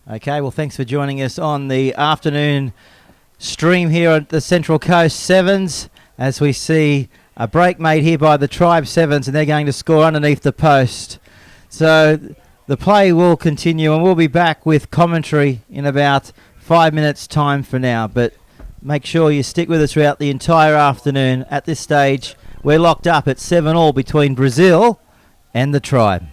Okay, well, thanks for joining us on the afternoon stream here at the Central Coast Sevens as we see a break made here by the Tribe Sevens, and they're going to score underneath the post. So the play will continue, and we'll be back with commentary in about 5 minutes' time for now. But make sure you stick with us throughout the entire afternoon. At this stage, we're locked up at 7-all between Brazil and the Tribe.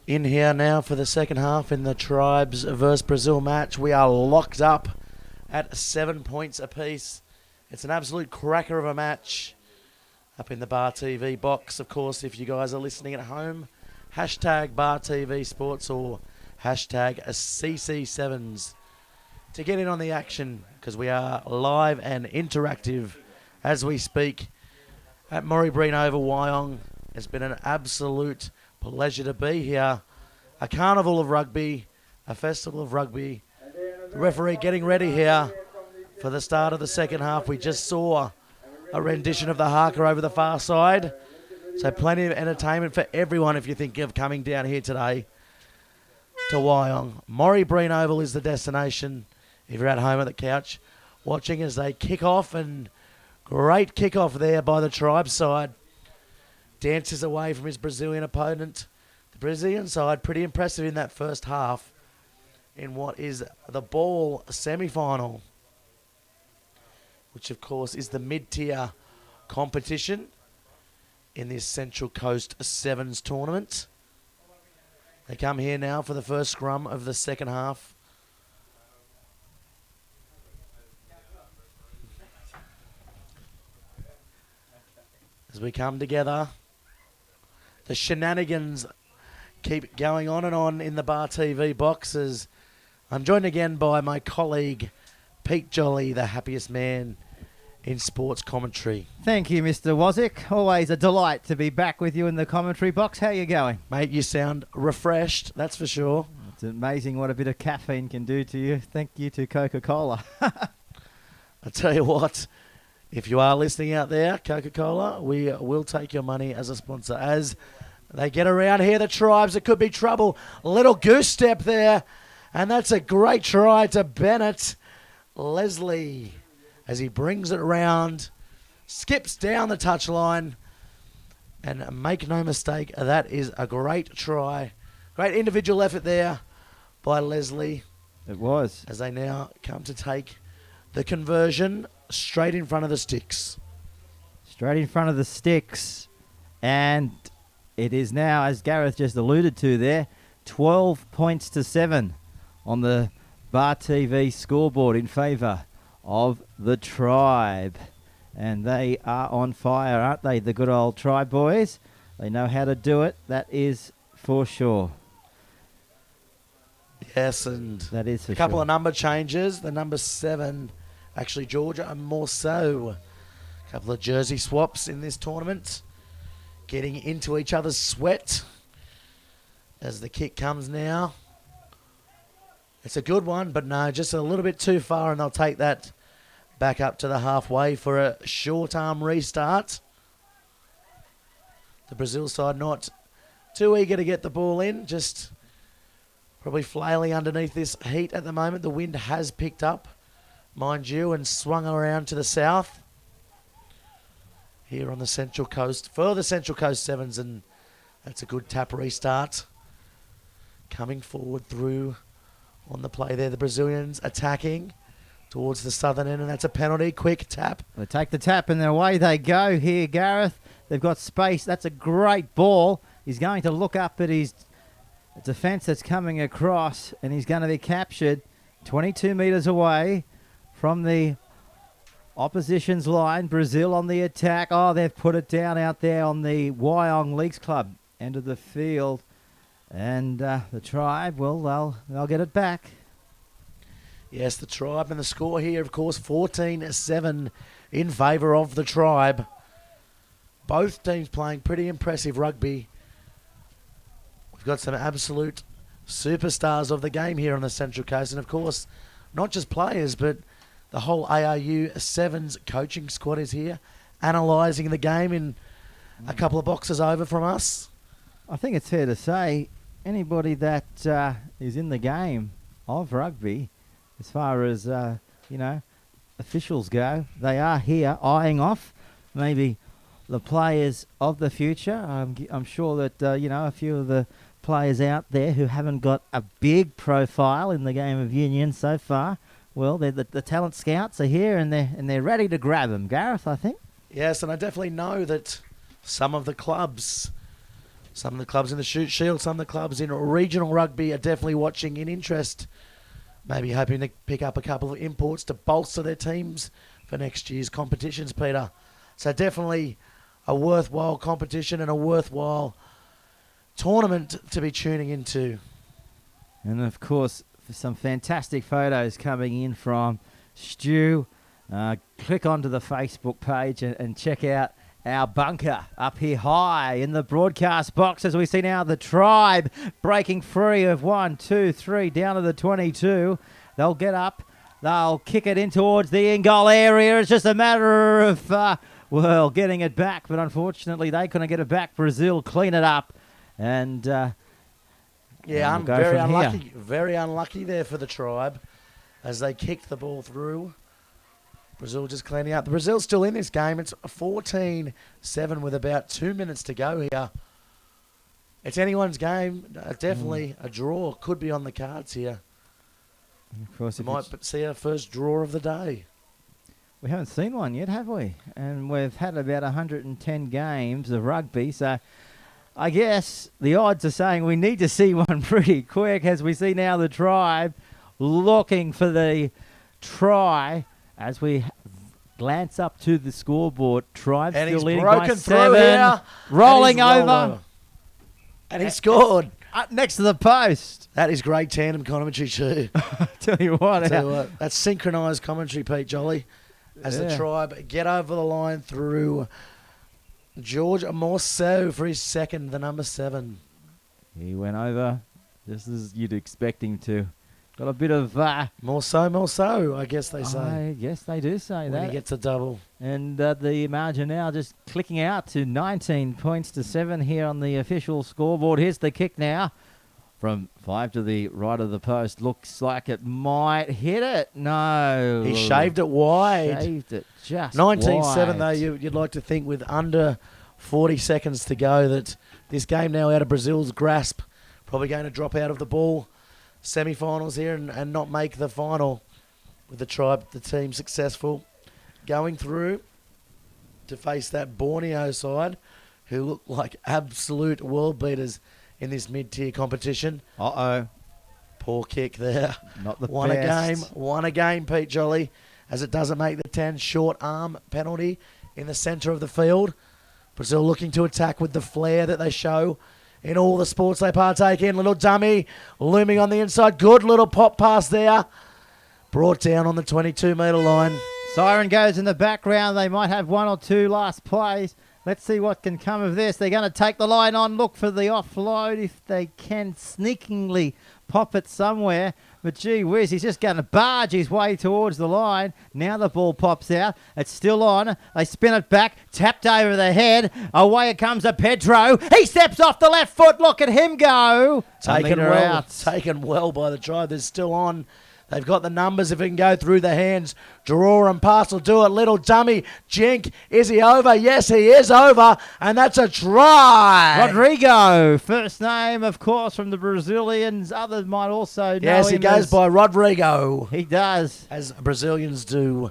In here now for the second half in the Tribes versus Brazil match. We are locked up at 7 points apiece. It's an absolute cracker of a match up in the Bar TV box. Of course, if you guys are listening at home, hashtag Bar TV Sports or hashtag CC7s to get in on the action, because we are live and interactive as we speak at Murray Breen Oval, Wyong. It's been an absolute pleasure to be here. A carnival of rugby, a festival of rugby. The referee getting ready here for the start of the second half. We just saw a rendition of the haka over the far side. So plenty of entertainment for everyone if you think of coming down here today to Wyong. Murray Breen Oval is the destination if you're at home at the couch watching as they kick off, and great kick off there by the Tribe side. Dances away from his Brazilian opponent. The Brazilian side pretty impressive in that first half in what is the ball semi-final, which of course is the mid-tier competition in this Central Coast Sevens tournament. They come here now for the first scrum of the second half. As we come together, the shenanigans keep going on and on in the Bar TV boxes. I'm joined again by my colleague, Pete Jolly, the happiest man in sports commentary. Thank you, Mr. Wazik. Always a delight to be back with you in the commentary box. How are you going? Mate, you sound refreshed, that's for sure. It's amazing what a bit of caffeine can do to you. Thank you to Coca-Cola. I tell you what, if you are listening out there, Coca-Cola, we will take your money as a sponsor. As they get around here, the Tribes, it could be trouble. A little goose step there, and that's a great try to Bennett. Leslie, as he brings it around, skips down the touchline, and make no mistake, that is a great try. Great individual effort there by Leslie. It was. As they now come to take the conversion straight in front of the sticks. Straight in front of the sticks. And it is now, as Gareth just alluded to there, 12 points to 7 on the Bar TV scoreboard in favour of the Tribe. And they are on fire, aren't they, the good old Tribe boys? They know how to do it, that is for sure. Yes, and that is for a couple sure. of number changes. The number 7, actually Georgia, and more so. A couple of jersey swaps in this tournament. Getting into each other's sweat as the kick comes now. It's a good one, but no, just a little bit too far, and they'll take that back up to the halfway for a short arm restart. The Brazil side not too eager to get the ball in, just probably flailing underneath this heat at the moment. The wind has picked up, mind you, and swung around to the south here on the Central Coast for the Central Coast Sevens, and that's a good tap restart. Coming forward through on the play there, the Brazilians attacking towards the southern end, and that's a penalty. Quick tap. They take the tap and away they go here, Gareth. They've got space. That's a great ball. He's going to look up at his defence that's coming across, and he's going to be captured 22 metres away from the opposition's line. Brazil on the attack. Oh, they've put it down out there on the Wyong Leagues Club end of the field. And the Tribe, well, they'll get it back. Yes, the Tribe, and the score here, of course, 14-7 in favour of the Tribe. Both teams playing pretty impressive rugby. We've got some absolute superstars of the game here on the Central Coast, and of course, not just players, but the whole ARU Sevens coaching squad is here, analysing the game in a couple of boxes over from us. I think it's fair to say anybody that is in the game of rugby, as far as officials go, they are here eyeing off maybe the players of the future. I'm sure that a few of the players out there who haven't got a big profile in the game of union so far, well, the talent scouts are here and they're ready to grab them. Gareth, I think. Yes, and I definitely know that some of the clubs Some of the clubs in the Shoot Shield, some of the clubs in regional rugby are definitely watching in interest. Maybe hoping to pick up a couple of imports to bolster their teams for next year's competitions, Peter. So definitely a worthwhile competition and a worthwhile tournament to be tuning into. And of course, some fantastic photos coming in from Stu. Click onto the Facebook page and check out our bunker up here high in the broadcast box as we see now the Tribe breaking free of 1, 2, 3 down to the 22. They'll get up. They'll kick it in towards the in-goal area. It's just a matter of, getting it back. But unfortunately, they couldn't get it back. Brazil clean it up. And, I'm very unlucky. Here. Very unlucky there for the Tribe as they kicked the ball through. Brazil just cleaning up. Brazil's still in this game. It's 14-7 with about 2 minutes to go here. It's anyone's game. Definitely a draw could be on the cards here. Of course, we might see our first draw of the day. We haven't seen one yet, have we? And we've had about 110 games of rugby, so I guess the odds are saying we need to see one pretty quick as we see now the Tribe looking for the try. As we glance up to the scoreboard, Tribe still leading by 7, rolling over. And he scored. Up next to the post. That is great tandem commentary too. Tell you what. That's synchronised commentary, Pete Jolly. As the Tribe get over the line through George Morceau for his second, the number 7. He went over just as you'd expect him to. Got a bit of... More so, I guess they say. I guess they do say when he gets a double. And the margin now just clicking out to 19 points to 7 here on the official scoreboard. Here's the kick now from 5 to the right of the post. Looks like it might hit it. No. He shaved it wide. Shaved it just 19-7, wide. though, you'd like to think with under 40 seconds to go that this game now out of Brazil's grasp. Probably going to drop out of the ball. Semi-finals here and not make the final with the Tribe, the team successful. Going through to face that Borneo side who look like absolute world beaters in this mid-tier competition. Uh-oh. Poor kick there. Not the best. Won a game, Pete Jolly, as it doesn't make the 10 short arm penalty in the centre of the field. Brazil looking to attack with the flair that they show in all the sports they partake in. Little dummy looming on the inside. Good little pop pass there. Brought down on the 22-metre line. Siren goes in the background. They might have 1 or 2 last plays. Let's see what can come of this. They're going to take the line on. Look for the offload if they can sneakingly pop it somewhere. But gee whiz, he's just going to barge his way towards the line. Now the ball pops out. It's still on. They spin it back. Tapped over the head. Away it comes a Pedro. He steps off the left foot. Look at him go. Taken well by the Tribe. They're still on. They've got the numbers if it can go through the hands. Draw and pass will do it. Little dummy. Jink. Is he over? Yes, he is over. And that's a try. Rodrigo. First name, of course, from the Brazilians. Others might also know him. Yes, he goes by Rodrigo. He does. As Brazilians do.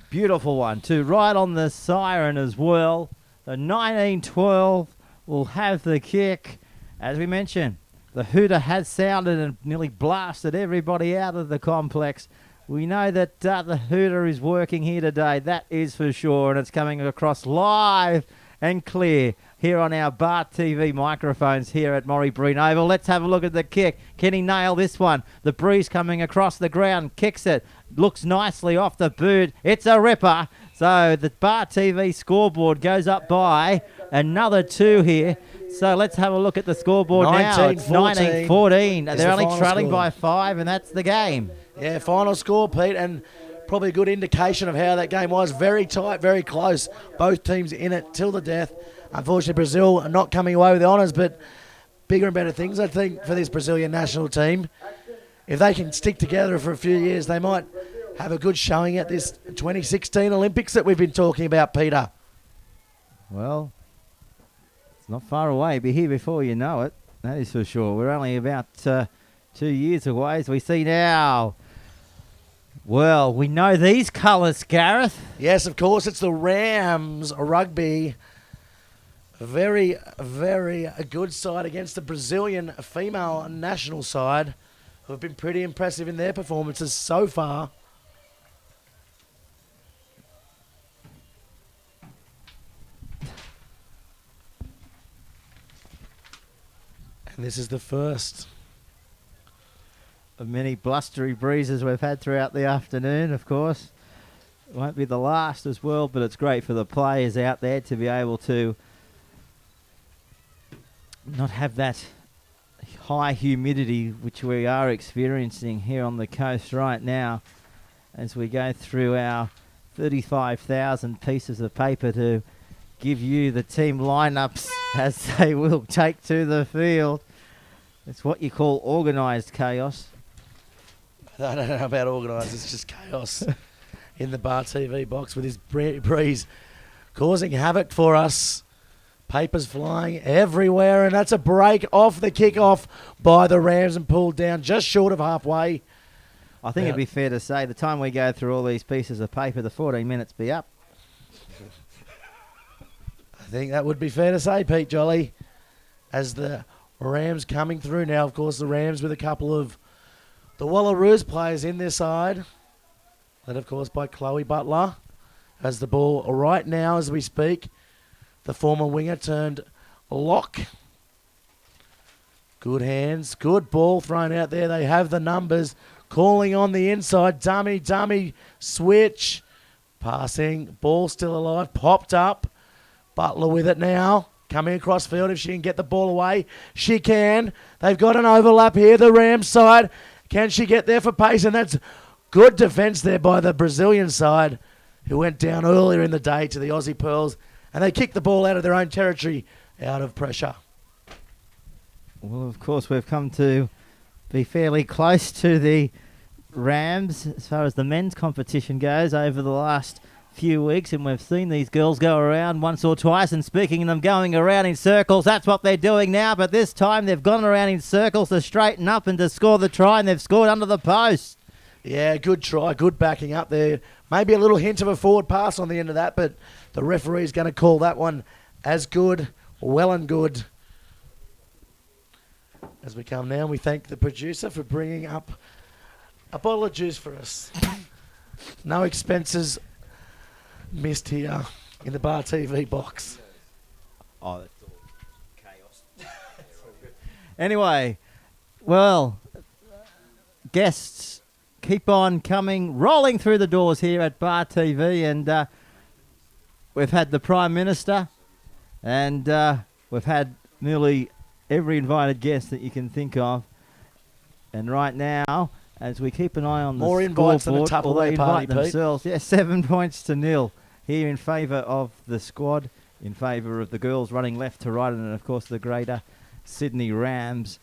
Beautiful one, too. Right on the siren as well. The 19-12 will have the kick. As we mentioned, the hooter has sounded and nearly blasted everybody out of the complex. We know that the hooter is working here today. That is for sure. And it's coming across live and clear here on our Bart TV microphones here at Morrie Breen Oval. Let's have a look at the kick. Can he nail this one? The breeze coming across the ground. Kicks it. Looks nicely off the boot. It's a ripper. So the Bart TV scoreboard goes up by another 2 here. So let's have a look at the scoreboard now. It's 19-14. They're only trailing by 5, and that's the game. Yeah, final score, Pete, and probably a good indication of how that game was. Very tight, very close. Both teams in it till the death. Unfortunately, Brazil are not coming away with the honours, but bigger and better things, I think, for this Brazilian national team. If they can stick together for a few years, they might have a good showing at this 2016 Olympics that we've been talking about, Peter. Well, it's not far away. Be here before you know it. That is for sure. We're only about 2 years away, as we see now. Well, we know these colours, Gareth. Yes, of course. It's the Rams rugby Very, very a good side against the Brazilian female national side, who have been pretty impressive in their performances so far. And this is the first of many blustery breezes we've had throughout the afternoon, of course. It won't be the last as well, but it's great for the players out there to be able to not have that high humidity which we are experiencing here on the coast right now as we go through our 35,000 pieces of paper to give you the team lineups as they will take to the field. It's what you call organised chaos. I don't know about organised, it's just chaos in the Bar TV box with this breeze causing havoc for us. Papers flying everywhere, and that's a break off the kickoff by the Rams and pulled down just short of halfway. I think it'd be fair to say the time we go through all these pieces of paper, the 14 minutes be up. I think that would be fair to say, Pete Jolly, as the Rams coming through now. Of course, the Rams with a couple of the Ruse players in their side, led of course by Chloe Butler, has the ball right now as we speak. The former winger turned lock. Good hands. Good ball thrown out there. They have the numbers. Calling on the inside. Dummy. Switch. Passing. Ball still alive. Popped up. Butler with it now. Coming across field. If she can get the ball away, she can. They've got an overlap here. The Rams side. Can she get there for pace? And that's good defence there by the Brazilian side, who went down earlier in the day to the Aussie Pearls. And they kick the ball out of their own territory, out of pressure. Well, of course, we've come to be fairly close to the Rams as far as the men's competition goes over the last few weeks, and we've seen these girls go around once or twice, and speaking of them going around in circles, that's what they're doing now, but this time they've gone around in circles to straighten up and to score the try, and they've scored under the post. Yeah, good try, good backing up there. Maybe a little hint of a forward pass on the end of that, but the referee's going to call that one as good, well and good. As we come now, we thank the producer for bringing up a bottle of juice for us. No expenses missed here in the Bar TV box. Oh, that's all chaos. Anyway, well, guests keep on coming, rolling through the doors here at Bar TV, and we've had the Prime Minister, and we've had nearly every invited guest that you can think of. And right now, as we keep an eye on the more invites than a scoreboard, Tupperware party, themselves, yeah, 7 points to 0 here in favour of the squad, in favour of the girls running left to right, and of course the Greater Sydney Rams.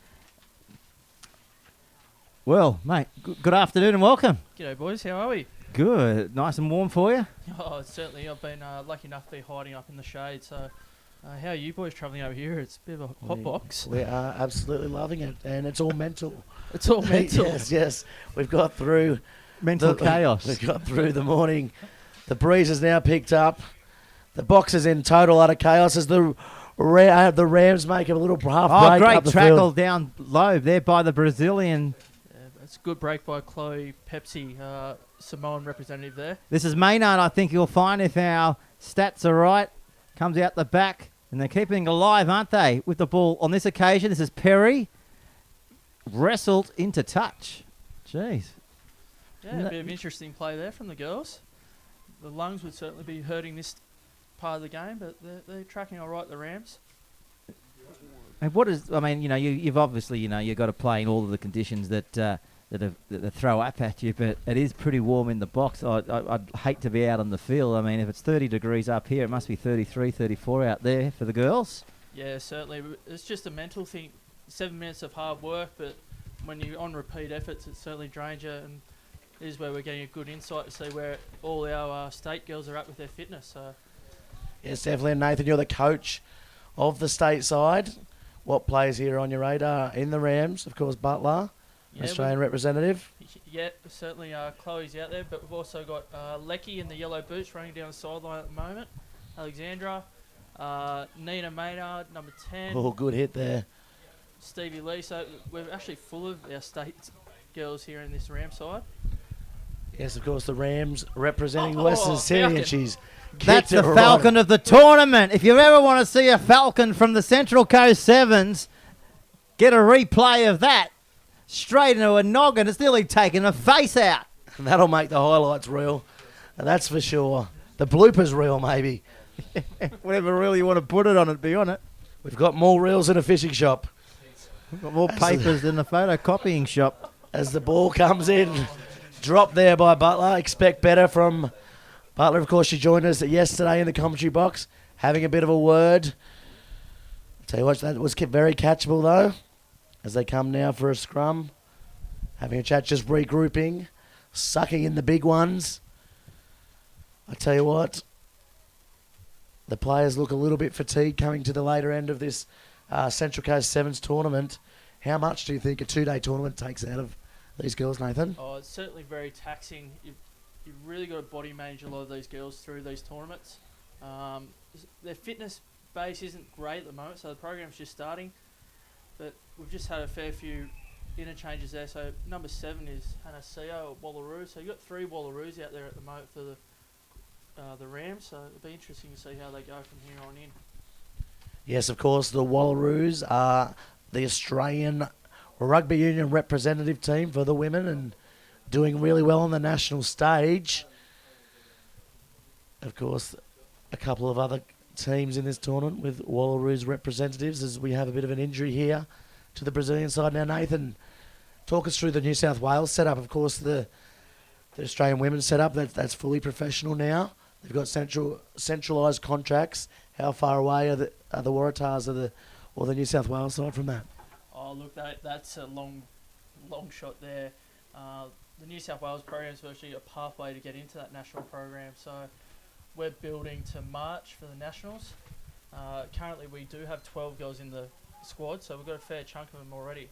Well, mate, good afternoon and welcome. G'day, boys. How are we? Good. Nice and warm for you? Oh, certainly. I've been lucky enough to be hiding up in the shade. So, how are you boys travelling over here? It's a bit of a hot box. We are absolutely loving it, and it's all mental. It's all mental. Yes. We've got through mental chaos. We've got through the morning. The breeze has now picked up. The box is in total utter chaos as the Rams make a little half break. Great up the tackle field. down low there by the Brazilian. It's a good break by Chloe Pepsi, Samoan representative there. This is Maynard, I think you'll find, if our stats are right. Comes out the back, and they're keeping it alive, aren't they, with the ball on this occasion? This is Perry. Wrestled into touch. Jeez. Yeah, a bit of interesting play there from the girls. The lungs would certainly be hurting this part of the game, but they're tracking all right, the Rams. And what is, I mean, you've obviously, you've got to play in all of the conditions that throw up at you, but it is pretty warm in the box. I'd hate to be out on the field. I mean, if it's 30 degrees up here, it must be 33, 34 out there for the girls. Yeah, certainly. It's just a mental thing. 7 minutes of hard work, but when you're on repeat efforts, it certainly drains you, and this is where we're getting a good insight to see where all our state girls are at with their fitness. So, yes, definitely. And Nathan, you're the coach of the state side. What plays here on your radar in the Rams? Of course, Butler, Australian representative. Yeah, certainly Chloe's out there, but we've also got Lecky in the yellow boots running down the sideline at the moment. Alexandra, Nina Maynard, number 10. Oh, good hit there. Stevie Lee. So we're actually full of our state girls here in this Ram side. Yes, of course, the Rams representing Oh, Western City, Falcon. and she's That's kicked the it Falcon right. of the tournament. If you ever want to see a Falcon from the Central Coast Sevens, get a replay of that. Straight into a noggin. It's nearly taken a face out. That'll make the highlights real. That's for sure. The bloopers reel, maybe. Whatever reel you want to put it on it, be on it. We've got more reels in a fishing shop. We've got more papers than the photocopying shop. As the ball comes in, dropped there by Butler. Expect better from Butler. Of course, she joined us yesterday in the commentary box, having a bit of a word. Tell you what, that was very catchable though, as they come now for a scrum. Having a chat, just regrouping, sucking in the big ones. I tell you what, the players look a little bit fatigued coming to the later end of this Central Coast Sevens tournament. How much do you think a 2-day tournament takes out of these girls, Nathan? Oh, it's certainly very taxing. You've really got to body manage a lot of these girls through these tournaments. Their fitness base isn't great at the moment, so the program's just starting. But we've just had a fair few interchanges there. So number 7 is Hannah Seo at Wallaroos. So you've got 3 Wallaroos out there at the moment for the Rams. So it'll be interesting to see how they go from here on in. Yes, of course, the Wallaroos are the Australian Rugby Union representative team for the women and doing really well on the national stage. Of course, a couple of other teams in this tournament with Wallaroos representatives, as we have a bit of an injury here to the Brazilian side. Now, Nathan, talk us through the New South Wales setup. Of course, the Australian women's setup, that's fully professional now. They've got centralised contracts. How far away are the Waratahs or the New South Wales side from that? Oh, look, that's a long shot there. The New South Wales program is virtually a pathway to get into that national program. So we're building to March for the Nationals. Currently, we do have 12 girls in the squad, so we've got a fair chunk of them already.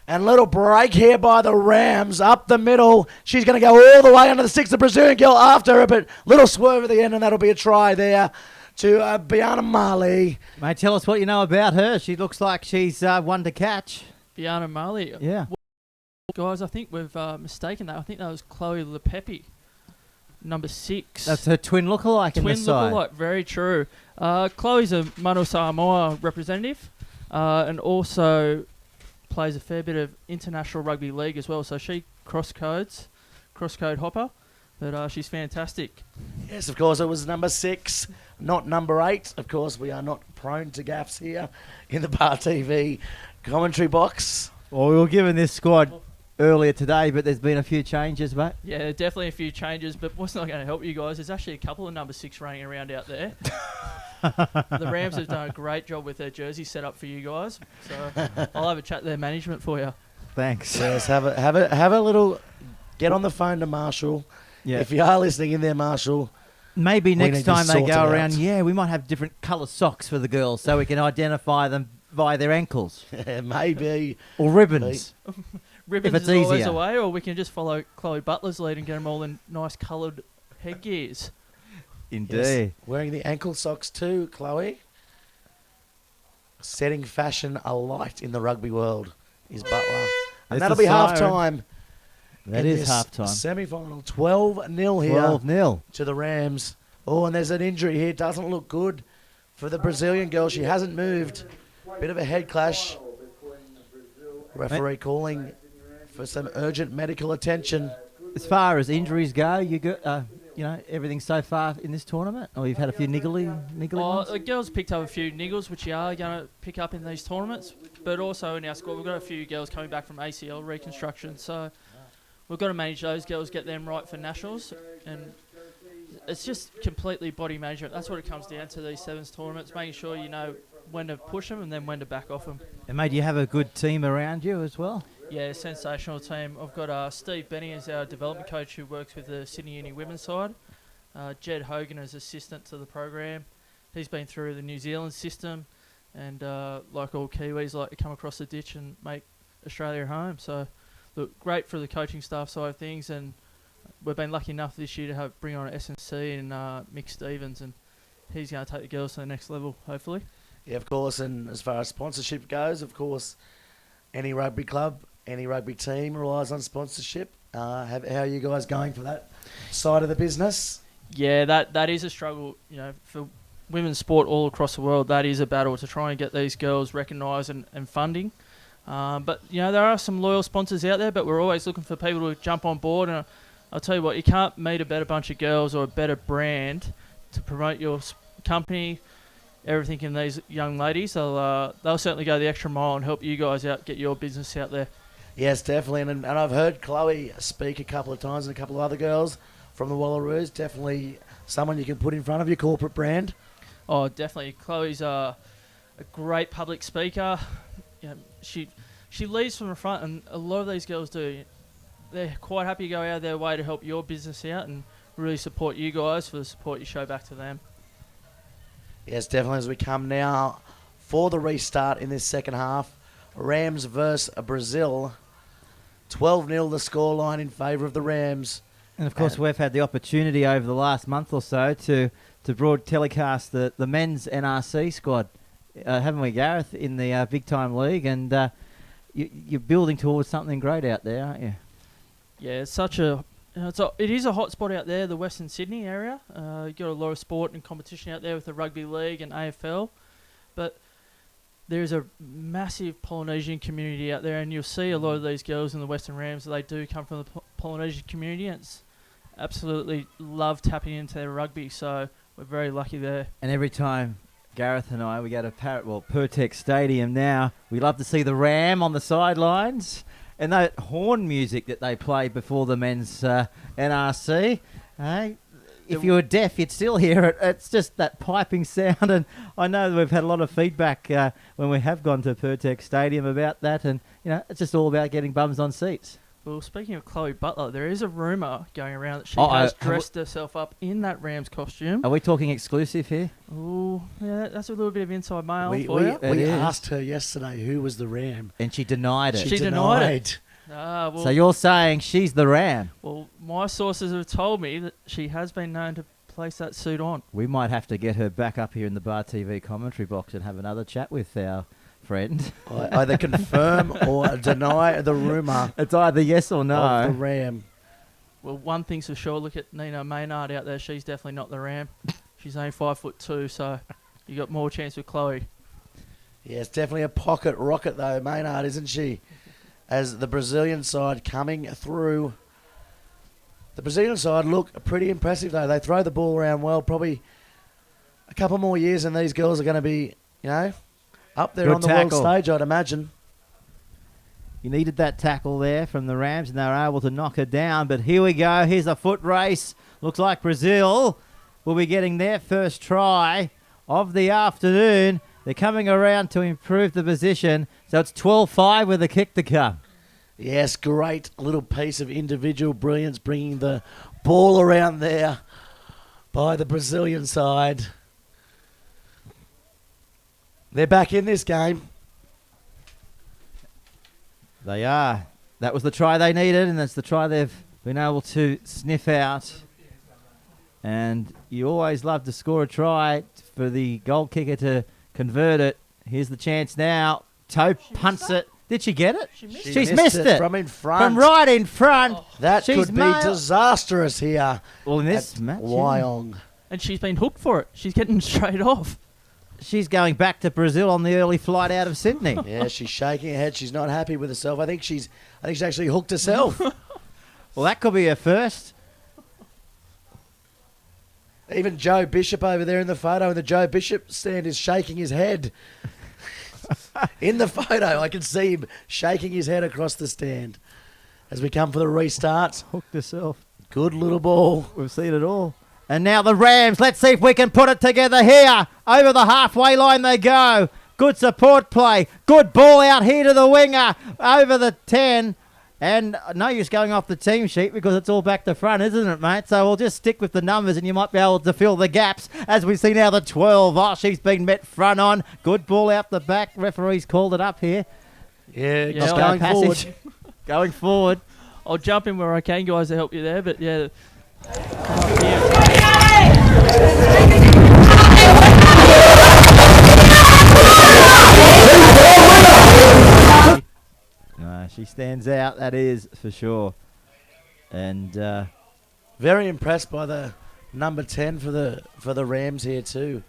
And little break here by the Rams up the middle. She's going to go all the way under the 6. The Brazilian girl after her, but little swerve at the end, and that'll be a try there to Biana Marley. Mate, tell us what you know about her. She looks like she's one to catch. Biana Marley. Yeah. Guys, I think we've mistaken that. I think that was Chloe Lepepe, number 6. That's her twin lookalike in the side. Twin lookalike, very true. Chloe's a Mano Samoa representative and also plays a fair bit of international rugby league as well. So she cross-code hopper, but she's fantastic. Yes, of course, it was number 6, not number 8. Of course, we are not prone to gaffes here in the Bar TV commentary box. Well, we were given this squad earlier today, but there's been a few changes, mate. Yeah, definitely a few changes, but what's not going to help you guys? There's actually a couple of number 6 running around out there. The Rams have done a great job with their jersey set up for you guys, so I'll have a chat to their management for you. Thanks. Yes, have a little. Get on the phone to Marshall. Yeah. If you are listening in there, Marshall. Maybe we next need to time they sort go it around, out. we might have different colour socks for the girls so we can identify them by their ankles. Maybe. Or ribbons. Ribbons it's is always easier. a way, or we can just follow Chloe Butler's lead and get them all in nice coloured headgears. Indeed. Yes. Wearing the ankle socks too, Chloe. Setting fashion alight in the rugby world is Butler. And There's that'll the be siren. half-time. That is half-time. Semi-final, 12-0 here 12-0. to the Rams. Oh, and there's an injury here. Doesn't look good for the Brazilian girl. She hasn't moved. Bit of a head clash. Referee calling for some urgent medical attention. As far as injuries go, you got everything so far in this tournament, or you've had a few niggly ones? The girls picked up a few niggles, which you are going to pick up in these tournaments, but also in our squad we've got a few girls coming back from ACL reconstruction, so we've got to manage those girls, get them right for nationals, and it's just completely body management. That's what it comes down to, these sevens tournaments, making sure you know when to push them and then when to back off them. And mate, you have a good team around you as well? Yeah, sensational team. I've got Steve Benny as our development coach who works with the Sydney Uni women's side. Jed Hogan as assistant to the program. He's been through the New Zealand system and like all Kiwis like to come across the ditch and make Australia home. So look, great for the coaching staff side of things, and we've been lucky enough this year to bring on SNC and Mick Stevens, and he's going to take the girls to the next level, hopefully. Yeah, of course. And as far as sponsorship goes, of course, any rugby club, any rugby team relies on sponsorship. How are you guys going for that side of the business? Yeah, that is a struggle, for women's sport all across the world. That is a battle to try and get these girls recognised and funding. But, there are some loyal sponsors out there, but we're always looking for people to jump on board. And I'll tell you what, you can't meet a better bunch of girls or a better brand to promote your company, everything in these young ladies. They'll certainly go the extra mile and help you guys out, get your business out there. Yes, definitely. And I've heard Chloe speak a couple of times and a couple of other girls from the Ruse. Definitely someone you can put in front of your corporate brand. Oh, definitely. Chloe's a great public speaker. She leads from the front, and a lot of these girls do. They're quite happy to go out of their way to help your business out and really support you guys for the support you show back to them. Yes, definitely. As we come now for the restart in this second half, Rams versus Brazil. 12-0 the scoreline in favour of the Rams. And of course, we've had the opportunity over the last month or so to broad telecast the men's NRC squad, haven't we, Gareth, in the big time league? And you're building towards something great out there, aren't you? Yeah, it is a hot spot out there, the Western Sydney area. You've got a lot of sport and competition out there with the rugby league and AFL, but there's a massive Polynesian community out there, and you'll see a lot of these girls in the Western Rams, they do come from the Polynesian community, and it's absolutely love tapping into their rugby, so we're very lucky there. And every time Gareth and I, we go to Pertex Stadium now, we love to see the Ram on the sidelines and that horn music that they play before the men's NRC. Hey, if you were deaf, you'd still hear it. It's just that piping sound, and I know that we've had a lot of feedback when we have gone to Pertex Stadium about that, and it's just all about getting bums on seats. Well, speaking of Chloe Butler, there is a rumour going around that she has dressed herself up in that Rams costume. Are we talking exclusive here? Oh, yeah, that's a little bit of inside mail We asked her yesterday who was the Ram. And she denied it. She denied it. So you're saying she's the Ram? Well, my sources have told me that she has been known to place that suit on. We might have to get her back up here in the Bar TV commentary box and have another chat with our friend. Either confirm or deny the rumour. It's either yes or no. Of the Ram. Well, one thing's for sure, look at Nina Maynard out there. She's definitely not the Ram. She's only 5'2", so you got more chance with Chloe. Yeah, it's definitely a pocket rocket, though, Maynard, isn't she? As the Brazilian side coming through. The Brazilian side look pretty impressive, though. They throw the ball around well. Probably a couple more years and these girls are going to be, up there Good on the tackle. world stage, I'd imagine. You needed that tackle there from the Rams, and they were able to knock her down. But here we go. Here's a foot race. Looks like Brazil will be getting their first try of the afternoon. They're coming around to improve the position. So it's 12-5 with a kick to come. Yes, great little piece of individual brilliance bringing the ball around there by the Brazilian side. They're back in this game. They are. That was the try they needed, and that's the try they've been able to sniff out. And you always love to score a try for the goal kicker to convert it. Here's the chance now. Toe punts it. Did she get it? She's missed it. From in front. From right in front. Oh. That could be disastrous here. Well, in this match, Wyong. And she's been hooked for it. She's getting straight off. She's going back to Brazil on the early flight out of Sydney. Yeah, she's shaking her head. She's not happy with herself. I think she's actually hooked herself. Well, that could be a first. Even Joe Bishop over there in the photo, in the Joe Bishop stand, is shaking his head. In the photo, I can see him shaking his head across the stand as we come for the restart. Hooked herself. Good little ball. We've seen it all. And now the Rams. Let's see if we can put it together here. Over the halfway line they go. Good support play. Good ball out here to the winger. Over the 10. And no use going off the team sheet because it's all back to front, isn't it, mate? So we'll just stick with the numbers and you might be able to fill the gaps. As we see now the 12. Oh, she's been met front on. Good ball out the back. Referee's called it up here. Yeah, just going forward. Going forward. I'll jump in where I can, guys, to help you there. But, yeah. She stands out, that is for sure. And very impressed by the number 10 for the Rams here too.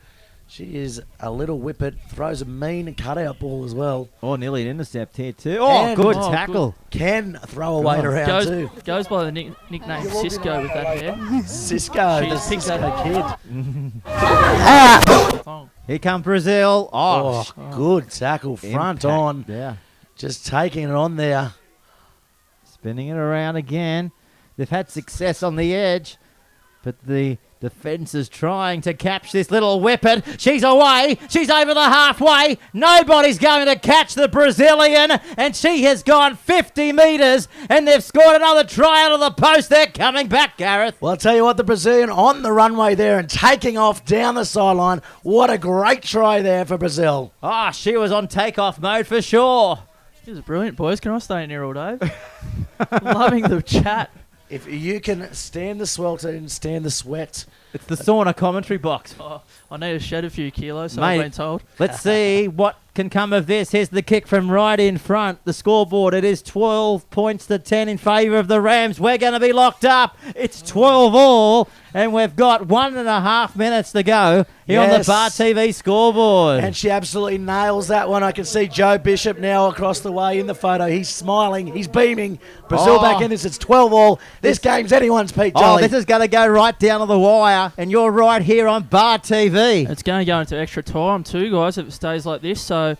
She is a little whippet, throws a mean cutout ball as well. oh, nearly an intercept here too. Oh, And- good Oh, tackle. Can throw a weight around too. Goes by the nickname Cisco with that hair. Cisco, She the picks Cisco that kid. Thong. Here come Brazil. Oh, good tackle, front impact. on. Yeah. Just taking it on there. Spinning it around again. They've had success on the edge, but the defence is trying to catch this little whippet. She's away. She's over the halfway. Nobody's going to catch the Brazilian, and she has gone 50 metres, and they've scored another try out of the post. They're coming back, Gareth. Well, I'll tell you what, the Brazilian on the runway there and taking off down the sideline. What a great try there for Brazil. Oh, she was on takeoff mode for sure. This is brilliant, boys. Can I stay in here all day? Loving the chat. If you can stand the swelter and stand the sweat. It's the sauna commentary box. Oh, I need to shed a few kilos, so Mate. I've been told. Let's see what can come of this. Here's the kick from right in front. The scoreboard, it is 12 points to 10 in favour of the Rams. We're going to be locked up. It's 12 all, and we've got 1.5 minutes to go here on the Yes. Bar TV scoreboard. And she absolutely nails that one. I can see Joe Bishop now across the way in the photo. He's smiling. He's beaming. Brazil back in this. It's 12 all. This game's anyone's, Pete Jolly. this is going to go right down to the wire, and you're right here on Bar TV. It's going to go into extra time too, guys, if it stays like this. So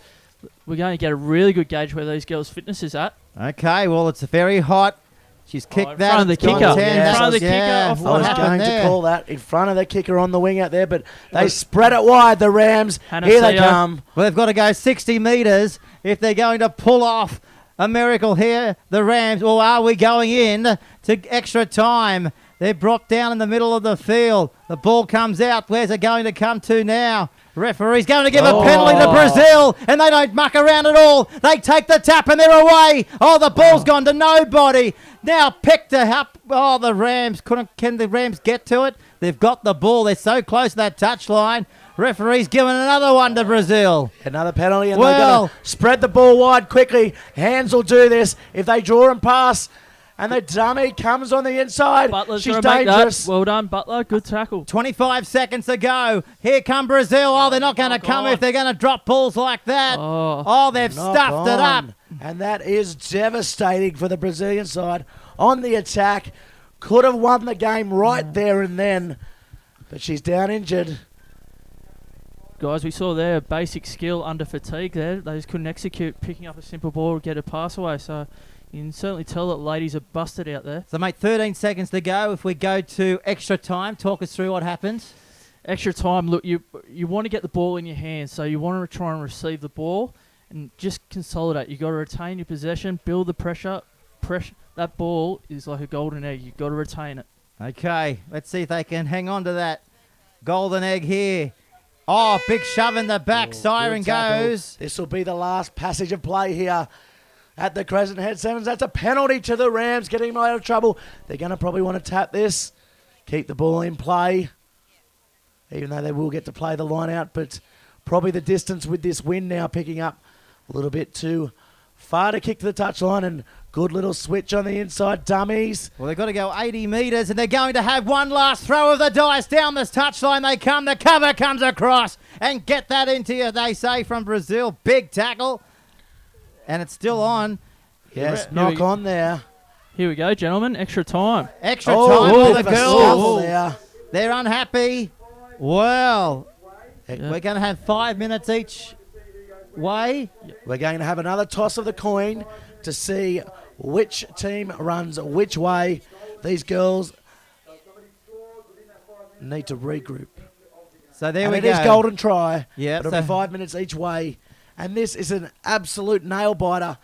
we're going to get a really good gauge where these girls' fitness is at. Okay, well, it's very hot. She's kicked in that. front of the It's gone kicker. 10. In front of the kicker, Yeah, off I what was happened going there? to call that in front of the kicker on the wing out there, but they spread it wide, the Rams. Hannah Here they Sia. come. Well, they've got to go 60 metres if they're going to pull off a miracle here, the Rams, or are we going in to extra time? They're brought down in the middle of the field. The ball comes out. Where's it going to come to now? Referee's going to give a penalty to Brazil, and they don't muck around at all. They take the tap, and they're away. Oh, the ball's gone to nobody. Now picked it up. Oh, the Rams. Can the Rams get to it? They've got the ball. They're so close to that touchline. Referee's giving another one to Brazil. Another penalty, and Well- they're going to spread the ball wide quickly. Hands will do this if they draw and pass. And the dummy comes on the inside. Butler's She's got to make dangerous. that. Well done, Butler. Good tackle. 25 seconds to go. Here come Brazil. Oh, they're not going to come God. if they're going to drop balls like that. Oh. They've Knock stuffed it up. on. And that is devastating for the Brazilian side. On the attack. Could have won the game right there and then. But she's down injured. Guys, we saw their basic skill under fatigue there. They just couldn't execute picking up a simple ball or get a pass away. So you can certainly tell that ladies are busted out there. So, mate, 13 seconds to go. If we go to extra time, talk us through what happens. Extra time, look, you want to get the ball in your hands. So you want to try and receive the ball and just consolidate. You've got to retain your possession, build the pressure. That ball is like a golden egg. You've got to retain it. Okay, let's see if they can hang on to that golden egg here. Oh, big shove in the back. Siren Good tackle. goes. This will be the last passage of play here at the Crescent Head Sevens. That's a penalty to the Rams, getting them out of trouble. They're going to probably want to tap this, keep the ball in play, even though they will get to play the line out. But probably the distance with this wind now picking up a little bit too far to kick to the touchline, and good little switch on the inside, dummies. Well, they've got to go 80 metres, and they're going to have one last throw of the dice. Down this touchline they come. The cover comes across, and get that into you, they say, from Brazil. Big tackle, and it's still on. Yes, Here knock we- on there. Here we go, gentlemen. Extra time. Extra Oh, time bit for the of a scuffle girls. there. They're unhappy. Well, Yeah. we're going to have 5 minutes each way. We're going to have another toss of the coin to see which team runs which way. These girls need to regroup. So there And we it go. is golden try. Yeah, But it'll be so- 5 minutes each way. And this is an absolute nail biter.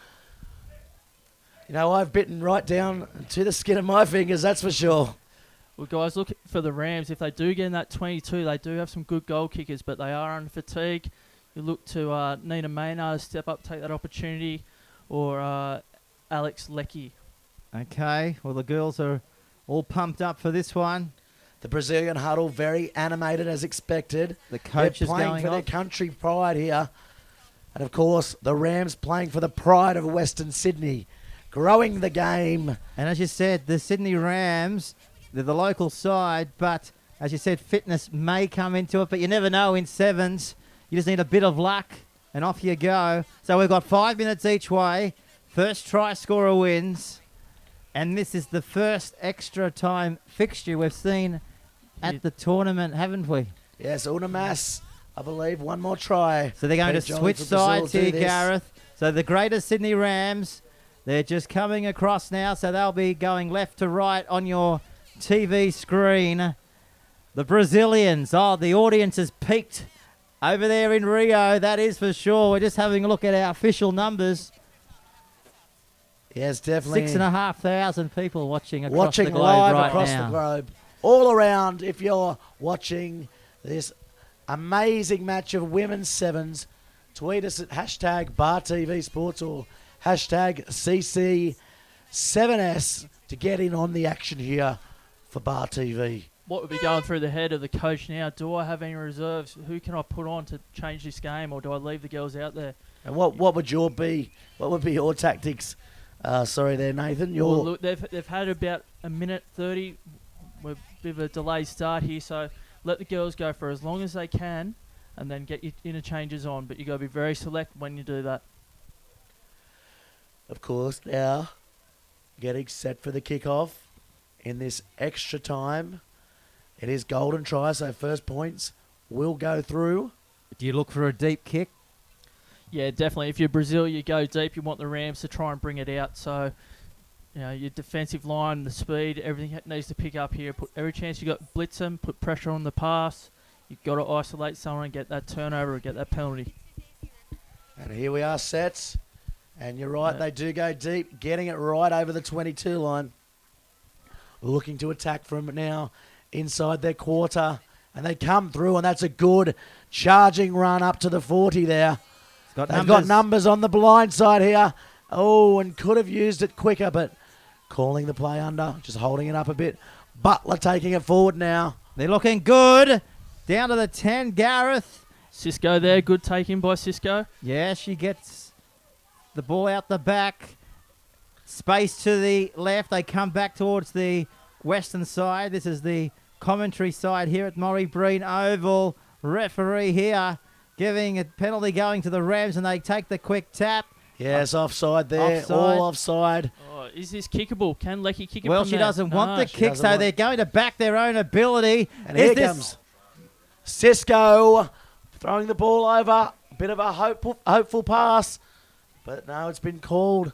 You know, I've bitten right down to the skin of my fingers, that's for sure. Well, guys, look for the Rams. If they do get in that 22, they do have some good goal kickers, but they are under fatigue. You look to Nina Maynard to step up, take that opportunity, or Alex Leckie. Okay, well, the girls are all pumped up for this one. The Brazilian huddle, very animated as expected. The coach They're is playing going for their off. country pride here. And, of course, the Rams playing for the pride of Western Sydney. growing the game. And as you said, the Sydney Rams, they're the local side, but as you said, fitness may come into it, but you never know in sevens. You just need a bit of luck, and off you go. So we've got 5 minutes each way. First try scorer wins. And this is the first extra time fixture we've seen at the tournament, haven't we? Yes, Unamas, I believe, one more try. So they're going to Peter John switch from Brazil sides do here, this. Gareth. So the Greater Sydney Rams, they're just coming across now, so they'll be going left to right on your TV screen. The Brazilians, the audience has peaked over there in Rio, that is for sure. We're just having a look at our official numbers. Yes, definitely. 6,500 people watching across the globe live right across now. the globe. All around, if you're watching this amazing match of women's sevens, tweet us at hashtag #BarTVSports or hashtag CC7s to get in on the action here for Bar TV. What would be going through the head of the coach now? Do I have any reserves? Who can I put on to change this game, or do I leave the girls out there? And what would your tactics? Sorry there, Nathan. Well, look, they've had about a minute 30. We're a bit of a delayed start here, so let the girls go for as long as they can, and then get your interchanges on. But you got to be very select when you do that. Of course, now getting set for the kickoff in this extra time. It is golden try, so first points will go through. Do you look for a deep kick? Yeah, definitely. If you're Brazil, you go deep. You want the Rams to try and bring it out. So, you know, your defensive line, the speed, everything needs to pick up here. Put every chance you got, blitz them, put pressure on the pass. You've got to isolate someone and get that turnover or get that penalty. And here we are, sets. And you're right, they do go deep, getting it right over the 22 line. Looking to attack from now inside their quarter. And they come through, and that's a good charging run up to the 40 there. They've got numbers on the blind side here. Oh, and could have used it quicker, but calling the play under, just holding it up a bit. Butler taking it forward now. They're looking good. Down to the 10, Gareth. Cisco there, good taking by Cisco. Yeah, she gets the ball out the back. Space to the left. They come back towards the western side. This is the commentary side here at Murray Breen Oval. Referee here giving a penalty going to the Rams, and they take the quick tap. Yes, offside there. Offside. All offside. Oh, is this kickable? Can Lecky kick it Well, from she there? doesn't No, want the she kick, doesn't so want- they're going to back their own ability. And here comes Cisco throwing the ball over. A bit of a hopeful pass. But no, it's been called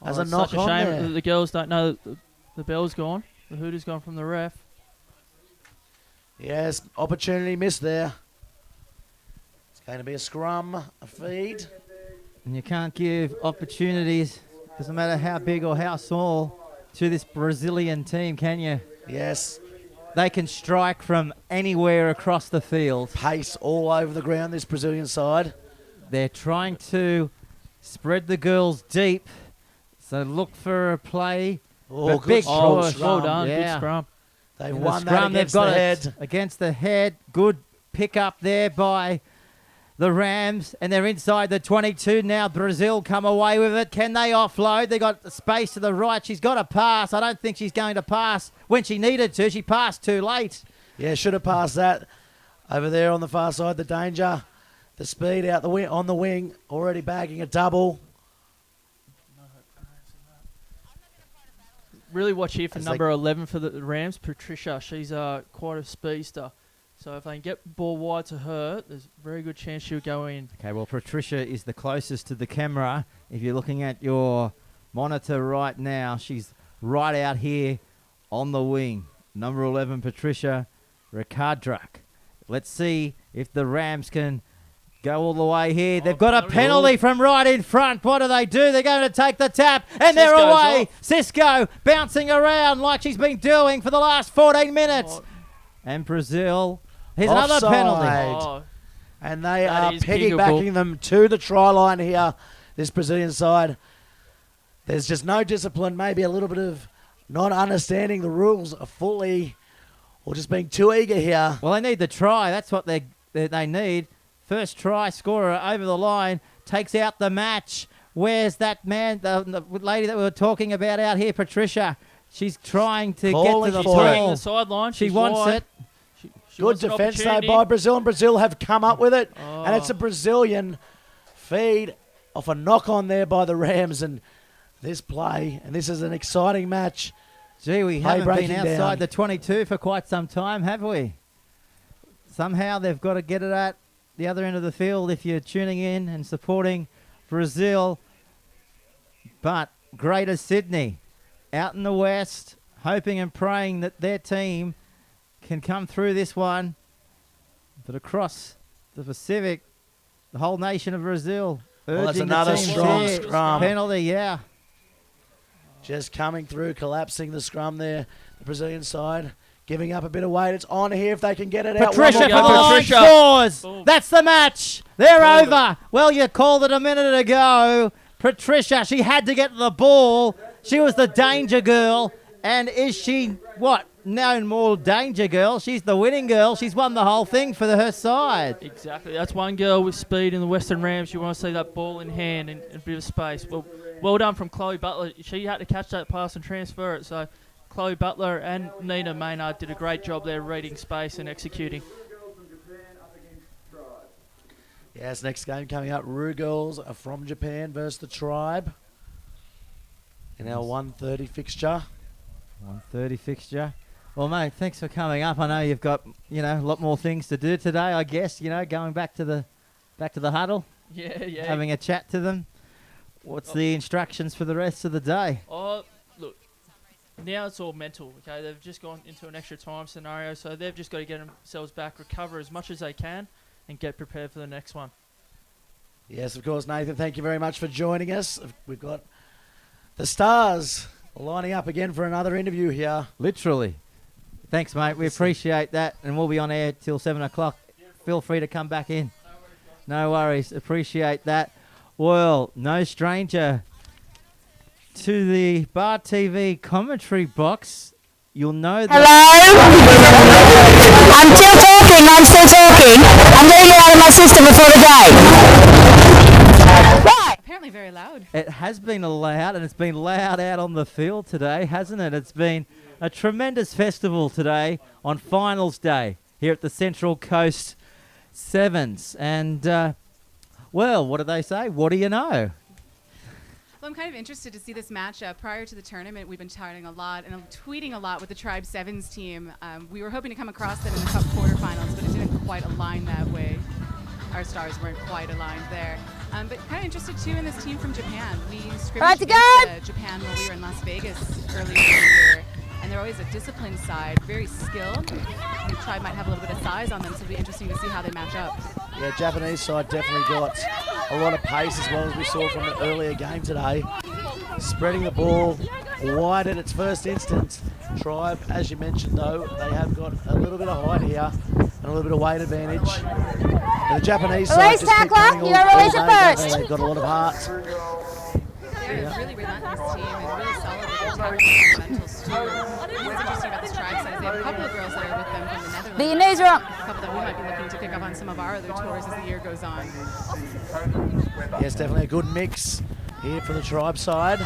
as a it's knock such a on shame there. that the girls don't know that the bell's gone. The hooter's gone from the ref. Yes, opportunity missed there. It's going to be a scrum, a feed. And you can't give opportunities, doesn't matter how big or how small, to this Brazilian team, can you? Yes, They can strike from anywhere across the field. pace all over the ground, this Brazilian side. They're trying to spread the girls deep, so look for a play. Oh, But good big strong Well scrum. done, yeah. good scrum. They've In the won that scrum, they've against got the it head. against the head. Good pick up there by the Rams, and they're inside the 22 now. Brazil come away with it. Can they offload? They got the space to the right. She's got to pass. I don't think she's going to pass when she needed to. She passed too late. Yeah, should have passed that. Over there on the far side, the danger. The speed out the wing, on the wing, already bagging a double. Really watch here for As number 11 for the Rams, Patricia. She's quite a speedster. So if they can get the ball wide to her, there's a very good chance she'll go in. Okay, well, Patricia is the closest to the camera. If you're looking at your monitor right now, she's right out here on the wing. Number 11, Patricia Ricardrak. Let's see if the Rams can go all the way here. They've got a penalty from right in front. What do? They're going to take the tap, and they're Cisco's away. off. Cisco bouncing around like she's been doing for the last 14 minutes. Oh, And Brazil, here's another Offside. penalty. oh, And they That are is piggybacking them to the try line here, this Brazilian side. There's just no discipline, maybe a little bit of not understanding the rules fully, or just being too eager here. Well, they need the try. That's what they need. First try scorer over the line takes out the match. Where's that man, the lady that we were talking about out here, Patricia? She's trying to Calling get to the for it. ball. The sideline. She she's wants wide. it. She Good wants an defence though opportunity. by Brazil, and Brazil have come up with it. Oh. And it's a Brazilian feed off a knock on there by the Rams. And this play, and this is an exciting match. Gee, we Play haven't been breaking outside down. the 22 for quite some time, have we? Somehow they've got to get it at the other end of the field if you're tuning in and supporting Brazil. But Greater Sydney, out in the west, hoping and praying that their team can come through this one. But across the Pacific, the whole nation of Brazil Well, that's urging the another team strong here. scrum. Penalty, yeah. Just coming through, collapsing the scrum there. The Brazilian side giving up a bit of weight. It's on here if they can get it out. Patricia One for more the go. line Patricia. scores. Boom. That's the match. They're Called over. Well, you called it a minute ago. Patricia, she had to get to the ball. She was the danger girl. And is she, what, no more danger girl? She's the winning girl. She's won the whole thing for her side. Exactly. That's one girl with speed in the Western Rams. You want to see that ball in hand and a bit of space. Well done from Chloe Butler. She had to catch that pass and transfer it. So Chloe Butler and Nina Maynard did a great job there reading space and executing. Yes, next game coming up. Rue girls are from Japan versus the Tribe in our 1:30 fixture. 1:30 fixture. Well, mate, thanks for coming up. I know you've got, a lot more things to do today, I guess, going back to the huddle, Yeah. having a chat to them. What's the instructions for the rest of the day? Oh, look, now it's all mental, okay? They've just gone into an extra time scenario, so they've just got to get themselves back, recover as much as they can, and get prepared for the next one. Yes, of course, Nathan. Thank you very much for joining us. We've got the Stars lining up again for another interview here. Literally. Thanks, mate. We appreciate that, and we'll be on air till 7 o'clock. Feel free to come back in. No worries. Appreciate that. Well, no stranger to the Bar TV commentary box. You'll know that. Hello? I'm still talking. I'm getting it out of my system before the game. Right. Apparently very loud. It has been loud, and it's been loud out on the field today, hasn't it? It's been a tremendous festival today on finals day here at the Central Coast Sevens. And, well, what do they say? What do you know? Well, I'm kind of interested to see this matchup. Prior to the tournament, we've been chatting a lot and I'm tweeting a lot with the Tribe Sevens team. We were hoping to come across them in the Cup quarterfinals, but it didn't quite align that way. Our stars weren't quite aligned there. But kind of interested, too, in this team from Japan. We Right scrimmaged to go! against Japan when we were in Las Vegas earlier in the year. And they're always a disciplined side, very skilled. The Tribe might have a little bit of size on them, so it'll be interesting to see how they match up. Yeah, Japanese side definitely got a lot of pace as well as we saw from the earlier game today. Spreading the ball wide at its first instance. Tribe, as you mentioned though, they have got a little bit of height here and a little bit of weight advantage. And the Japanese side Release just keep tackler, coming you gotta all release day, it don't they? first. They've got a lot of heart. They're a really relentless team and really solid with their tactical fundamentals too. What's interesting about this Tribe side is they have a couple of girls that are with them from the Netherlands. But your knees are up. A couple that we might be looking to pick up on some of our other tours as the year goes on. Yes, definitely a good mix here for the Tribe side.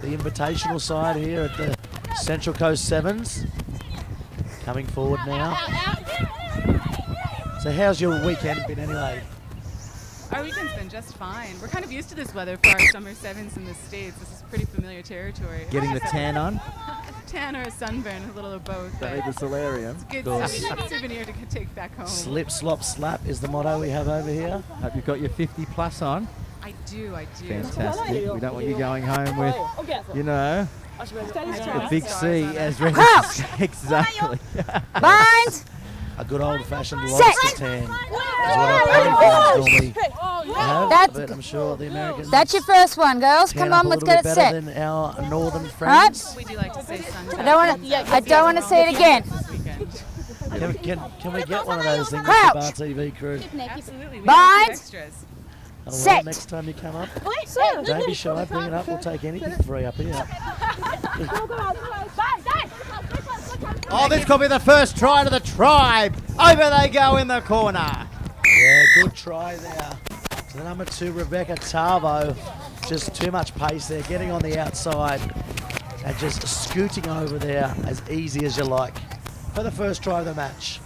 The invitational side here at the Central Coast Sevens. Coming forward now. So how's your weekend been anyway? Our weekend's been just fine. We're kind of used to this weather for our summer sevens in the States. This is pretty familiar territory. Getting the tan on? Tan or a sunburn, a little of both. But The solarium. good course. souvenir to take back home. Slip, slop, slap is the motto we have over here. Hope you've got your 50 plus on. I do. Fantastic. We don't want you going home with, the big C as ready. Exactly. Bind. A good old-fashioned Set. lobster tan is what our Americans normally have, That's- but I'm sure the Americans That's your first one, girls. tan Come up on, a let's little get bit it better set. than our northern friends. We do like to say sunshine. I don't wanna see it again. Can we get one of those things Crouch. for Bar TV crew? Absolutely. We Bind. have extras. Oh, well, Set. next time you come up, don't be shy, bring it up. We'll take anything free up here. Oh, this could be the first try to the Tribe. Over they go in the corner. Yeah, good try there. So the number 2, Rebecca Tarvo, just too much pace there, getting on the outside and just scooting over there as easy as you like for the first try of the match.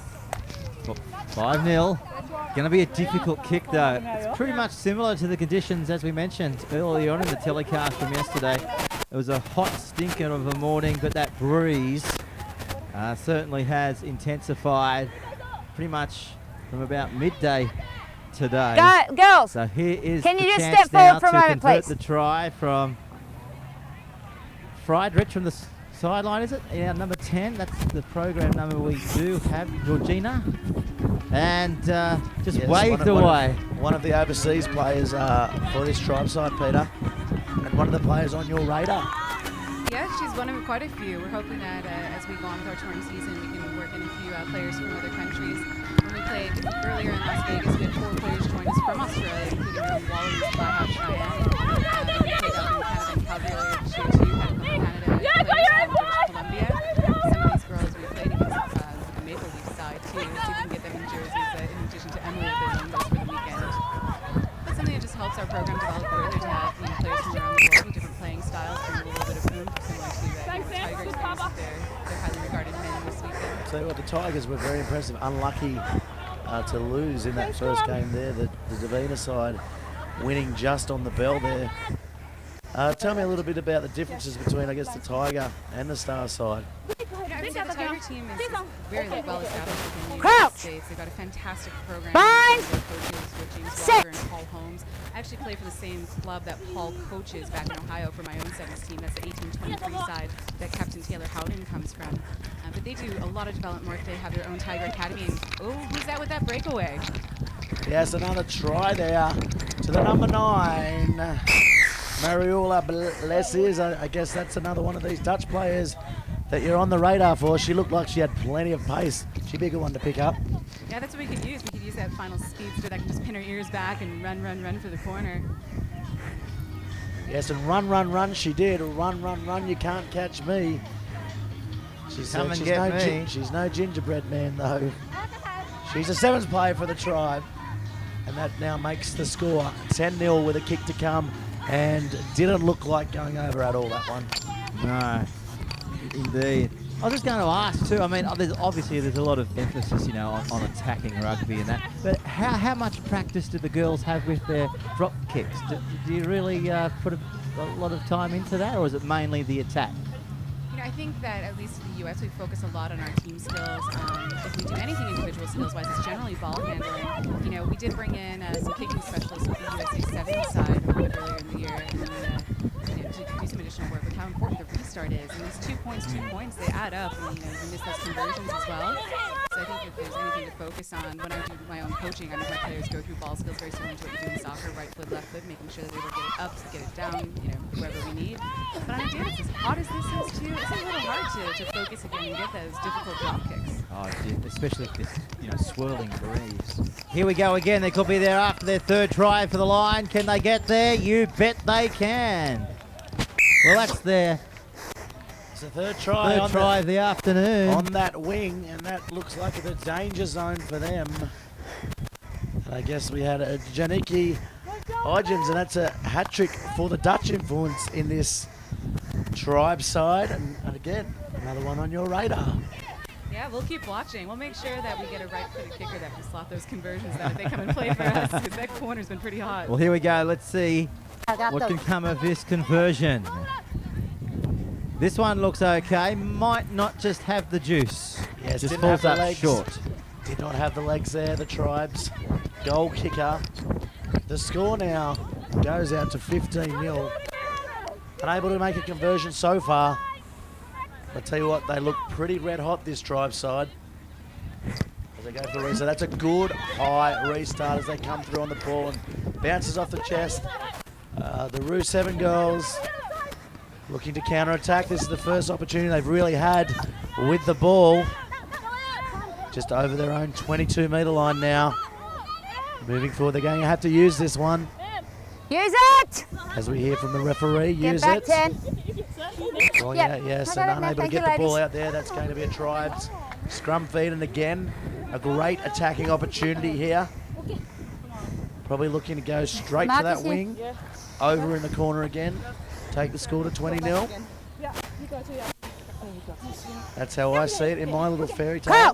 5-0. Going to be a difficult kick, though. It's pretty much similar to the conditions as we mentioned earlier on in the telecast from yesterday. It was a hot stinker of a morning, but that breeze certainly has intensified pretty much from about midday today. Girls, So here is can the you just chance step now forward for a to moment, convert please? the try from Friedrich from the sideline, is it? Yeah, number 10. That's the program number we do have, Georgina. And just Yes, waved away. One of the overseas players for this tribe side, Peter, and one of the players on your radar. Yeah, she's one of quite a few. We're hoping that as we go on with our touring season, we can work in a few players from other countries. When we played earlier in Las Vegas, we had 4 players join us from Australia, including Wellington, Baja, Cheyenne. We played up in Canada and Calgary earlier this year too. Had from Canada players from British Columbia. Some of these girls we played against the Maple Leaf side too, so we can get them in jerseys in addition to Emily if they won those for the weekend. That's something that just helps our program develop further to have players from around the world with different playing styles, bring a little bit of oomph, similar to the Tiger experience with their highly regarded men this weekend. So what, the Tigers were very impressive. Unlucky to lose in that first game there. The Devina side winning just on the bell there. Tell me a little bit about the differences between, I guess, the Tiger and the Star side. I would say the Tiger team is very well established within the United Crouch. States. They've got a fantastic program. Bind. Their coaches with James Sit. Walker and Paul Holmes. I actually play for the same club that Paul coaches back in Ohio for my own sevens team. That's the 1823 side that Captain Taylor Howden comes from. But they do a lot of development work. They have their own Tiger Academy. And oh, who's that with that breakaway? Yes, another try there to the number 9. Mariula Blesses. I guess that's another one of these Dutch players that you're on the radar for. She looked like she had plenty of pace. She'd be a good one to pick up. Yeah, that's what we could use. We could use that final speedster that can just pin her ears back and run for the corner. Yes, and run she did. Run, you can't catch me. She's she's no gingerbread man, though. She's a sevens player for the tribe. And that now makes the score 10-0 with a kick to come. And didn't look like going over at all, that one. No, indeed. I was just going to ask too. I mean, there's a lot of emphasis, on attacking rugby and that. But how much practice do the girls have with their drop kicks? Do you really put a lot of time into that, or is it mainly the attack? I think that at least in the U.S. we focus a lot on our team skills. If we do anything individual skills-wise, it's generally ball handling. We did bring in some kicking specialists with the CC7s side earlier in the year, and to do some additional work with how important the restart is. And these 2 points, they add up, and you miss those conversions as well. So I think if there's anything to focus on, when I do my own coaching, I make my players go through ball skills very similar to what you do in soccer, right foot, left foot, making sure that they will get it up, get it down, wherever we need. But on a day that's as hot as this is too, it's a little hard to focus again and get those difficult drop kicks. Oh, yeah, especially if this, swirling breeze. Here we go again. They could be there after their third try for the line. Can they get there? You bet they can. Well, that's their It's the third try of the afternoon. on that wing, and that looks like the danger zone for them. And I guess we had a Janiki Hodgins, and that's a hat-trick for the Dutch influence in this tribe side. And again, another one on your radar. Yeah, we'll keep watching. We'll make sure that we get a right-footed kicker that can slot those conversions that if they come and play for us, because that corner's been pretty hot. Well, here we go. Let's see what can come of this conversion. This one looks okay. Might not just have the juice. Yes, just didn't falls have the up legs. short. Did not have the legs there, the Tribes. Goal kicker. The score now goes out to 15-0. Unable to make a conversion so far. I'll tell you what, they look pretty red hot, this Tribe side. As they go for the restart. That's a good high restart as they come through on the ball and bounces off the chest. The Ruse 7 girls looking to counter-attack. This is the first opportunity they've really had with the ball. Just over their own 22-metre line now. Moving forward, they're going to have to use this one. Use it! As we hear from the referee, use Get back it. 10. Well, Yep. yes, I got and it, unable to thank get you, the ball ladies. out there. That's going to be a Tribes scrum feed, and again, a great attacking opportunity here. Probably looking to go straight to that wing. Over in the corner again. Take the score to 20-0. That's how I see it in my little fairy tale. I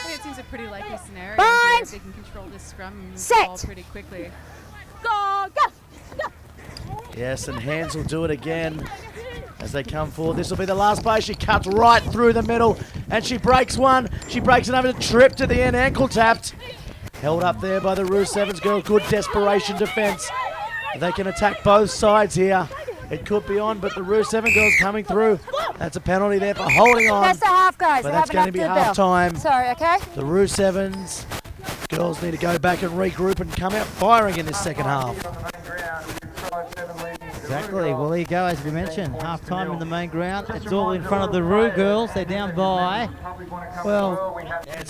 think it seems a pretty likely scenario where they can control this scrum and move the ball pretty quickly. Yes, and Hands will do it again as they come forward. This will be the last play. She cuts right through the middle and she breaks one. She breaks another trip to the end, ankle tapped. Held up there by the Ruse 7s girl. Good desperation defence. They can attack both sides here. It could be on, but the Ruse 7 girls coming through. That's a penalty there for holding on. That's the half, guys. But that's going to be half time. Sorry, okay? The Ruse 7s girls need to go back and regroup and come out firing in this second half. Exactly. Well, there you go, as we mentioned. Half time in the main ground. It's all in front of the Rue girls. They're down by, well,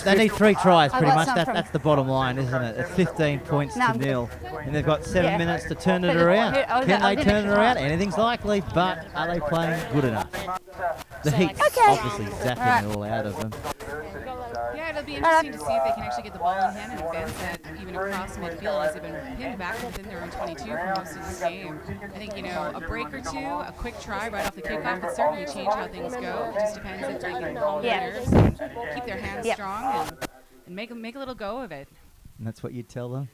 they need 3 tries pretty much. That's the bottom line, isn't it? It's 15 points to 0. And they've got 7 minutes to turn it around. Can they turn it around? Anything's likely, but are they playing good enough? The Heat's obviously zapping it all out of them. Yeah, it'll be interesting to see if they can actually get the ball in hand and advance that even across midfield, as they've been pinned back within their own 22 for most of this game. I think, a break or two, a quick try right off the kickoff could certainly change how things go. It just depends if they can calm their nerves and keep their hands strong and make a little go of it. And that's what you'd tell them?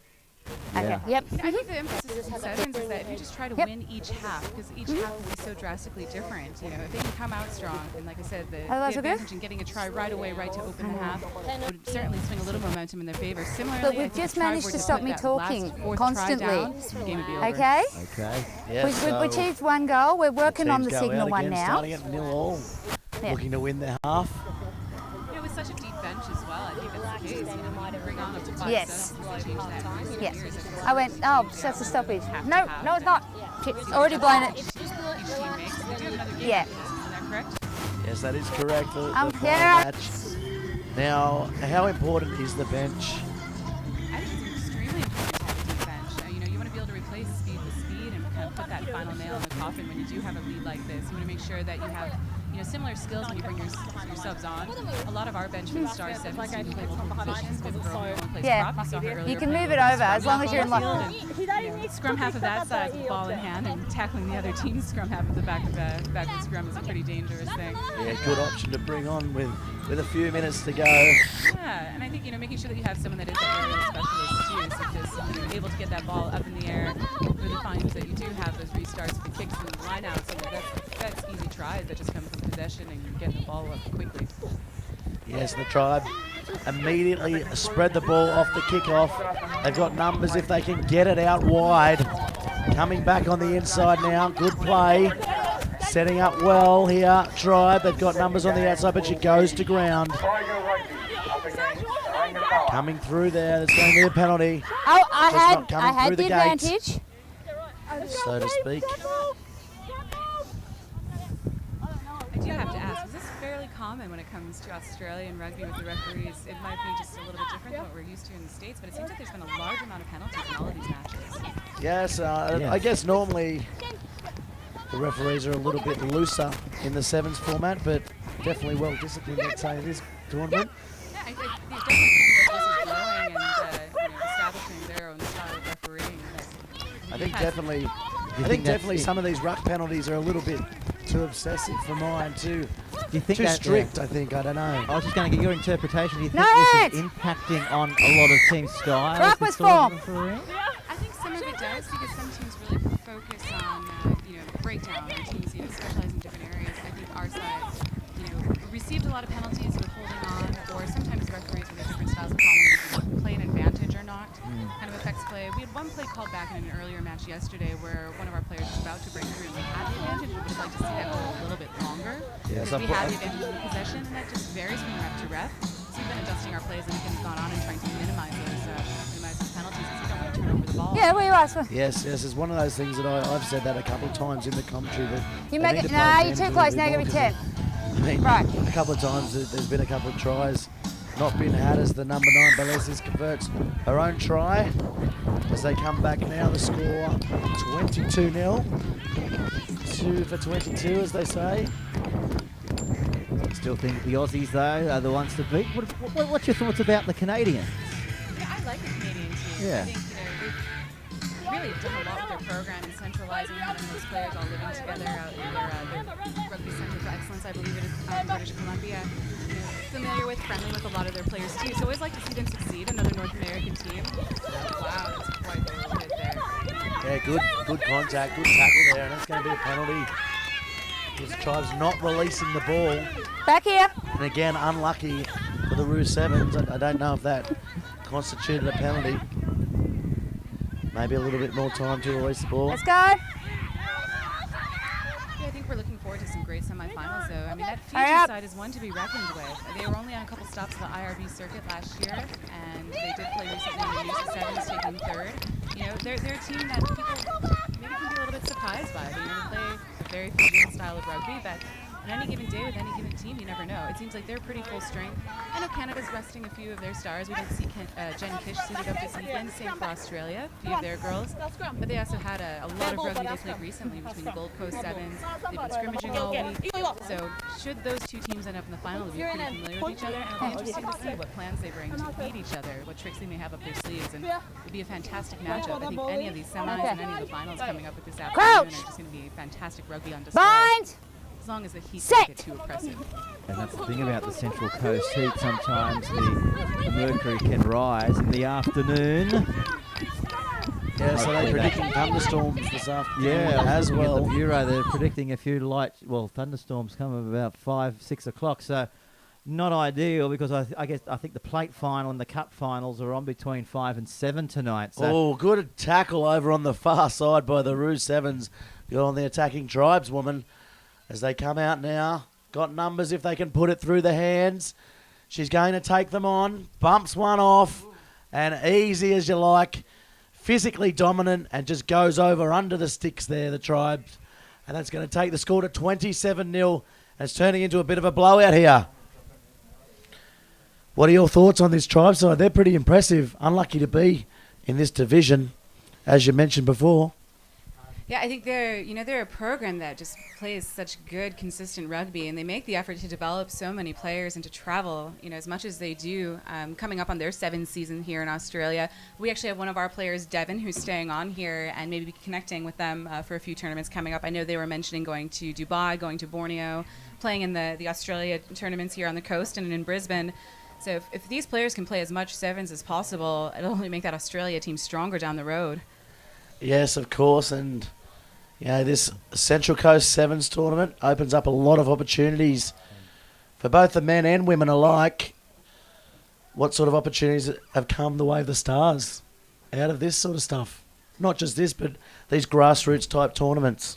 Okay. Yep. I think the emphasis in sevens is that if you just try to win each half, because each half will be so drastically different. If they can come out strong, and like I said, the advantage in getting a try right away, right to open the half, would certainly swing a little momentum in their favor. Similarly, Look, we've just managed to stop me talking constantly. Down, the game would be over. Okay? Okay. Yes, We've achieved 1 goal. We're working on the teams go signal out one again, now. Starting at 0-all, looking to win their half. With such a deep bench as well, I think that's the case. You can bring on up to 5 Yes. subs to change that. Yes. I went, oh, so that's a stoppage. No, it's not. It's already blown it. Each team makes. They do have another game. Yeah. Is that correct? Yes, that is correct. The final yeah. match. Now, how important is the bench? I think it's extremely important to have a deep bench. You want to be able to replace speed with speed and kind of put that final nail in the coffin when you do have a lead like this. You want to make sure that you have similar skills when you bring your subs on. A lot of our bench from Star 7 can play multiple positions because we're only one place prop. You saw her earlier. You can move it over as long as you're in lock. Scrum half of that side with the ball in hand and tackling the other team's scrum half of the back of the scrum is a pretty dangerous thing. Yeah, good option to bring on with a few minutes to go. Yeah, and I think making sure that you have someone that is an area specialist too, so just someone who's able to get that ball up in the air, really finds that you do have those restarts for kicks and lineouts. That's easy tries that just come from possession and getting the ball up quickly. Yes, the Tribe immediately spread the ball off the kickoff. They've got numbers if they can get it out wide. Coming back on the inside now. Good play. Setting up well here. Tribe, they've got numbers on the outside, but she goes to ground. Coming through there. There's going to be a penalty. Oh, I had the gates, advantage. so to speak. I do have to ask, is this fairly common when it comes to Australian rugby with the referees? It might be just a little bit different than what we're used to in the States, but it seems like there's been a large amount of penalties in all of these matches. Yes, I guess normally the referees are a little bit looser in the sevens format, but definitely well disciplined, let's say, in this tournament. Yeah, I think definitely this is growing and establishing their own style of refereeing. I think definitely some of these ruck penalties are a little bit too obsessive for mine, too. Do you think too that, strict, I think. I don't know. I was just going to get your interpretation. Do you think this is impacting on a lot of team styles? Ruck was form. I think some of it does because some teams really focus on breakdown and teams specialize in different areas. I think our side received a lot of penalties with holding on, or sometimes referees with their different styles of calling play an advantage or not. Kind of affects play. We had one play called back in an earlier match yesterday where one of our players was about to break through and we had the advantage. We would like to see that go a little bit longer. Yes, because we had the advantage in the possession, and that just varies from rep to rep. So we've been adjusting our plays and things gone on and trying to minimize those penalties because you don't want to turn over the ball. Yeah, where you are. Yes, it's one of those things that I've said that a couple of times in the commentary that you make it. No, you're too close. Now give me 10. Right. A couple of times there's been a couple of tries not been had as the number 9 Balesis converts her own try as they come back now. The score 22-0. 2 for 22, as they say. Still think the Aussies, though, are the ones to beat. What's your thoughts about the Canadians? Yeah, I like the Canadian team. Yeah. I think really done a lot with their program and centralizing and having those players all living together out in their Rugby Center for Excellence, I believe it is, in British Columbia. You know, familiar with, friendly with a lot of their players too. So always like to see them succeed, another North American team. Wow, that's quite the little hit there. Yeah, good contact, good tackle there, and that's going to be a penalty. This Tribe's not releasing the ball. Back here. And again, unlucky for the Ruse 7s. I don't know if that constituted a penalty. Maybe a little bit more time to release the ball. Let's go. Yeah, I think we're looking forward to some great semifinals, though. I mean, that Fiji side is one to be reckoned with. They were only on a couple stops of the IRB circuit last year, and they did play recently in the CC7s, taking third. You know, they're a team that people maybe can be a little bit surprised by. They play a very Fijian style of rugby, but on any given day with any given team, you never know. It seems like they're pretty full strength. I know Canada's resting a few of their stars. We did see Jen Kish suited up this weekend. Same for Australia, a few of their girls. But they also had a lot of rugby they played recently between the Gold Coast Sevens. They've been scrimmaging all week. So should those two teams end up in the final, they'll be pretty familiar with each other. And it'll be interesting to see what plans they bring to beat each other, what tricks they may have up their sleeves. And it'll be a fantastic matchup. I think any of these semis and any of the finals coming up with this afternoon are just going to be fantastic rugby on display. As long as the heat doesn't get too oppressive. And that's the thing about the Central Coast heat. Sometimes the mercury can rise in the afternoon. Yeah, so they're predicting thunderstorms this afternoon as well. At the Bureau, they're predicting a few thunderstorms come at about 5, 6 o'clock. So not ideal, because I think the plate final and the cup finals are on between 5 and 7 tonight. So Good tackle over on the far side by the Ruse 7s. You're on the attacking tribeswoman as they come out now. Got numbers if they can put it through the hands. She's going to take them on. Bumps one off. And easy as you like. Physically dominant and just goes over under the sticks there, the Tribes. And that's going to take the score to 27-0. And it's turning into a bit of a blowout here. What are your thoughts on this Tribe side? They're pretty impressive. Unlucky to be in this division, as you mentioned before. Yeah, I think they're a program that just plays such good, consistent rugby, and they make the effort to develop so many players and to travel, as much as they do. Coming up on their 7th season here in Australia, we actually have one of our players, Devin, who's staying on here and maybe connecting with them for a few tournaments coming up. I know they were mentioning going to Dubai, going to Borneo, playing in the Australia tournaments here on the coast and in Brisbane. So if these players can play as much 7s as possible, it'll only make that Australia team stronger down the road. Yes, of course, and this Central Coast Sevens tournament opens up a lot of opportunities for both the men and women alike. What sort of opportunities have come the way of the Stars out of this sort of stuff? Not just this, but these grassroots type tournaments.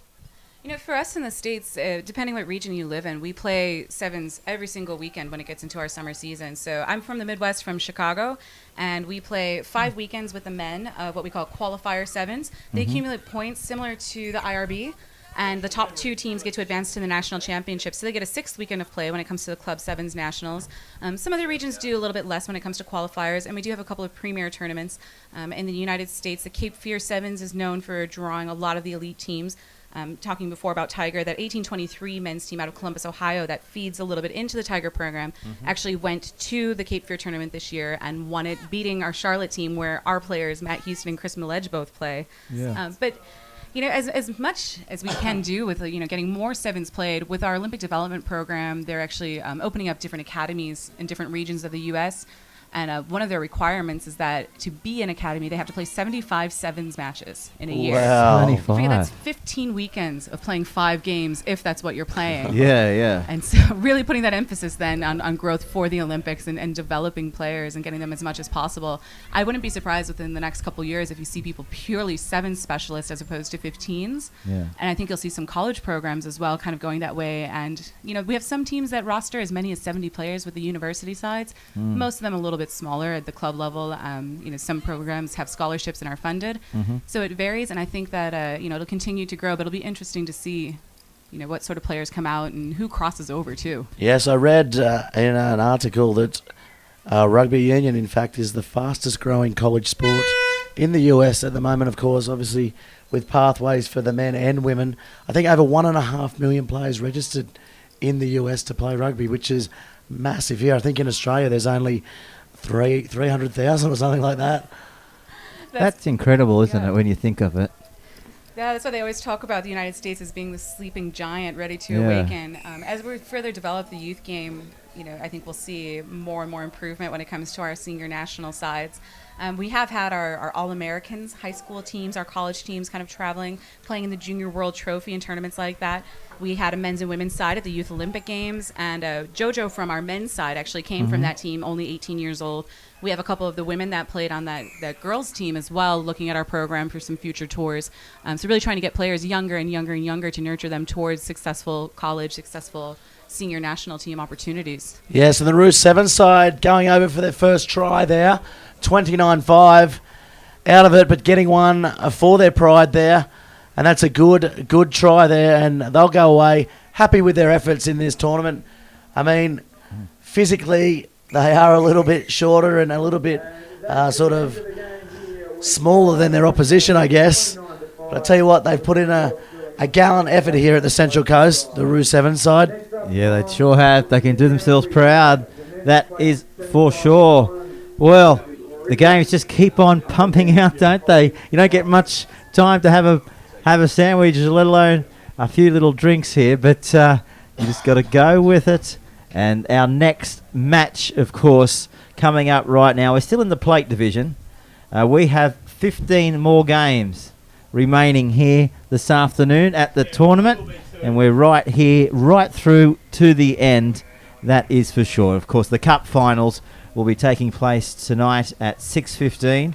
For us in the States, depending what region you live in, we play 7s every single weekend when it gets into our summer season. So I'm from the Midwest, from Chicago, and we play 5 weekends with the men, what we call qualifier 7s. They accumulate points similar to the IRB, and the top 2 teams get to advance to the national championship. So they get a 6th weekend of play when it comes to the Club 7s nationals. Some other regions do a little bit less when it comes to qualifiers, and we do have a couple of premier tournaments. In the United States, the Cape Fear 7s is known for drawing a lot of the elite teams. Talking before about Tiger, that 1823 men's team out of Columbus, Ohio, that feeds a little bit into the Tiger program, actually went to the Cape Fear tournament this year and won it, beating our Charlotte team, where our players, Matt Houston and Chris Milledge, both play. Yeah. But as much as we can do with getting more 7s played with our Olympic development program, they're actually opening up different academies in different regions of the U.S. And one of their requirements is that to be an academy, they have to play 75 7s matches in a year. Wow. I figure that's 15 weekends of playing 5 games, if that's what you're playing. Yeah. And so really putting that emphasis then on growth for the Olympics and developing players and getting them as much as possible. I wouldn't be surprised within the next couple years if you see people purely 7 specialists as opposed to 15s. Yeah. And I think you'll see some college programs as well kind of going that way. And, we have some teams that roster as many as 70 players with the university sides. Most of them a little bit smaller at the club level. Some programs have scholarships and are funded. So it varies, and I think that it'll continue to grow, but it'll be interesting to see what sort of players come out and who crosses over too. Yes, I read in an article that rugby union, in fact, is the fastest growing college sport in the US at the moment, of course, obviously with pathways for the men and women. I think over 1.5 million players registered in the US to play rugby, which is massive here. I think in Australia there's only 300,000 or something like that. That's incredible, isn't yeah. it, when you think of it? Yeah, that's why they always talk about the United States as being the sleeping giant ready to Yeah. awaken. As we further develop the youth game, I think we'll see more and more improvement when it comes to our senior national sides. We have had our All-Americans, high school teams, our college teams kind of traveling, playing in the Junior World Trophy and tournaments like that. We had a men's and women's side at the Youth Olympic Games, and JoJo from our men's side actually came from that team, only 18 years old. We have a couple of the women that played on that girls team as well, looking at our program for some future tours. So really trying to get players younger and younger and younger to nurture them towards successful college, successful senior national team opportunities. Yes, and the Ruse 7 side going over for their first try there. 29-5 out of it, but getting one for their pride there. And that's a good try there, and they'll go away happy with their efforts in this tournament. I mean, physically, they are a little bit shorter and a little bit sort of smaller than their opposition, I guess. But I tell you what, they've put in a gallant effort here at the Central Coast, the Ruse 7 side. Yeah, they sure have. They can do themselves proud. That is for sure. Well, the games just keep on pumping out, don't they? You don't get much time to have a sandwich, let alone a few little drinks here, but you just got to go with it. And our next match, of course, coming up right now. We're still in the plate division. We have 15 more games remaining here this afternoon at the tournament, and we're right here, right through to the end. That is for sure. Of course, the cup finals will be taking place tonight at 6:15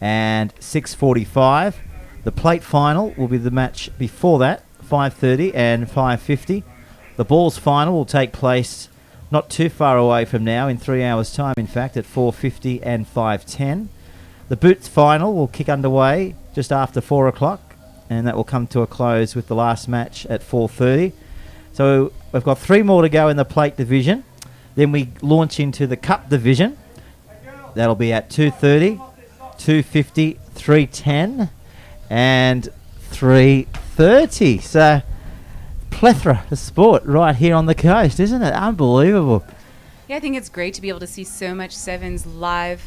and 6:45. The plate final will be the match before that, 5:30 and 5:50. The balls final will take place not too far away from now, in 3 hours' time, in fact, at 4:50 and 5:10. The boots final will kick underway just after 4 o'clock, and that will come to a close with the last match at 4:30. So we've got 3 more to go in the plate division. Then we launch into the cup division. That'll be at 2:30, 2:50, 3:10, and 3:30. So plethora of sport right here on the coast, isn't it? Unbelievable. Yeah, I think it's great to be able to see so much sevens live.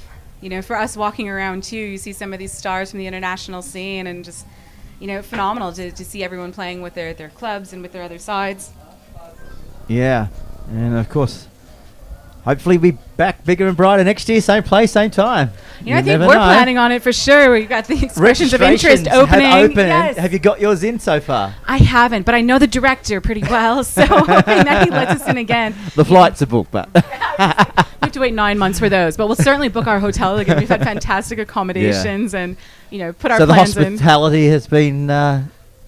For us walking around too, you see some of these stars from the international scene, and just, phenomenal to see everyone playing with their clubs and with their other sides. Yeah, and of course, hopefully be back bigger and brighter next year, same place, same time. I think we're planning on it for sure. We've got the expressions of interest opening. Yes. Have you got yours in so far? I haven't, but I know the director pretty well, so hoping that he lets us in again. The flights are booked, but... We have to wait 9 months for those, but we'll certainly book our hotel again. We've had fantastic accommodations and, put our plans in. So the hospitality has been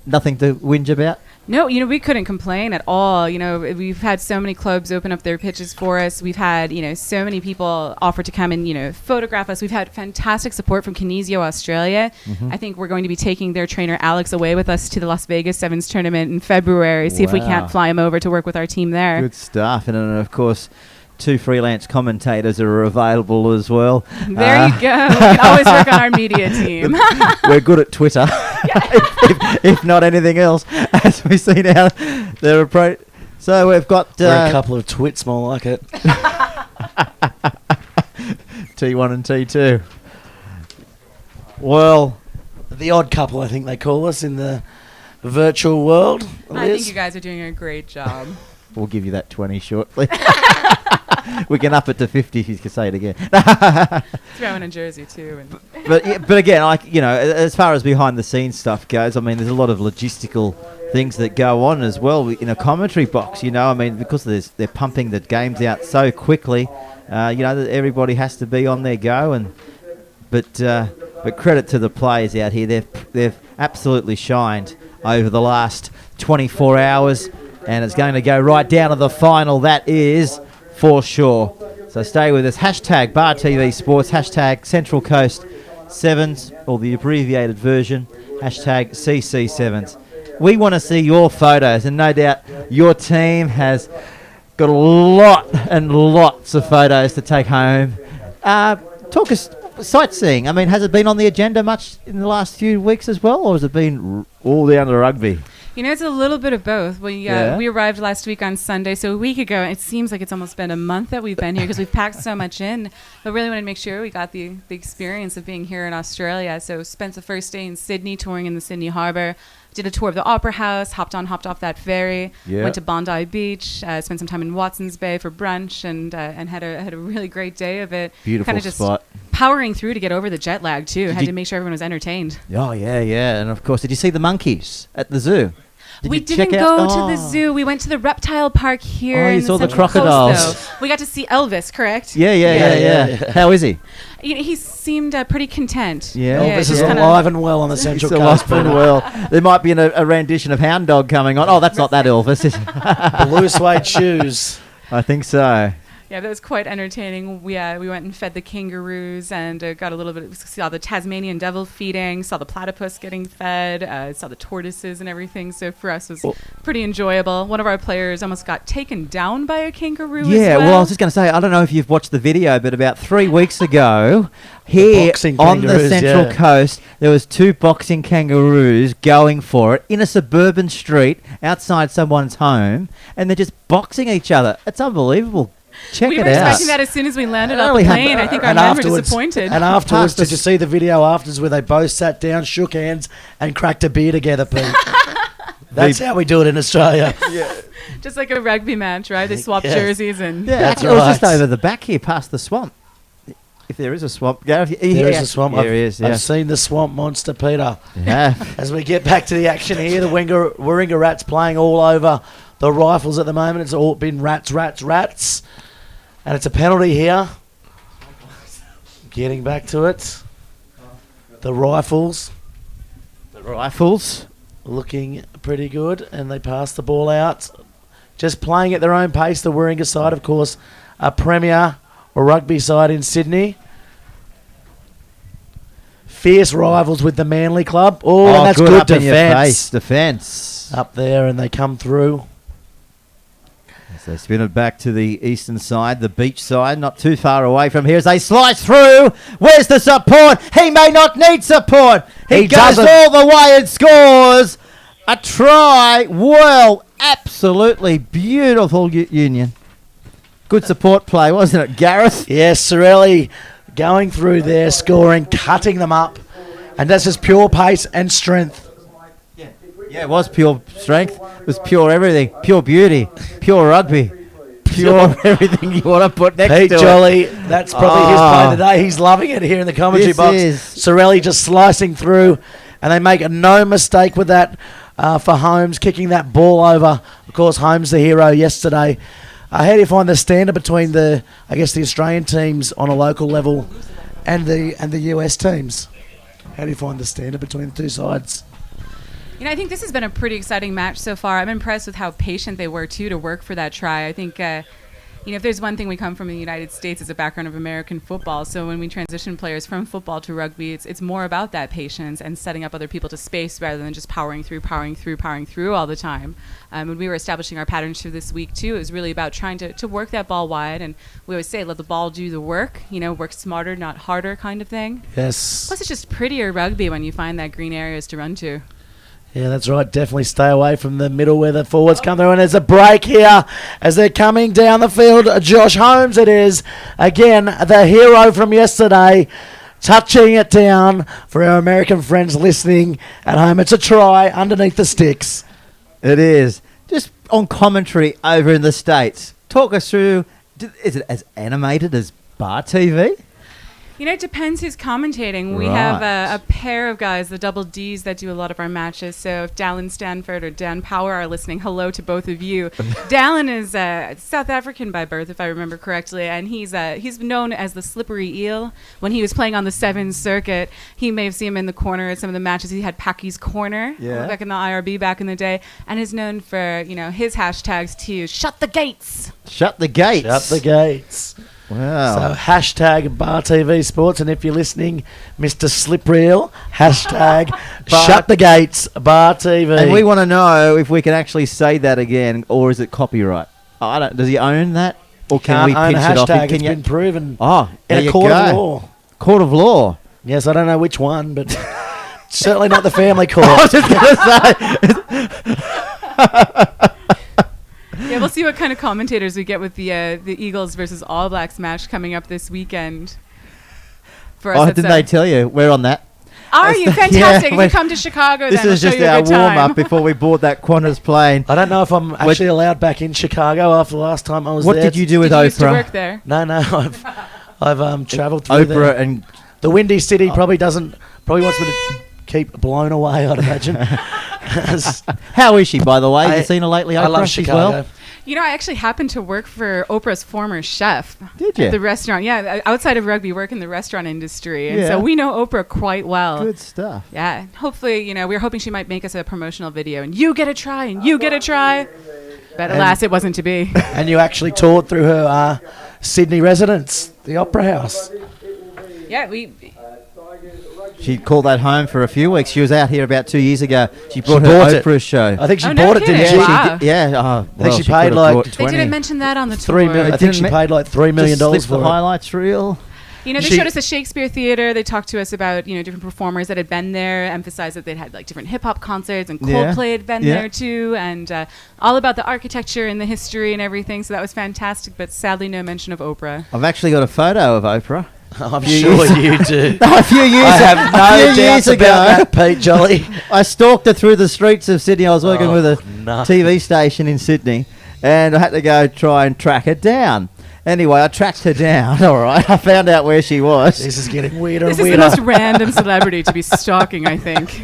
nothing to whinge about? No, we couldn't complain at all. We've had so many clubs open up their pitches for us. We've had, so many people offer to come and, photograph us. We've had fantastic support from Kinesio Australia. Mm-hmm. I think we're going to be taking their trainer Alex away with us to the Las Vegas Sevens tournament in February. See if we can't fly him over to work with our team there. Good stuff. And of course, 2 freelance commentators are available as well. There you go. We can always work on our media team. We're good at Twitter, if not anything else, as we see now. Their approach. So we've got... We're a couple of twits, more like it. T1 and T2. Well... The odd couple, I think they call us in the virtual world. I think you guys are doing a great job. We'll give you that 20 shortly. We can up it to 50 if you can say it again. Throw in a jersey too. But again, as far as behind the scenes stuff goes, there's a lot of logistical things that go on as well in a commentary box. Because they're pumping the games out so quickly. That everybody has to be on their go. But credit to the players out here. They've absolutely shined over the last 24 hours. And it's going to go right down to the final, that is for sure. So stay with us. Hashtag Bar TV Sports, hashtag Central Coast Sevens, or the abbreviated version, hashtag CC7s. We want to see your photos, and no doubt your team has got a lot and lots of photos to take home. Talk us sightseeing. Has it been on the agenda much in the last few weeks as well, or has it been all down to rugby? It's a little bit of both. We arrived last week on Sunday, so a week ago. It seems like it's almost been a month that we've been here because we've packed so much in. But really wanted to make sure we got the experience of being here in Australia. So spent the first day in Sydney, touring in the Sydney Harbour. Did a tour of the Opera House, hopped off that ferry, went to Bondi Beach, spent some time in Watson's Bay for brunch, and had a really great day of it. Beautiful Kinda just spot. powering through to get over the jet lag too. Had to make sure everyone was entertained. Oh, yeah. And, of course, did you see the monkeys at the zoo? We didn't go to the zoo. We went to the reptile park here. Oh, you in saw the Central Coast, crocodiles. though. We got to see Elvis, correct? Yeah. How is he? He seemed pretty content. Yeah. Elvis is kinda alive and well on the Central He's Coast. alive and well. There might be a rendition of Hound Dog coming on. Oh, that's not that Elvis. Blue suede shoes. I think so. Yeah, that was quite entertaining. We went and fed the kangaroos and got a little bit. Saw the Tasmanian devil feeding. Saw the platypus getting fed. Saw the tortoises and everything. So for us, it was pretty enjoyable. One of our players almost got taken down by a kangaroo. Yeah, as well, I was just going to say, I don't know if you've watched the video, but about 3 weeks ago, here on the Central Coast, there was 2 boxing kangaroos going for it in a suburban street outside someone's home, and they're just boxing each other. It's unbelievable. Check we it were out. expecting that as soon as we landed off the plane. I think our men were disappointed. And afterwards, did you see the video afterwards where they both sat down, shook hands, and cracked a beer together, Pete? That's how we do it in Australia. Just like a rugby match, right? They swap jerseys and... Yeah, That's it was right. just over the back here, past the swamp. If there is a swamp. There is a swamp. There is, I've seen the swamp monster, Peter. Yeah. As we get back to the action here, the Warringah Rats playing all over the Rifles at the moment. It's all been rats. And it's a penalty here. Getting back to it. The Rifles looking pretty good, and they pass the ball out. Just playing at their own pace. The Warringah side, of course, a premier rugby side in Sydney. Fierce rivals with the Manly club. Oh, and that's good defence. Up there, and they come through. So they spin it back to the eastern side, the beach side, not too far away from here as they slice through. Where's the support? He may not need support. He goes all the way and scores a try. Well, absolutely beautiful union. Good support play, wasn't it, Gareth? Yes, Sorelli going through there, scoring, cutting them up. And that's just pure pace and strength. Yeah, it was pure strength. It was pure everything. Pure beauty. Pure rugby. Pure everything you want to put next Pete to Jolly, it. that's probably his play today. He's loving it here in the commentary box. Sorelli just slicing through, and they make no mistake with that for Holmes, kicking that ball over. Of course, Holmes the hero yesterday. How do you find the standard between the Australian teams on a local level and the US teams? How do you find the standard between the two sides? I think this has been a pretty exciting match so far. I'm impressed with how patient they were, too, to work for that try. I think, if there's one thing we come from in the United States, it's a background of American football. So when we transition players from football to rugby, it's more about that patience and setting up other people to space rather than just powering through all the time. When we were establishing our patterns for this week, too, it was really about trying to work that ball wide. And we always say, let the ball do the work, work smarter, not harder kind of thing. Yes. Plus, it's just prettier rugby when you find that green areas to run to. Yeah, that's right. Definitely stay away from the middle where the forwards come through. And there's a break here as they're coming down the field. Josh Holmes it is. Again, the hero from yesterday, touching it down for our American friends listening at home. It's a try underneath the sticks. It is. Just on commentary over in the States, talk us through, is it as animated as bar TV? It depends who's commentating. We have a pair of guys, the double Ds, that do a lot of our matches. So if Dallin Stanford or Dan Power are listening, hello to both of you. Dallin is South African by birth, if I remember correctly, and he's known as the slippery eel. When he was playing on the Sevens circuit, he may have seen him in the corner at some of the matches. He had Packy's Corner back in the IRB back in the day, and is known for his hashtags too. Shut the gates. Shut the gates. Shut the gates. Wow. So hashtag Bar TV Sports, and if you're listening, Mr. Slipreel, hashtag Shut the Gates Bar TV. And we want to know if we can actually say that again, or is it copyright? Does he own that, or can we pinch it off? It's been proven in a court of law. Court of law. Yes, I don't know which one, but Certainly not the family I court. was just going to say. Yeah, we'll see what kind of commentators we get with the Eagles versus All Blacks match coming up this weekend. For us, Oh, at didn't they tell you? We're on that. Are you fantastic? Yeah, if you come to Chicago, This then is we'll just show you a our good time. warm-up before we board that Qantas plane. I don't know if I'm actually allowed back in Chicago after the last time I was What there. did you do with Did you used to Oprah? work there? No, I've travelled through there. Oprah and The Windy City probably wants me to keep blown away, I'd imagine. how is she, by the way? Have you seen her lately, Oprah? I love She's Chicago. well? You know, I actually happened to work for Oprah's former chef. Did you? At the restaurant. Yeah, outside of rugby, work in the restaurant industry. And Yeah. so we know Oprah quite well. Good stuff. Yeah. Hopefully, we're hoping she might make us a promotional video. And you get a try, and you get a try. But alas, it wasn't to be. And you actually toured through her Sydney residence, the Opera House. Yeah, She called that home for a few weeks. She was out here about 2 years ago. She brought bought her it. Oprah show. I think she Oh, no bought it, didn't kidding. she? Wow. Yeah. I think she could paid have like- brought they 20. didn't mention that on the tour. 3 million. I think she didn't paid like $3 million Just slipped for the it. highlights reel. They She- showed us the Shakespeare Theatre. They talked to us about, different performers that had been there, emphasized that they'd had like different hip hop concerts, and Yeah. Coldplay had been Yeah. there too, and all about the architecture and the history and everything. So that was fantastic, but sadly no mention of Oprah. I've actually got a photo of Oprah. I'm Few sure years- you do. A few years, I have no few years doubts about ago, that, Pete Jolly. I stalked her through the streets of Sydney. I was working with a no. TV station in Sydney, and I had to go try and track her down. Anyway, I tracked her down. All right, I found out where she was, This is getting weirder This and is the weirder. most random celebrity to be stalking, I think.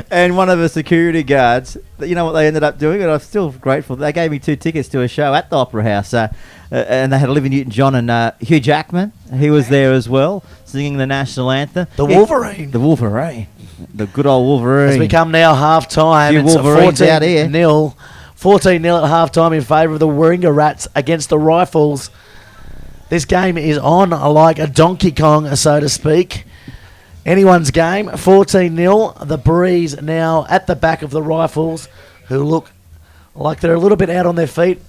and one of the security guards. You know what they ended up doing, and I'm still grateful. They gave me 2 tickets to a show at the Opera House, and they had Olivia Newton-John and Hugh Jackman. He was there as well, singing the national anthem. The Yeah, Wolverine. The Wolverine. The good old Wolverine. Has become now half time. Few It's Wolverines out here. 14-0. 14-0 at half time in favour of the Warringah Rats against the Rifles. This game is on like a Donkey Kong, so to speak. Anyone's game. 14-0. The Breeze now at the back of the Rifles, who look like they're a little bit out on their feet.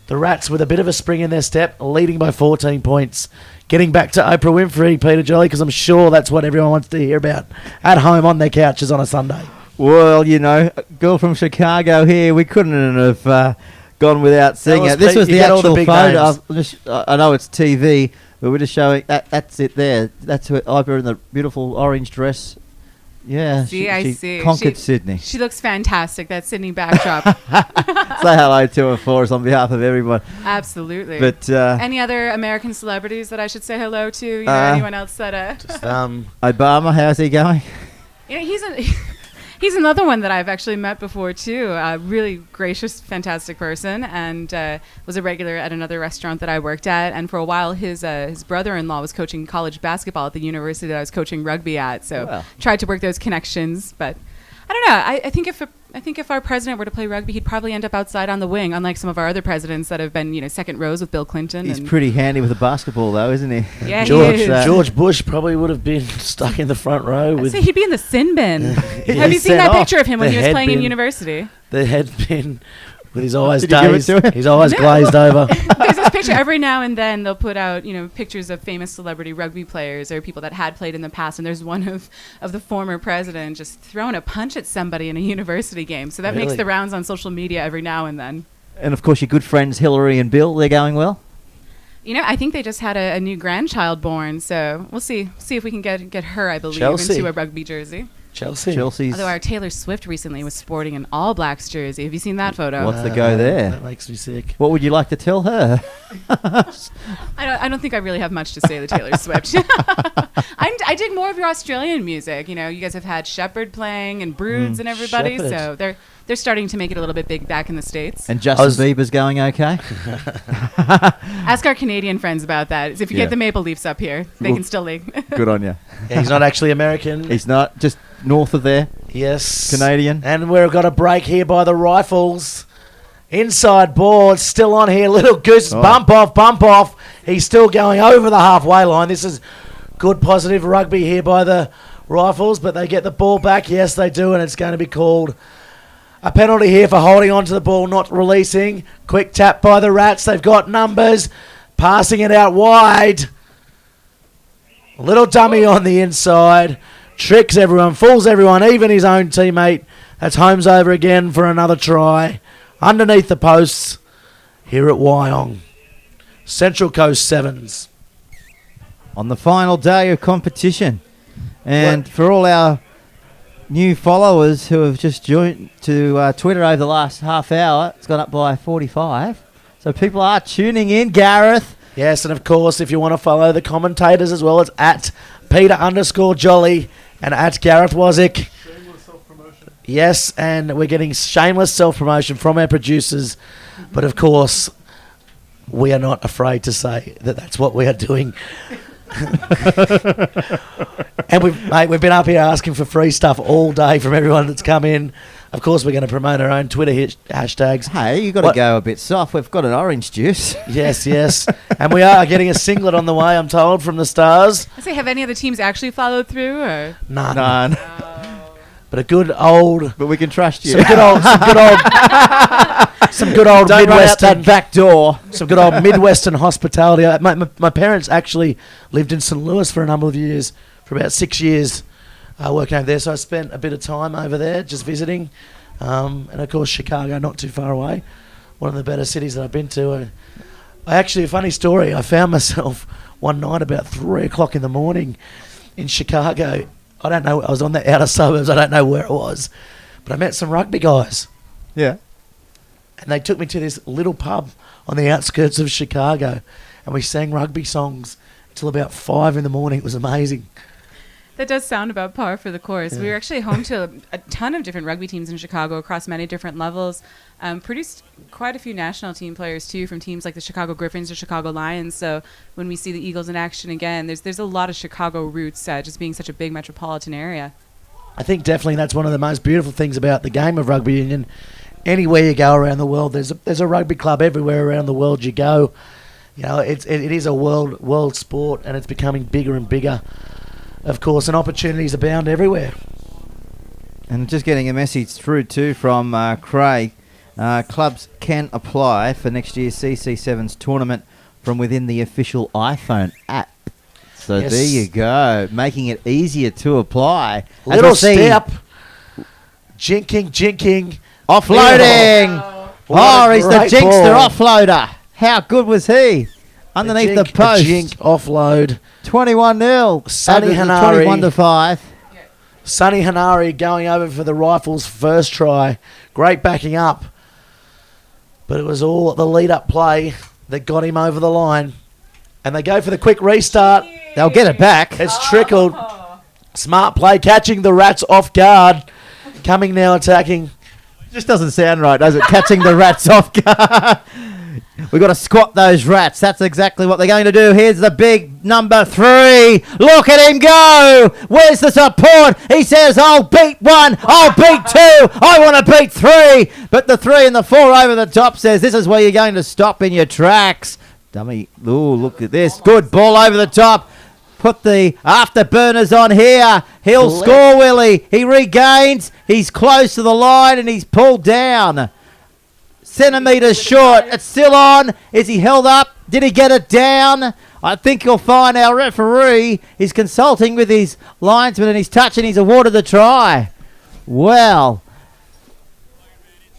The Rats with a bit of a spring in their step, leading by 14 points. Getting back to Oprah Winfrey, Peter Jolly, because I'm sure that's what everyone wants to hear about at home on their couches on a Sunday. Well, a girl from Chicago here. We couldn't have gone without seeing us, it. This Pete, was you the get all the actual big photo. I know it's TV, but we're just showing that. That's it there. That's her, Oprah in the beautiful orange dress. Yeah, See, I she see. conquered Sydney. She looks fantastic, that Sydney backdrop. Say hello to her for us on behalf of everyone. Absolutely. But Any other American celebrities that I should say hello to? Anyone else that... Just, Obama, how's he going? He's another one that I've actually met before too. A really gracious, fantastic person, and was a regular at another restaurant that I worked at. And for a while, his brother-in-law was coaching college basketball at the university that I was coaching rugby at. So Wow. tried to work those connections, but I don't know. I think if our president were to play rugby, he'd probably end up outside on the wing, unlike some of our other presidents that have been, second rows with Bill Clinton. He's and pretty handy with the basketball, though, isn't he? Yeah, he George, is. George Bush probably would have been stuck in the front row I'd with say he'd be in the sin bin. Have you He's seen sent that off. picture of him when The he was head playing in bin. university? the head bin with his eyes Did you give it dazed, to him? his eyes No. glazed over. There's this picture every now and then they'll put out, pictures of famous celebrity rugby players or people that had played in the past, and there's one of the former president just throwing a punch at somebody in a university game. So that makes Really? the rounds on social media every now and then. And of course, your good friends Hillary and Bill, they're going well. I think they just had a new grandchild born, so we'll see if we can get her, I believe, Chelsea. into a rugby jersey. Chelsea. Although our Taylor Swift recently was sporting an All Blacks jersey. Have you seen that photo? What's the go there? That makes me sick. What would you like to tell her? I don't think I really have much to say to Taylor Swift. I dig more of your Australian music. You guys have had Shepherd playing and Broods and everybody, Shepherd. so they're starting to make it a little bit big back in the States. And Justin was- Bieber's going okay? Ask our Canadian friends about that. If you Yeah. get the Maple Leafs up here, they Well- can still league. Good on you. Yeah, he's not actually American. He's not just north of there, Yes. Canadian. And we've got a break here by the Rifles. Inside board, still on here. Little Goose, Oh. bump off. He's still going over the halfway line. This is good, positive rugby here by the Rifles, but they get the ball back. Yes, they do, and it's going to be called a penalty here for holding on to the ball, not releasing. Quick tap by the Rats. They've got numbers. Passing it out wide. Little dummy on the inside. tricks everyone, fools everyone, even his own teammate. That's Holmes over again for another try. Underneath the posts here at Wyong. Central Coast Sevens. On the final day of competition. And for all our new followers who have just joined to Twitter over the last half hour, it's gone up by 45. So people are tuning in, Gareth. Yes, and of course, if you want to follow the commentators as well, it's at Peter_Jolly and at Gareth Wazick. Shameless self-promotion. Yes, and we're getting shameless self-promotion from our producers. But of course, we are not afraid to say that that's what we are doing. And we've been up here asking for free stuff all day from everyone that's come in. Of course, we're going to promote our own Twitter hashtags. Hey, you got to go a bit soft. We've got an orange juice. Yes. And we are getting a singlet on the way, I'm told, from the Stars. I say, have any of the teams actually followed through? Or? None. But a good old... But we can trust you. Some good old Don't run out Midwestern that back door. Some good old Midwestern hospitality. My parents actually lived in St. Louis for a number of years, for about 6 years, working over there. So I spent a bit of time over there just visiting. And of course, Chicago, not too far away. One of the better cities that I've been to. I actually, a funny story, I found myself one night about 3 o'clock in the morning in Chicago. I don't know, I was on the outer suburbs, I don't know where it was. But I met some rugby guys. Yeah. And they took me to this little pub on the outskirts of Chicago. And we sang rugby songs until about 5 in the morning. It was amazing. That does sound about par for the course. Yeah. We were actually home to a ton of different rugby teams in Chicago across many different levels. Produced quite a few national team players, too, from teams like the Chicago Griffins or Chicago Lions. So when we see the Eagles in action again, there's a lot of Chicago roots, just being such a big metropolitan area. I think definitely that's one of the most beautiful things about the game of rugby union. Anywhere you go around the world, there's a rugby club everywhere around the world you go. You know, it is a world sport, and it's becoming bigger and bigger. Of course, and opportunities abound everywhere. And just getting a message through too from Craig. Clubs can apply for next year's CC7s tournament from within the official iPhone app. So Yes. there you go, making it easier to apply. Little step. Jinking. Offloading. What Oh, a he's the great Jinkster ball. offloader. How good was he? Underneath the post. Jink offload. 21-0. Sonny Averages Hanari. 21-5. Sonny Hanari going over for the Rifles' first try. Great backing up. But it was all the lead-up play that got him over the line. And they go for the quick restart. They'll get it back. It's trickled. Smart play, catching the Rats off guard. Coming now, attacking. Just doesn't sound right, does it? Catching the Rats off guard. We've got to squat those Rats. That's exactly what they're going to do. Here's the big number 3. Look at him go. Where's the support? He says, I'll beat 1. I'll beat 2. I want to beat 3. But the 3 and the 4 over the top says, this is where you're going to stop in your tracks. Dummy. Ooh, look at this. Good ball over the top. Put the afterburners on here. He'll score, Willie. He regains. He's close to the line and he's pulled down. Centimetres short. It's still on. Is he held up? Did he get it down? I think you'll find our referee is consulting with his linesman and he's touching. He's awarded the try. Well,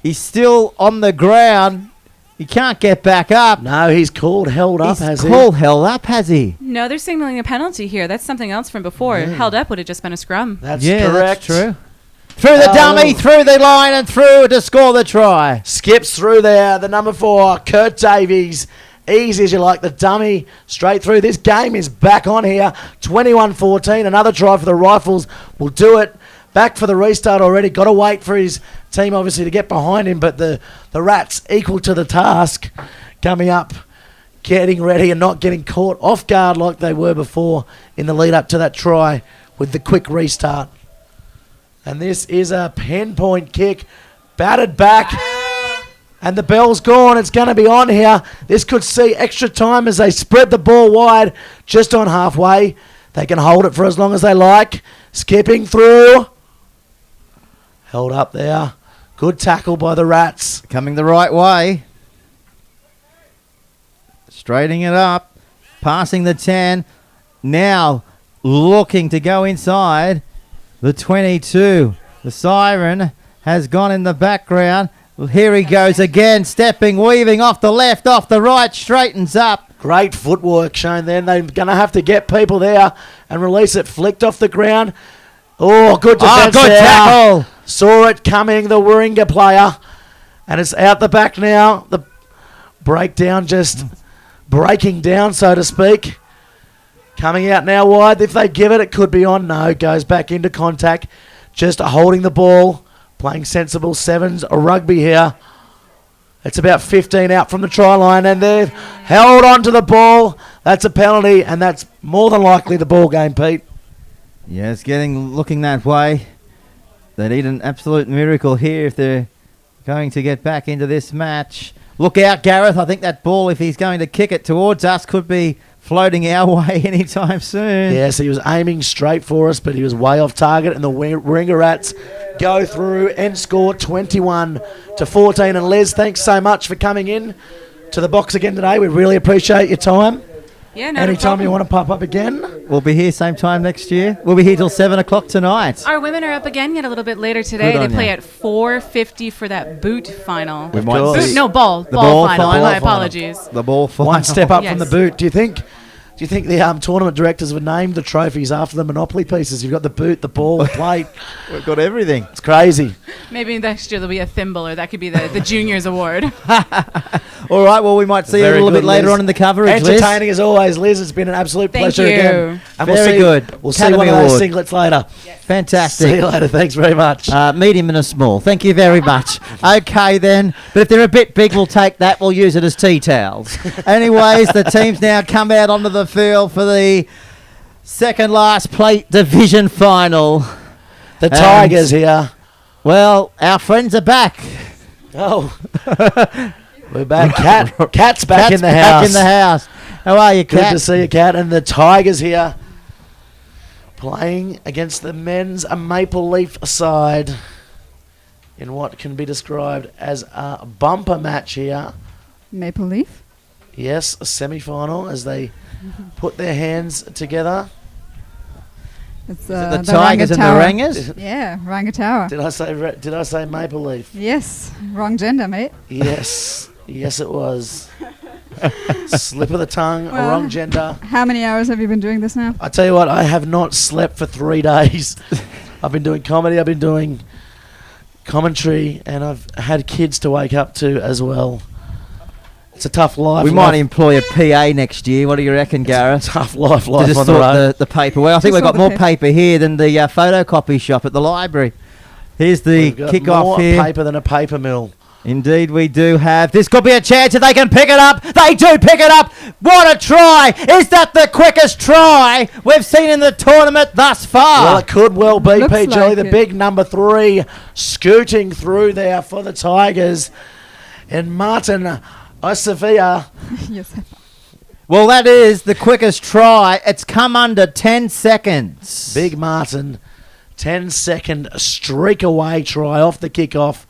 he's still on the ground. He can't get back up. No, he's called held up, has he? He's called held up, has he? No, they're signaling a penalty here. That's something else from before. Held up would have just been a scrum. That's Yeah, correct. that's true. Through the dummy, through the line, and through to score the try. Skips through there, the number 4, Kurt Davies. Easy as you like, the dummy straight through. This game is back on here. 21-14, another try for the Rifles will do it. Back for the restart already. Got to wait for his team, obviously, to get behind him, but the Rats equal to the task. Coming up, getting ready and not getting caught off guard like they were before in the lead up to that try with the quick restart. And this is a pinpoint kick. Batted back. And the bell's gone. It's going to be on here. This could see extra time as they spread the ball wide just on halfway. They can hold it for as long as they like. Skipping through. Held up there. Good tackle by the Rats. Coming the right way. Straightening it up. Passing the 10. Now looking to go inside. the 22. The siren has gone in the background. Well, here he goes again, stepping, weaving off the left, off the right, straightens up. Great footwork shown then. They're going to have to get people there and release it. Flicked off the ground. Oh, good defense good there. tackle. Saw it coming, the Warringah player. And it's out the back now. The breakdown just breaking down, so to speak. Coming out now wide. If they give it, it could be on. No, goes back into contact. Just holding the ball. Playing sensible sevens rugby here. It's about 15 out from the try line, and they've held on to the ball. That's a penalty, and that's more than likely the ball game, Pete. Yeah, it's looking that way. They need an absolute miracle here if they're going to get back into this match. Look out, Gareth. I think that ball, if he's going to kick it towards us, could be floating our way anytime soon. Yes, he was aiming straight for us, but he was way off target, and the Warringah Rats go through and score 21-14. And Les, thanks so much for coming in to the box again today. We really appreciate your time. Yeah, no Anytime problem. you want to pop up again. We'll be here same time next year. We'll be here till 7 o'clock tonight. Our women are up again yet a little bit later today. Good They on play ya. at 4:50 for that boot final. We might course. see Ball The ball final. final. My Ball final. apologies. the ball final. One step up Yes. from the boot. Do you think the tournament directors would name the trophies after the Monopoly pieces? You've got the boot, the ball, the plate. We've got everything. It's crazy. Maybe next year there'll be a thimble, or that could be the juniors award. All right, well, we might see you a Very little bit good, later Liz. on in the coverage, Liz. Entertaining as always, Liz. It's been an absolute Thank pleasure you. again. And Very good. We'll see Academy one of those Award. singlets later. Fantastic. See you later. Thanks very much. Medium and a small. Thank you very much. Okay, then. But if they're a bit big, we'll take that. We'll use it as tea towels. Anyways, the teams now come out onto the field for the second last plate division final. The Tigers here. Well, our friends are back. Oh. We're back. Cat's back in the back house. in the house. How are you, Good Cat? to see you, Cat. And the Tigers here playing against the men's Maple Leaf side in what can be described as a bumper match here. Maple Leaf. Yes, a semi-final as they put their hands together. It's The Tigers and the Rangers? Yeah, Rangatower. Did I say Maple Leaf? Yes, wrong gender, mate. Yes. Yes, it was. Slip of the tongue, Well, wrong gender. How many hours have you been doing this now? I tell you what, I have not slept for 3 days. I've been doing comedy, I've been doing commentary, and I've had kids to wake up to as well. It's a tough life. We might employ a PA next year. What do you reckon, Gareth? Tough life To on just the road. sort the paper. Well, I think Just we've got sort the more paper. paper here than the photocopy shop at the library. Here's the We've got kick-off more here. paper than a paper mill. Indeed, we do have. This could be a chance if they can pick it up. They do pick it up. What a try. Is that the quickest try we've seen in the tournament thus far? Well, it could well be, Looks Pete Jelly, like the it. big number 3 scooting through there for the Tigers. And Martin Osavia. Yes. Well, that is the quickest try. It's come under 10 seconds. Big Martin, 10-second streak away try off the kickoff.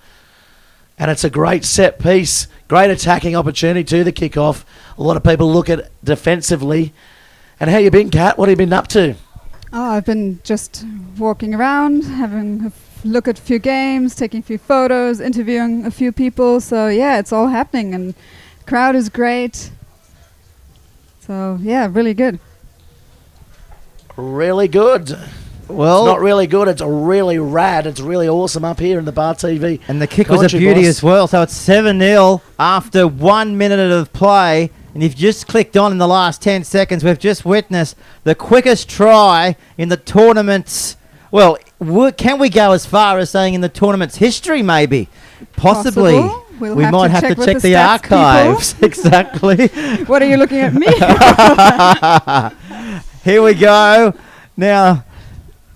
And it's a great set piece, great attacking opportunity to the kickoff. A lot of people look at defensively. And how you been, Kat? What have you been up to? Oh, I've been just walking around, having a look at a few games, taking a few photos, interviewing a few people. So yeah, it's all happening, and crowd is great. So yeah, really good. Really good. Well, It's not really good. It's really rad. It's really awesome up here in the Bar TV. and the kick was a Country beauty boss. as well. So it's 7-0 after 1 minute of play. And you've just clicked on in the last 10 seconds. We've just witnessed the quickest try in the tournament's... Well, can we go as far as saying in the tournament's history, maybe? Possibly. Possible. We'll we have might to have check to with check the the stats people. archives. Exactly. What are you looking at me? Here we go. Now,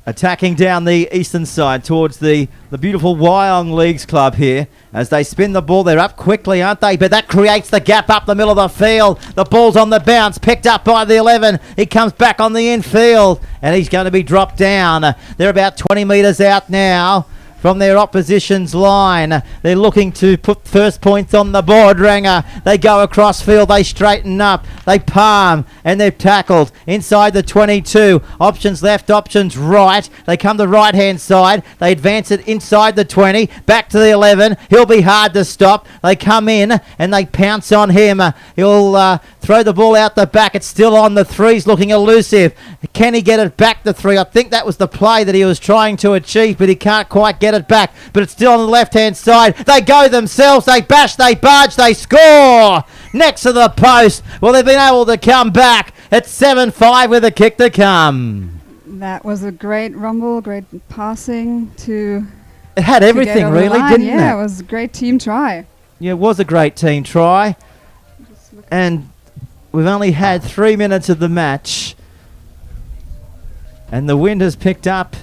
attacking down the eastern side towards the beautiful Wyong Leagues Club here. As they spin the ball, they're up quickly, aren't they? But that creates the gap up the middle of the field. The ball's on the bounce, picked up by the 11. He comes back on the infield, and he's going to be dropped down. They're about 20 metres out now from their opposition's line. They're looking to put first points on the board, Ranger. They go across field, they straighten up, they palm, and they're tackled inside the 22. Options left, options right. They come to right-hand side. They advance it inside the 20, back to the 11. He'll be hard to stop. They come in and they pounce on him. He'll throw the ball out the back. It's still on the 3's looking elusive. Can he get it back to 3? I think that was the play that he was trying to achieve, but he can't quite get it back. But it's still on the left-hand side. They go themselves. They bash, they barge, they score next to the post. Well, they've been able to come back at 7-5 with a kick to come. That was a great rumble, great passing to... It had everything, really, didn't it? Yeah, it was a great team try. Yeah, it was a great team try. And we've only had 3 minutes of the match. And the wind has picked up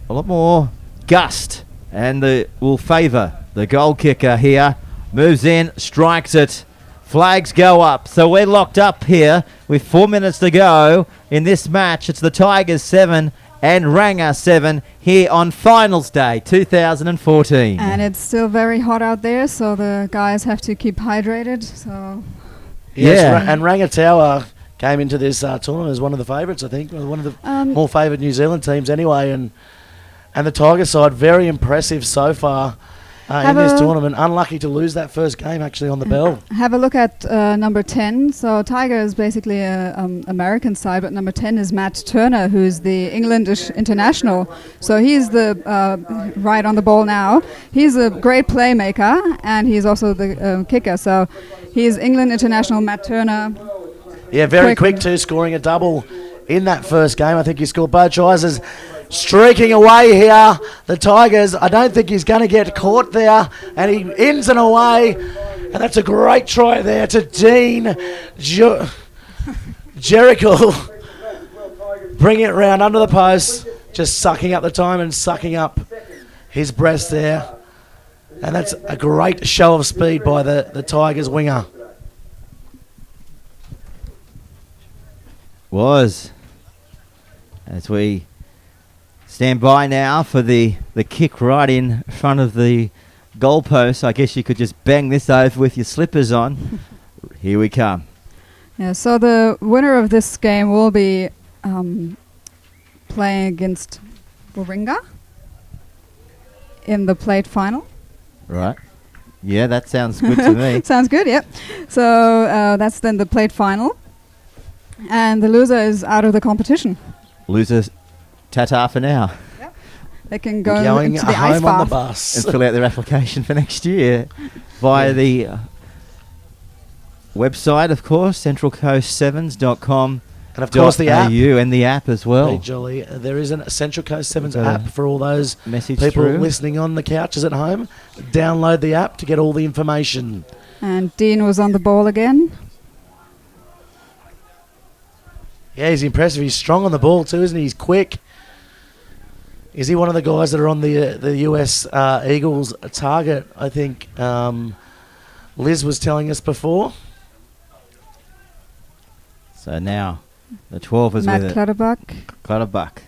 a lot more gust. And will favour the goal kicker here. Moves in, strikes it. Flags go up. So we're locked up here with 4 minutes to go in this match. It's the Tigers 7 and Ranger 7 here on Finals Day 2014. And it's still very hot out there, so the guys have to keep hydrated. So Yes, and Rangatawa came into this tournament as one of the favourites, I think. One of the more favoured New Zealand teams anyway. And the Tiger side, very impressive so far in this tournament. Unlucky to lose that first game actually on the bell. Have a look at number 10. So Tiger is basically an American side, but number 10 is Matt Turner, who's the Englandish international. So he's the right on the ball now. He's a great playmaker, and he's also the kicker. So he's England international Matt Turner. Yeah, very quick too, scoring a double in that first game. I think he scored both tries. As streaking away here, the Tigers. I don't think he's going to get caught there, and he ends and away. And that's a great try there to Dean Jericho. Bring it round under the post, just sucking up the time and sucking up his breath there. And that's a great show of speed by the Tigers winger. Was. As we stand by now for the kick right in front of the goalpost. I guess you could just bang this over with your slippers on. Here we come. Yeah, so the winner of this game will be playing against Warringah in the plate final. Right. Yeah, that sounds good to me. Sounds good, yep. So that's then the plate final. And the loser is out of the competition. Losers, ta-ta for now. Yep. They can go Going into the home ice on the bath. bus. And fill out their application for next year via the website, of course, centralcoast7s.com. And of course the app. And the app as well. Hey, Jolly, there is a Central Coast 7s app for all those people through. listening on the couches at home. Download the app to get all the information. And Dean was on the ball again. Yeah, he's impressive. He's strong on the ball too, isn't he? He's quick. Is he one of the guys that are on the US Eagles target? I think Liz was telling us before. So now the 12 is Matt with it. Clutterbuck.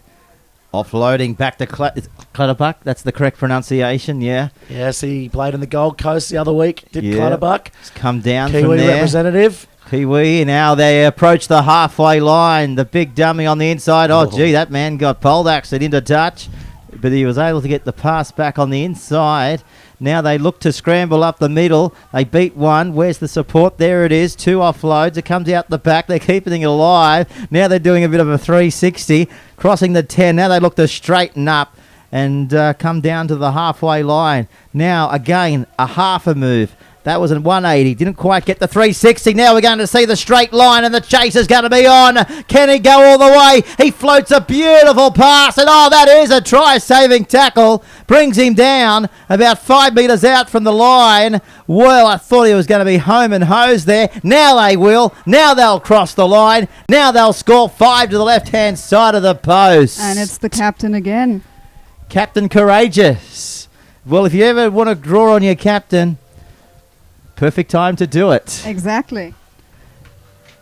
Offloading back to Clutterbuck. That's the correct pronunciation, yeah. Yes, he played in the Gold Coast the other week. Did Clutterbuck. He's come down Kiwi from there. representative. Kiwi, now they approach the halfway line. The big dummy on the inside. Oh, gee, that man got poleaxed into touch. But he was able to get the pass back on the inside. Now they look to scramble up the middle. They beat one. Where's the support? There it is. 2 offloads. It comes out the back. They're keeping it alive. Now they're doing a bit of a 360. Crossing the 10. Now they look to straighten up and come down to the halfway line. Now, again, a half a move. That was a 180. Didn't quite get the 360. Now we're going to see the straight line, and the chase is going to be on. Can he go all the way? He floats a beautiful pass, and that is a try-saving tackle. Brings him down about 5 metres out from the line. Well, I thought he was going to be home and hosed there. Now they will. Now they'll cross the line. Now they'll score 5 to the left-hand side of the post. And it's the captain again. Captain Courageous. Well, if you ever want to draw on your captain, perfect time to do it. Exactly.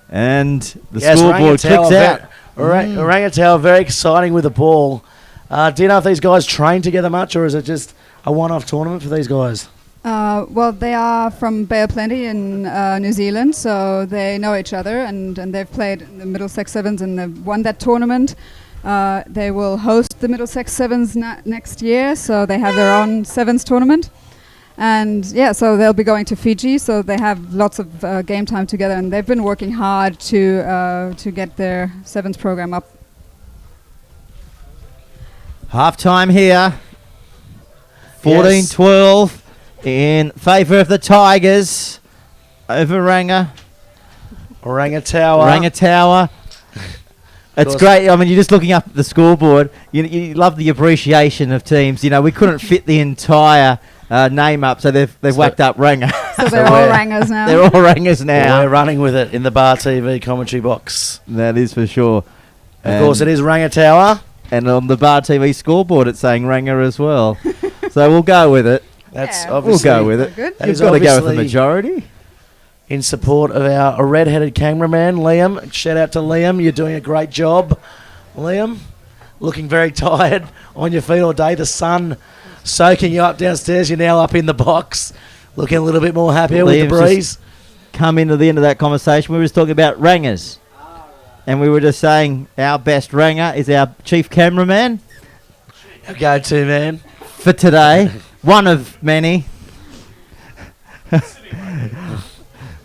And the scoreboard kicks out. Orangutan very exciting with the ball. Do you know if these guys train together much, or is it just a one-off tournament for these guys? Well, they are from Bay of Plenty in New Zealand, so they know each other, and they've played in the Middlesex Sevens and they've won that tournament. They will host the Middlesex Sevens next year, so they have their own Sevens tournament. And yeah, so they'll be going to Fiji, so they have lots of game time together, and they've been working hard to get their Sevens program up. Half time here. 14-12 in favour of the Tigers over Rangatawa. It's great. I mean, you're just looking up at the scoreboard. You love the abbreviation of teams. You know, we couldn't fit the entire name up, so they've whacked up Ranga. So they're all Rangers now. They're all Rangers now. We're running with it in the Bar TV commentary box. That is for sure. Of course, it is Rangatawa. And on the Bar TV scoreboard, it's saying Ranga as well. So we'll go with it. That's Yeah, obviously We'll go with it. Good. You've got to go with the majority. in support of our red-headed cameraman, Liam. Shout out to Liam. You're doing a great job, Liam. Looking very tired on your feet all day. The sun soaking you up downstairs. You're now up in the box. Looking a little bit more happier with the breeze. Come into the end of that conversation. We were just talking about rangers. And we were just saying our best ranger is our chief cameraman. Our go-to man. For today. One of many.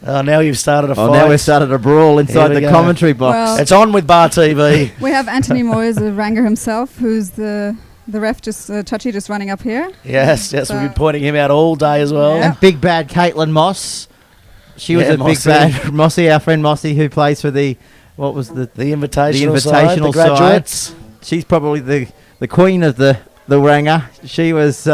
Now you've started a fight. Now we've started a brawl inside the commentary box. Well, it's on with Bar TV. We have Anthony Moyes, the ranger himself, who's the ref, just Chachi, just running up here. Yes, we've been pointing him out all day as well. And big bad Caitlin Moss. She was a big bad Mossy, our friend Mossy, who plays for the invitational side, the graduates. She's probably the queen of the ranger. She was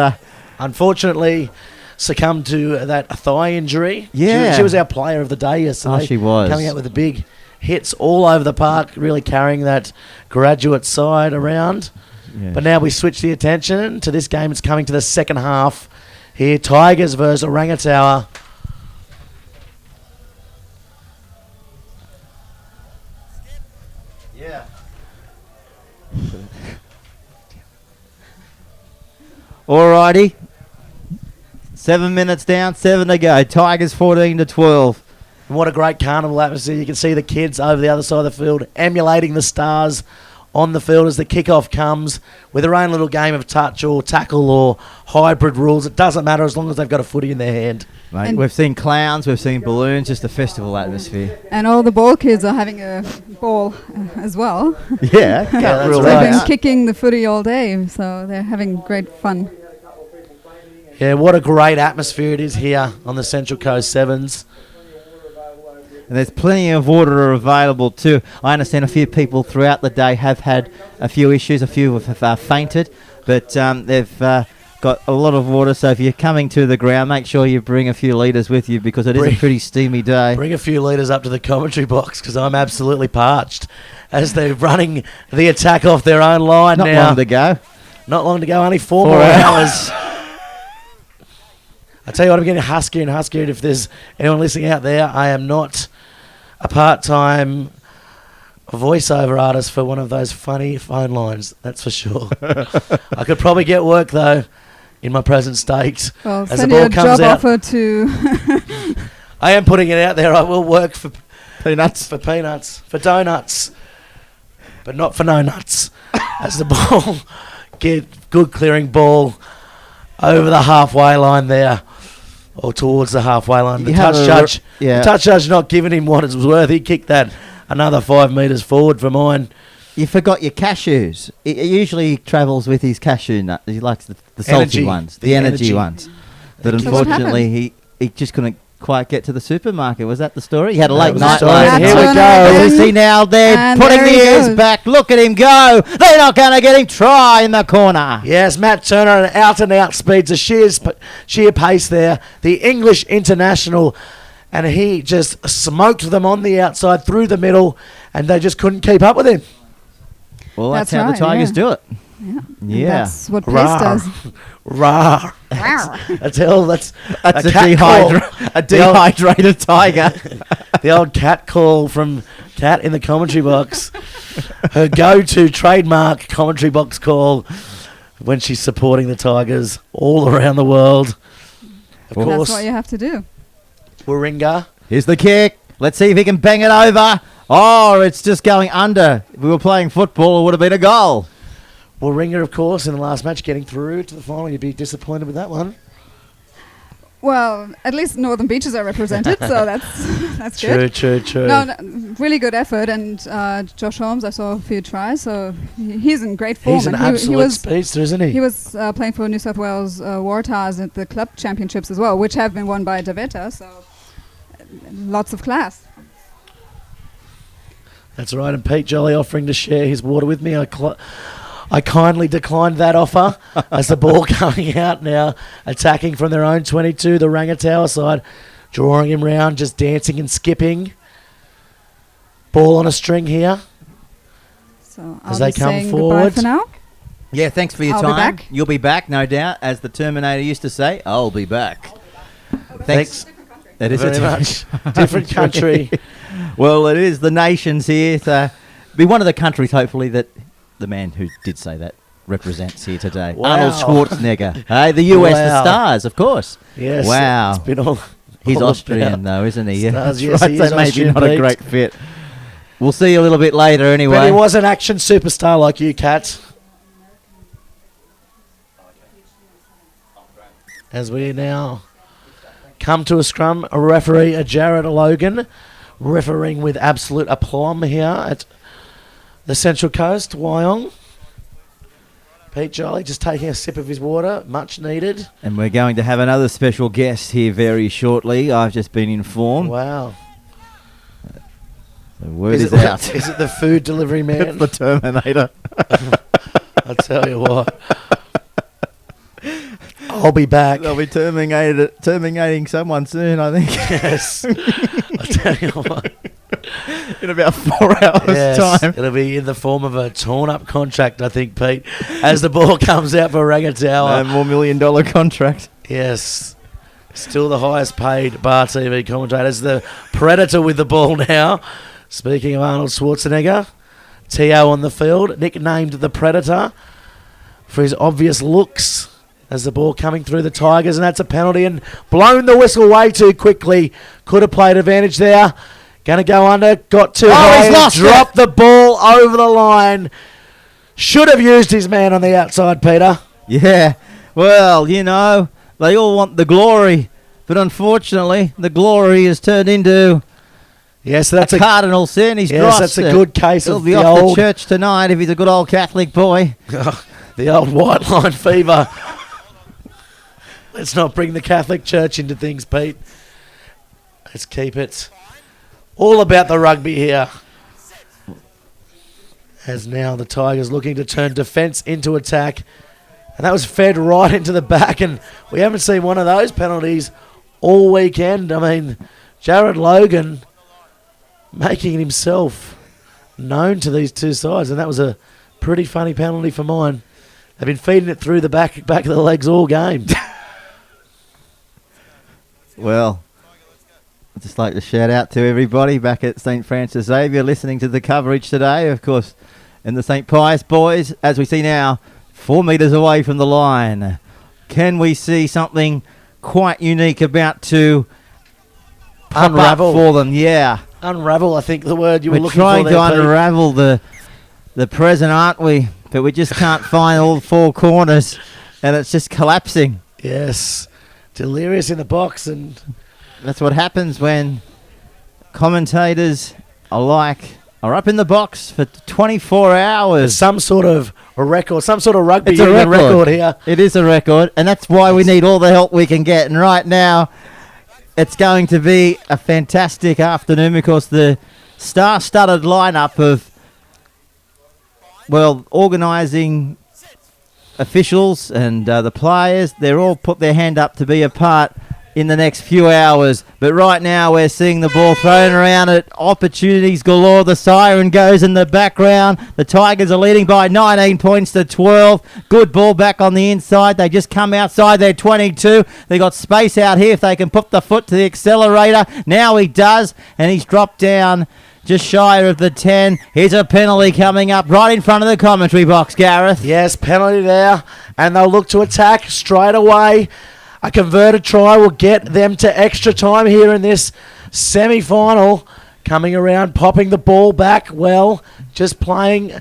unfortunately succumbed to that thigh injury. Yeah. She was our player of the day yesterday. Oh, she was. Coming out with the big hits all over the park, really carrying that graduate side around. Yeah. But now we switch the attention to this game. It's coming to the second half. Here, Tigers versus Rangatawa. Yeah. Alrighty. 7 minutes down, 7 to go. Tigers 14-12. And what a great carnival atmosphere. You can see the kids over the other side of the field emulating the stars on the field as the kickoff comes with their own little game of touch or tackle or hybrid rules. It doesn't matter as long as they've got a footy in their hand. Mate, we've seen clowns, we've seen balloons, just a festival atmosphere. And all the ball kids are having a ball as well. Yeah, They've been kicking the footy all day, so they're having great fun. Yeah, what a great atmosphere it is here on the Central Coast Sevens. And there's plenty of water available too. I understand a few people throughout the day have had a few issues. A few have fainted, but they've got a lot of water. So if you're coming to the ground, make sure you bring a few litres with you because it is a pretty steamy day. Bring a few litres up to the commentary box because I'm absolutely parched as they're running the attack off their own line now. Not long to go. Not long to go, only 4 more hours. I tell you what, I'm getting huskier and huskier. If there's anyone listening out there, I am not a part-time voiceover artist for one of those funny phone lines, that's for sure. I could probably get work, though, in my present state. Well, as send the ball you a comes job out. offer to... I am putting it out there. I will work for peanuts, for donuts, but not for no nuts. As the ball, get good clearing ball over the halfway line there. Or towards the halfway line. The touch judge not giving him what it was worth. He kicked that another 5 metres forward for mine. You forgot your cashews. He usually travels with his cashew nut. He likes the salty ones, the energy ones. But unfortunately, he just couldn't quite get to the supermarket. Was that the story? He had a late night. Here we go. You see now they're putting the ears back. Look at him go. They're not going to get him. Try in the corner. Yes, Matt Turner, an out-and-out speeds, a sheer pace there. The English international, and he just smoked them on the outside through the middle, and they just couldn't keep up with him. Well, that's how the Tigers do it. Yeah. That's what pace does. Rawr. That's a dehydrated tiger. The old cat call from Cat in the commentary box. Her go-to trademark commentary box call when she's supporting the Tigers all around the world. Of That's course, what you have to do. Warringah. Here's the kick. Let's see if he can bang it over. Oh, it's just going under. If we were playing football, it would have been a goal. Warringah, of course, in the last match, getting through to the final. You'd be disappointed with that one. Well, at least Northern Beaches are represented, so that's good. True. No, really good effort, and Josh Holmes, I saw a few tries, so he's in great form. He's an and absolute speedster, isn't he? He was playing for New South Wales Waratahs at the club championships as well, which have been won by Devina, so lots of class. That's right, and Pete Jolly offering to share his water with me. I kindly declined that offer as the ball coming out now, attacking from their own 22, the Rangatower side, drawing him round, just dancing and skipping. Ball on a string here. So As I'll they be come saying forward. goodbye for now. Yeah, thanks for your I'll be time. back. You'll be back, no doubt, as the Terminator used to say. I'll be back. Thanks. That is very much. Different country. Well, it is the nations here. So be one of the countries, hopefully, that the man who did say that represents here today. Wow. Arnold Schwarzenegger. Hey, the US, the Wow. Stars, of course. Yes. Wow. It's been all He's all Austrian, about though, isn't he? Stars, That's yes, right. he So is maybe Austrian, not a Pete. great fit. We'll see you a little bit later anyway. But he was an action superstar like you, Kat. As we now come to a scrum, a referee, Jared Logan, refereeing with absolute aplomb here at the Central Coast, Wyong. Pete Jolly just taking a sip of his water, much needed. And we're going to have another special guest here very shortly. I've just been informed. Wow. The word is out. Is it the food delivery man? It's the Terminator. I'll tell you what. I'll be back. They'll be terminating someone soon, I think. Yes. I'll tell you what. In about 4 hours' Yes, time. it'll be in the form of a torn-up contract, I think, Pete, as the ball comes out for Rangatower. A more $1 million contract. Yes. Still the highest paid Bar TV commentators. The Predator with the ball now. Speaking of Arnold Schwarzenegger, T.O. on the field, nicknamed the Predator for his obvious looks as the ball coming through the Tigers, and that's a penalty, and blown the whistle way too quickly. Could have played advantage there. Going to go under, got too high, he's lost dropped the ball over the line. Should have used his man on the outside, Peter. Yeah. Well, you know, they all want the glory, but unfortunately, the glory has turned into Yes, that's a cardinal sin. He's yes, drossed that's a it. good case He'll of be the off old to church tonight if he's a good old Catholic boy. the old white line fever. Let's not bring the Catholic Church into things, Pete. Let's keep it all about the rugby here. As now the Tigers looking to turn defence into attack. And that was fed right into the back. And we haven't seen one of those penalties all weekend. I mean, Jared Logan making himself known to these two sides. And that was a pretty funny penalty for mine. They've been feeding it through the back of the legs all game. Well, I'd just like to shout out to everybody back at St. Francis Xavier listening to the coverage today, of course, in the St. Pius boys, as we see now, 4 metres away from the line. Can we see something quite unique about to pop Unravel. up for them? Yeah. Unravel, I think the word you were We're looking trying for to there, Pete. unravel the present, aren't we? But we just can't find all 4 corners, and it's just collapsing. Yes. Delirious in the box, and That's what happens when commentators are up in the box for 24 hours. some sort of a record, some sort of rugby It's a union record. here. It is a record, and that's why we need all the help we can get. And right now, it's going to be a fantastic afternoon because the star-studded lineup of, well, organising officials and the players, they're all put their hand up to be a part in the next few hours. But right now we're seeing the ball thrown around at opportunities galore. The siren goes in the background. The Tigers are leading by 19 points to 12. Good ball back on the inside. They just come outside their 22. They got space out here if they can put the foot to the accelerator. Now he does, and he's dropped down just shy of the 10. Here's a penalty coming up right in front of the commentary box, Gareth. Yes, penalty there, and they'll look to attack straight away. A converted try will get them to extra time here in this semi-final. Coming around, popping the ball back well, just playing,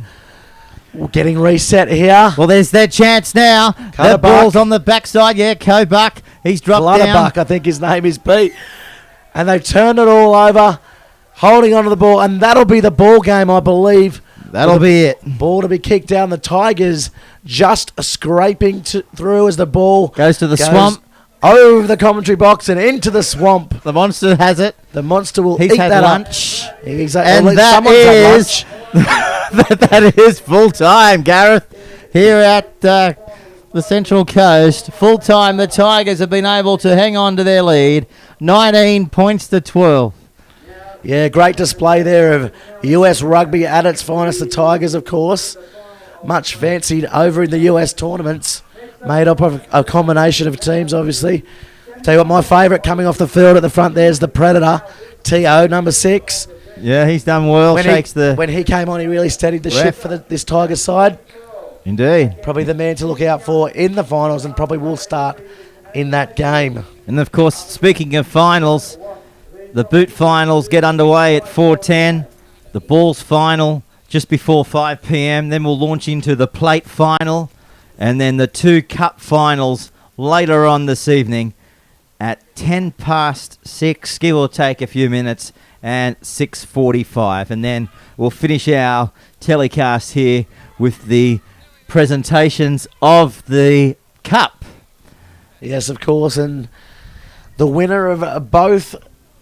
getting reset here. Well, there's their chance now. The ball's on the backside. Yeah, Cobuck. He's dropped down. Clutterbuck, I think his name is Pete. And they've turned it all over, holding onto the ball, and that'll be the ball game, I believe. That'll be it. Ball to be kicked down. The Tigers just scraping through as the ball goes to the swamp. Over the commentary box and into the swamp. The monster has it. The monster will He's eat had that lunch. Up. Exactly. And that is full time, Gareth. Here at the Central Coast, full time. The Tigers have been able to hang on to their lead, 19 points to 12. Yeah, great display there of US rugby at its finest. The Tigers, of course, much fancied over in the US tournaments. Made up of a combination of teams, obviously. Tell you what, my favourite coming off the field at the front there's the Predator, T.O., number 6. Yeah, he's done well. When he came on, he really steadied the ship for this Tigers side. Indeed. Probably the man to look out for in the finals, and probably will start in that game. And, of course, speaking of finals, the boot finals get underway at 4:10. The balls final just before 5 p.m. Then we'll launch into the plate final. And then the 2 cup finals later on this evening at 6:10, give or take a few minutes, and 6:45. And then we'll finish our telecast here with the presentations of the cup. Yes, of course. And the winner of both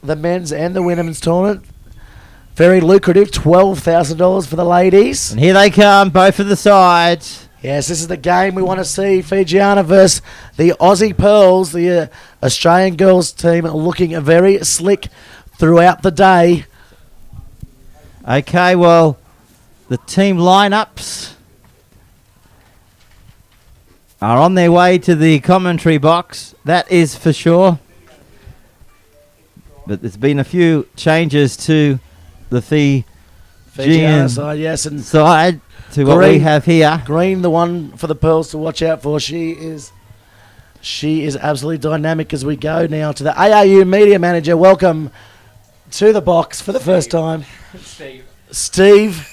the men's and the women's tournament, very lucrative, $12,000 for the ladies. And here they come, both of the sides. Yes, this is the game we want to see. Fijiana versus the Aussie Pearls. The Australian girls team looking very slick throughout the day. Okay, well, the team lineups are on their way to the commentary box. That is for sure. But there's been a few changes to the Fijian side, yes, and side. To what we have here. Green, the one for the Pearls to watch out for. She is absolutely dynamic as we go now to the ARU Media Manager. Welcome to the box for the first time. Steve,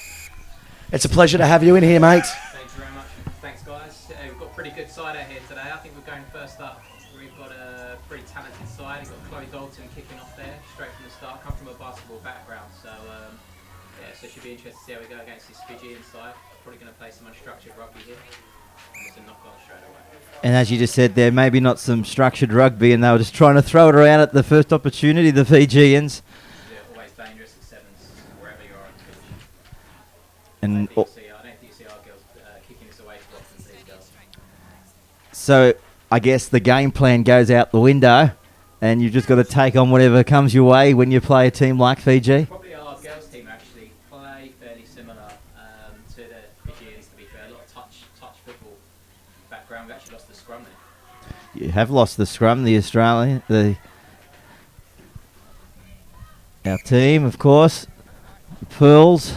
it's a pleasure to have you in here, mate. Thanks very much. Thanks, guys. We've got a pretty good side out here today. I think we're going first up. We've got a pretty talented side. We've got Chloe Dalton kicking off there, straight from the start. Come from a basketball background, so so it should be interesting to see how we go against this Fijian side. Probably going to play some unstructured rugby here. And it's a knock-on straight away. And as you just said there, maybe not some structured rugby, and they were just trying to throw it around at the first opportunity, the Fijians. They're always dangerous at sevens, wherever you are on the pitch. And I don't think you see our girls kicking this away too often, these girls. So I guess the game plan goes out the window, and you've just got to take on whatever comes your way when you play a team like Fiji. Probably our girls team actually play fairly similar to the Fijians, to be fair. A lot of touch football background. We actually lost the scrum there. You have lost the scrum, the Australian, our team, of course. The Pearls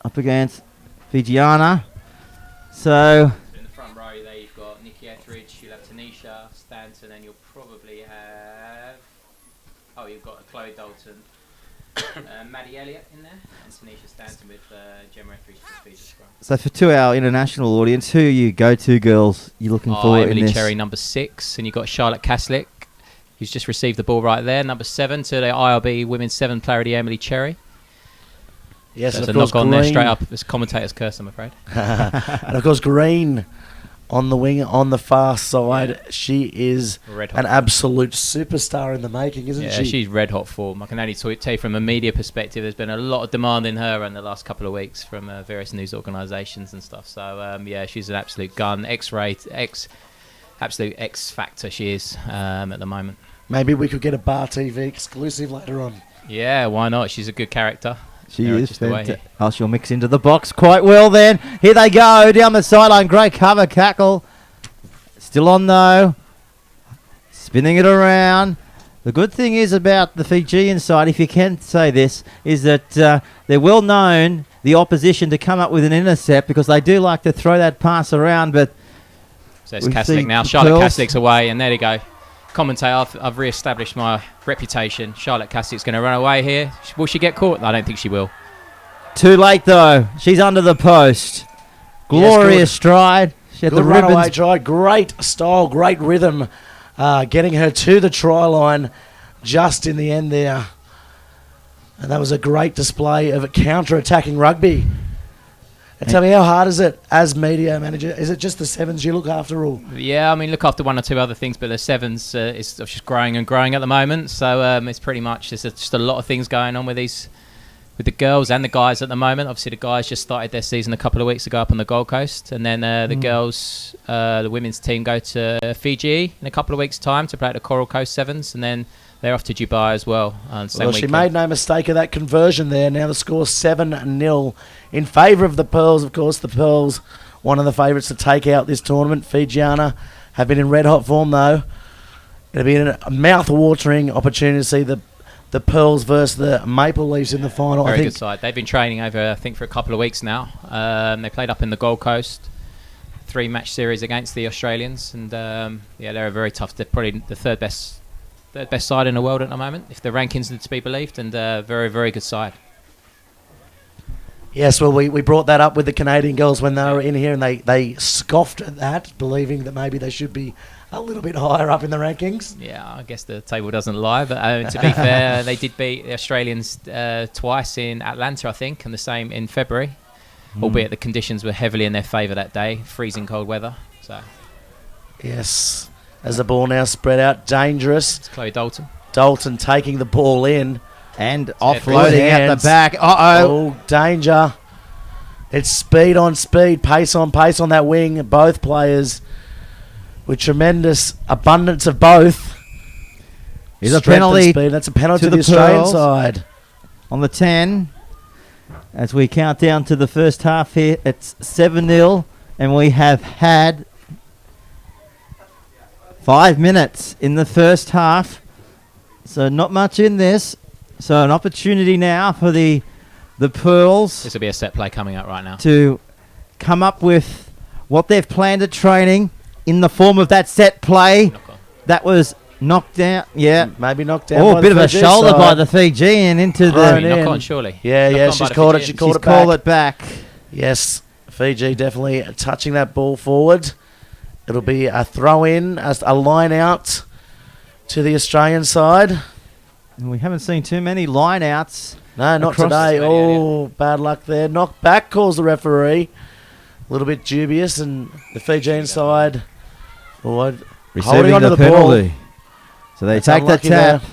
up against Fijiana. So in the front row there you've got Nikki Etheridge, you'll have Tanisha Stanton, and you'll probably have... Oh, you've got Chloe Dalton, Maddie Elliott in there, and Tanisha Stanton with Gemma Etheridge for Fiji scrum. So for our international audience, who are you go-to girls you're looking for in Emily this? Cherry, number 6, and you've got Charlotte Kaslik, who's just received the ball right there, number 7 to the IRB Women's 7 player of the year, Emily Cherry. Yes, so and there's a knock on there straight up. It's commentator's curse, I'm afraid. And of course, Green on the wing on the far side. Yeah. She is an absolute superstar in the making, isn't she? Yeah, she's red hot form. I can only tell you from a media perspective, there's been a lot of demand in her in the last couple of weeks from various news organisations and stuff. So yeah, she's an absolute gun, absolute X factor she is at the moment. Maybe we could get a Bar TV exclusive later on. Yeah, why not? She's a good character. She Yeah, is. just the way Fanta- oh, she'll mix into the box quite well then. Here they go down the sideline. Great cover, Cackle. Still on though. Spinning it around. The good thing is about the Fijian side, if you can say this, is that they're well known, the opposition, to come up with an intercept because they do like to throw that pass around. But so it's we Kaslik see now. the Charlotte Pearls. Kaslik's away, and there you go. Commentate, I've re-established my reputation. Charlotte Kaslik's going to run away here. Will she get caught? I don't think she will. Too late though. She's under the post. Glorious stride. She had Good the runaway ribbons. try. Great style, great rhythm. Getting her to the try line just in the end there. And that was a great display of counter-attacking rugby. And tell me, how hard is it as media manager? Is it just the sevens you look after all? Yeah, I mean, look after one or two other things, but the sevens is just growing and growing at the moment. So it's pretty much just a lot of things going on with the girls and the guys at the moment. Obviously, the guys just started their season a couple of weeks ago up on the Gold Coast, and then the girls, the women's team, go to Fiji in a couple of weeks' time to play at the Coral Coast Sevens, and then they're off to Dubai as well. Well, she made no mistake of that conversion there. Now the score 7-0 in favour of the Pearls. Of course, the Pearls, one of the favourites to take out this tournament. Fijiana have been in red-hot form, though. It'll be a mouth-watering opportunity to see the Pearls versus the Maple Leafs in the final. Very I think good side. They've been training over, I think, for a couple of weeks now. They played up in the Gold Coast, 3-match series against the Australians, and they're a very tough. They're probably the third best side in the world at the moment, if the rankings are to be believed, and very, very good side. Yes, well, we brought that up with the Canadian girls when they were in here, and they scoffed at that, believing that maybe they should be a little bit higher up in the rankings. Yeah, I guess the table doesn't lie, but to be fair, they did beat the Australians twice in Atlanta, I think, and the same in February, albeit the conditions were heavily in their favour that day, freezing cold weather. So Yes, as the ball now spread out, dangerous. it's Chloe Dalton. Dalton taking the ball in. And Good offloading at hands. the back. Uh-oh. Oh, danger. It's speed on speed, pace on that wing. Both players with tremendous abundance of both. Here's a Strength and penalty speed. That's a penalty to to the the Australian Pearls. side. On the 10. As we count down to the first half here, it's 7-0. And we have had 5 minutes in the first half. So not much in this. So an opportunity now for the Pearls This will be a set play coming up right now. to come up with what they've planned at training in the form of that set play. Knock on. That was knocked down. Yeah. Maybe knocked down. Oh, by a bit the of a Fiji shoulder side. by the Fijian into Thrown the... in. Knock on, surely. Yeah, Knock yeah, on by she's the called it. Fijians. She called She's it back. called it back. Yes, Fiji definitely touching that ball forward. It'll be a throw in, a line out to the Australian side. And we haven't seen too many line-outs. No, not Across today. the- Oh, bad luck there. Knocked back, calls the referee. A little bit dubious, and the Fijian side forward. Receiving onto the the ball. penalty. So they That's take the unlucky tap. there.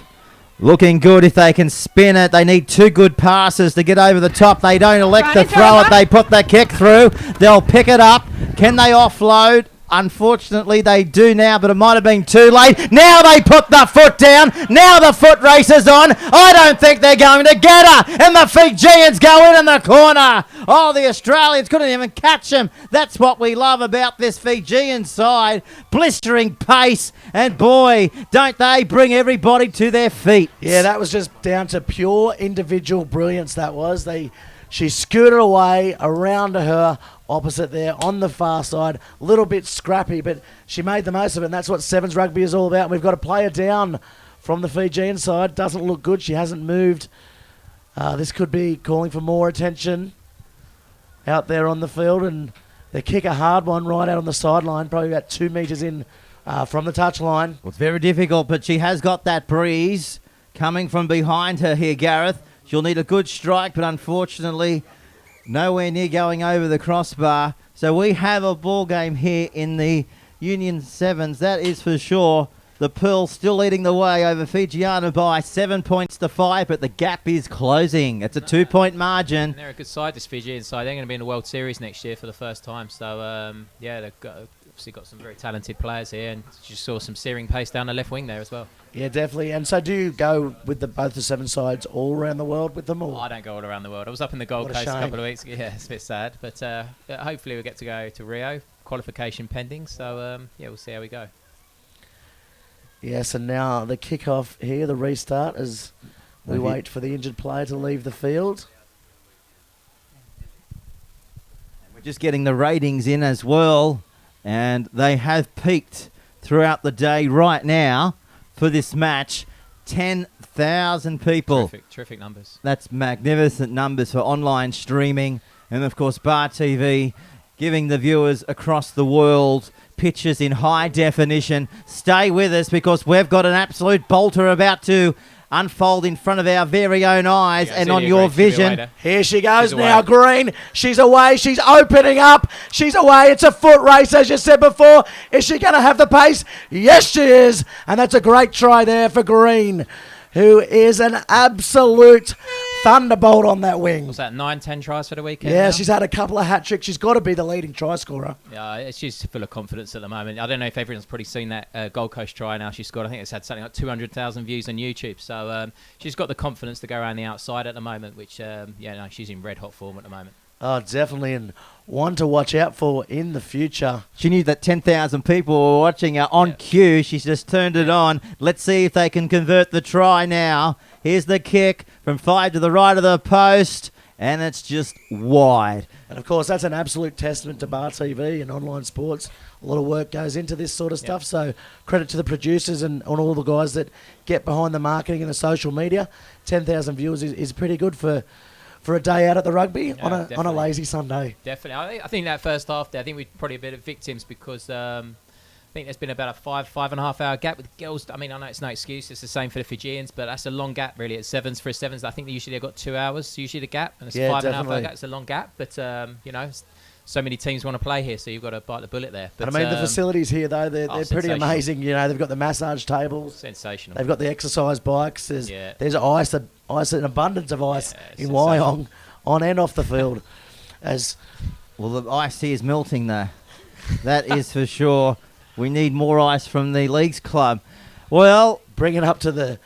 Looking good if they can spin it. They need 2 good passes to get over the top. They don't elect to Right, throw it. Trevor. They put the kick through. They'll pick it up. Can they offload? Unfortunately, they do now, but it might have been too late. Now they put the foot down. Now the foot race is on. I don't think they're going to get her. And the Fijians go in the corner. Oh, the Australians couldn't even catch him. That's what we love about this Fijian side. Blistering pace. And boy, don't they bring everybody to their feet. Yeah, that was just down to pure individual brilliance. That was. She scooted away around to her opposite there on the far side. A little bit scrappy, but she made the most of it, and that's what sevens rugby is all about. We've got a player down from the Fijian side. Doesn't look good. She hasn't moved. This could be calling for more attention out there on the field, and they kick a hard one right out on the sideline, probably about 2 metres in from the touchline. Well, it's very difficult, but she has got that breeze coming from behind her here, Gareth. She'll need a good strike, but unfortunately, nowhere near going over the crossbar. So we have a ball game here in the Union Sevens, that is for sure. The Pearls still leading the way over Fijiana by 7 points to 5, but the gap is closing. It's a 2-point margin. And they're a good side, this Fijian side. They're going to be in the World Series next year for the first time. So, they've got obviously got some very talented players here, and you saw some searing pace down the left wing there as well. Yeah, definitely. And so do you go with both the 7 sides all around the world with them? Or? I don't go all around the world. I was up in the Gold What a Coast a shame. couple of weeks ago. Yeah, it's a bit sad. But hopefully we'll get to go to Rio. Qualification pending. So, we'll see how we go. Yes, and now the kick-off here, the restart, as we wait for the injured player to leave the field. We're just getting the ratings in as well, and they have peaked throughout the day right now for this match. 10,000 people. Terrific numbers. That's magnificent numbers for online streaming. And, of course, Bar TV giving the viewers across the world pictures in high definition. Stay with us because we've got an absolute bolter about to unfold in front of our very own eyes and on your vision. Here she goes She's now, away. Green. She's away. She's opening up. She's away. It's a foot race, as you said before. Is she going to have the pace? Yes, she is. And that's a great try there for Green, who is an absolute thunderbolt on that wing. Was that 9-10 tries for the weekend? Yeah, now? she's had a couple of hat tricks. She's got to be the leading try scorer. Yeah, she's full of confidence at the moment. I don't know if everyone's probably seen that Gold Coast try now she scored. I think it's had something like 200,000 views on YouTube. So she's got the confidence to go around the outside at the moment, which, she's in red-hot form at the moment. Oh, definitely, and one to watch out for in the future. She knew that 10,000 people were watching her on cue. She's just turned it on. Let's see if they can convert the try now. Here's the kick from 5 to the right of the post, and it's just wide. And, of course, that's an absolute testament to Bar TV and online sports. A lot of work goes into this sort of stuff, so credit to the producers and all the guys that get behind the marketing and the social media. 10,000 viewers is pretty good for a day out at the rugby on a lazy Sunday. Definitely. I think that first half there, I think we're probably a bit of victims because I think there's been about a 5.5 hour gap with girls. I mean, I know it's no excuse. It's the same for the Fijians, but that's a long gap, really, at 7s. For 7s, I think they usually have got 2 hours, usually the gap. And it's a 5.5 hour gap. It's a long gap. But, so many teams want to play here, so you've got to bite the bullet there. But, I mean, the facilities here, though, they're pretty amazing. You know, they've got the massage tables. Sensational. They've got the exercise bikes. There's ice, an abundance of ice in Wyong, on and off the field. Well, the ice here is melting, though. That is for sure. We need more ice from the Leagues Club. Well, bring it up to the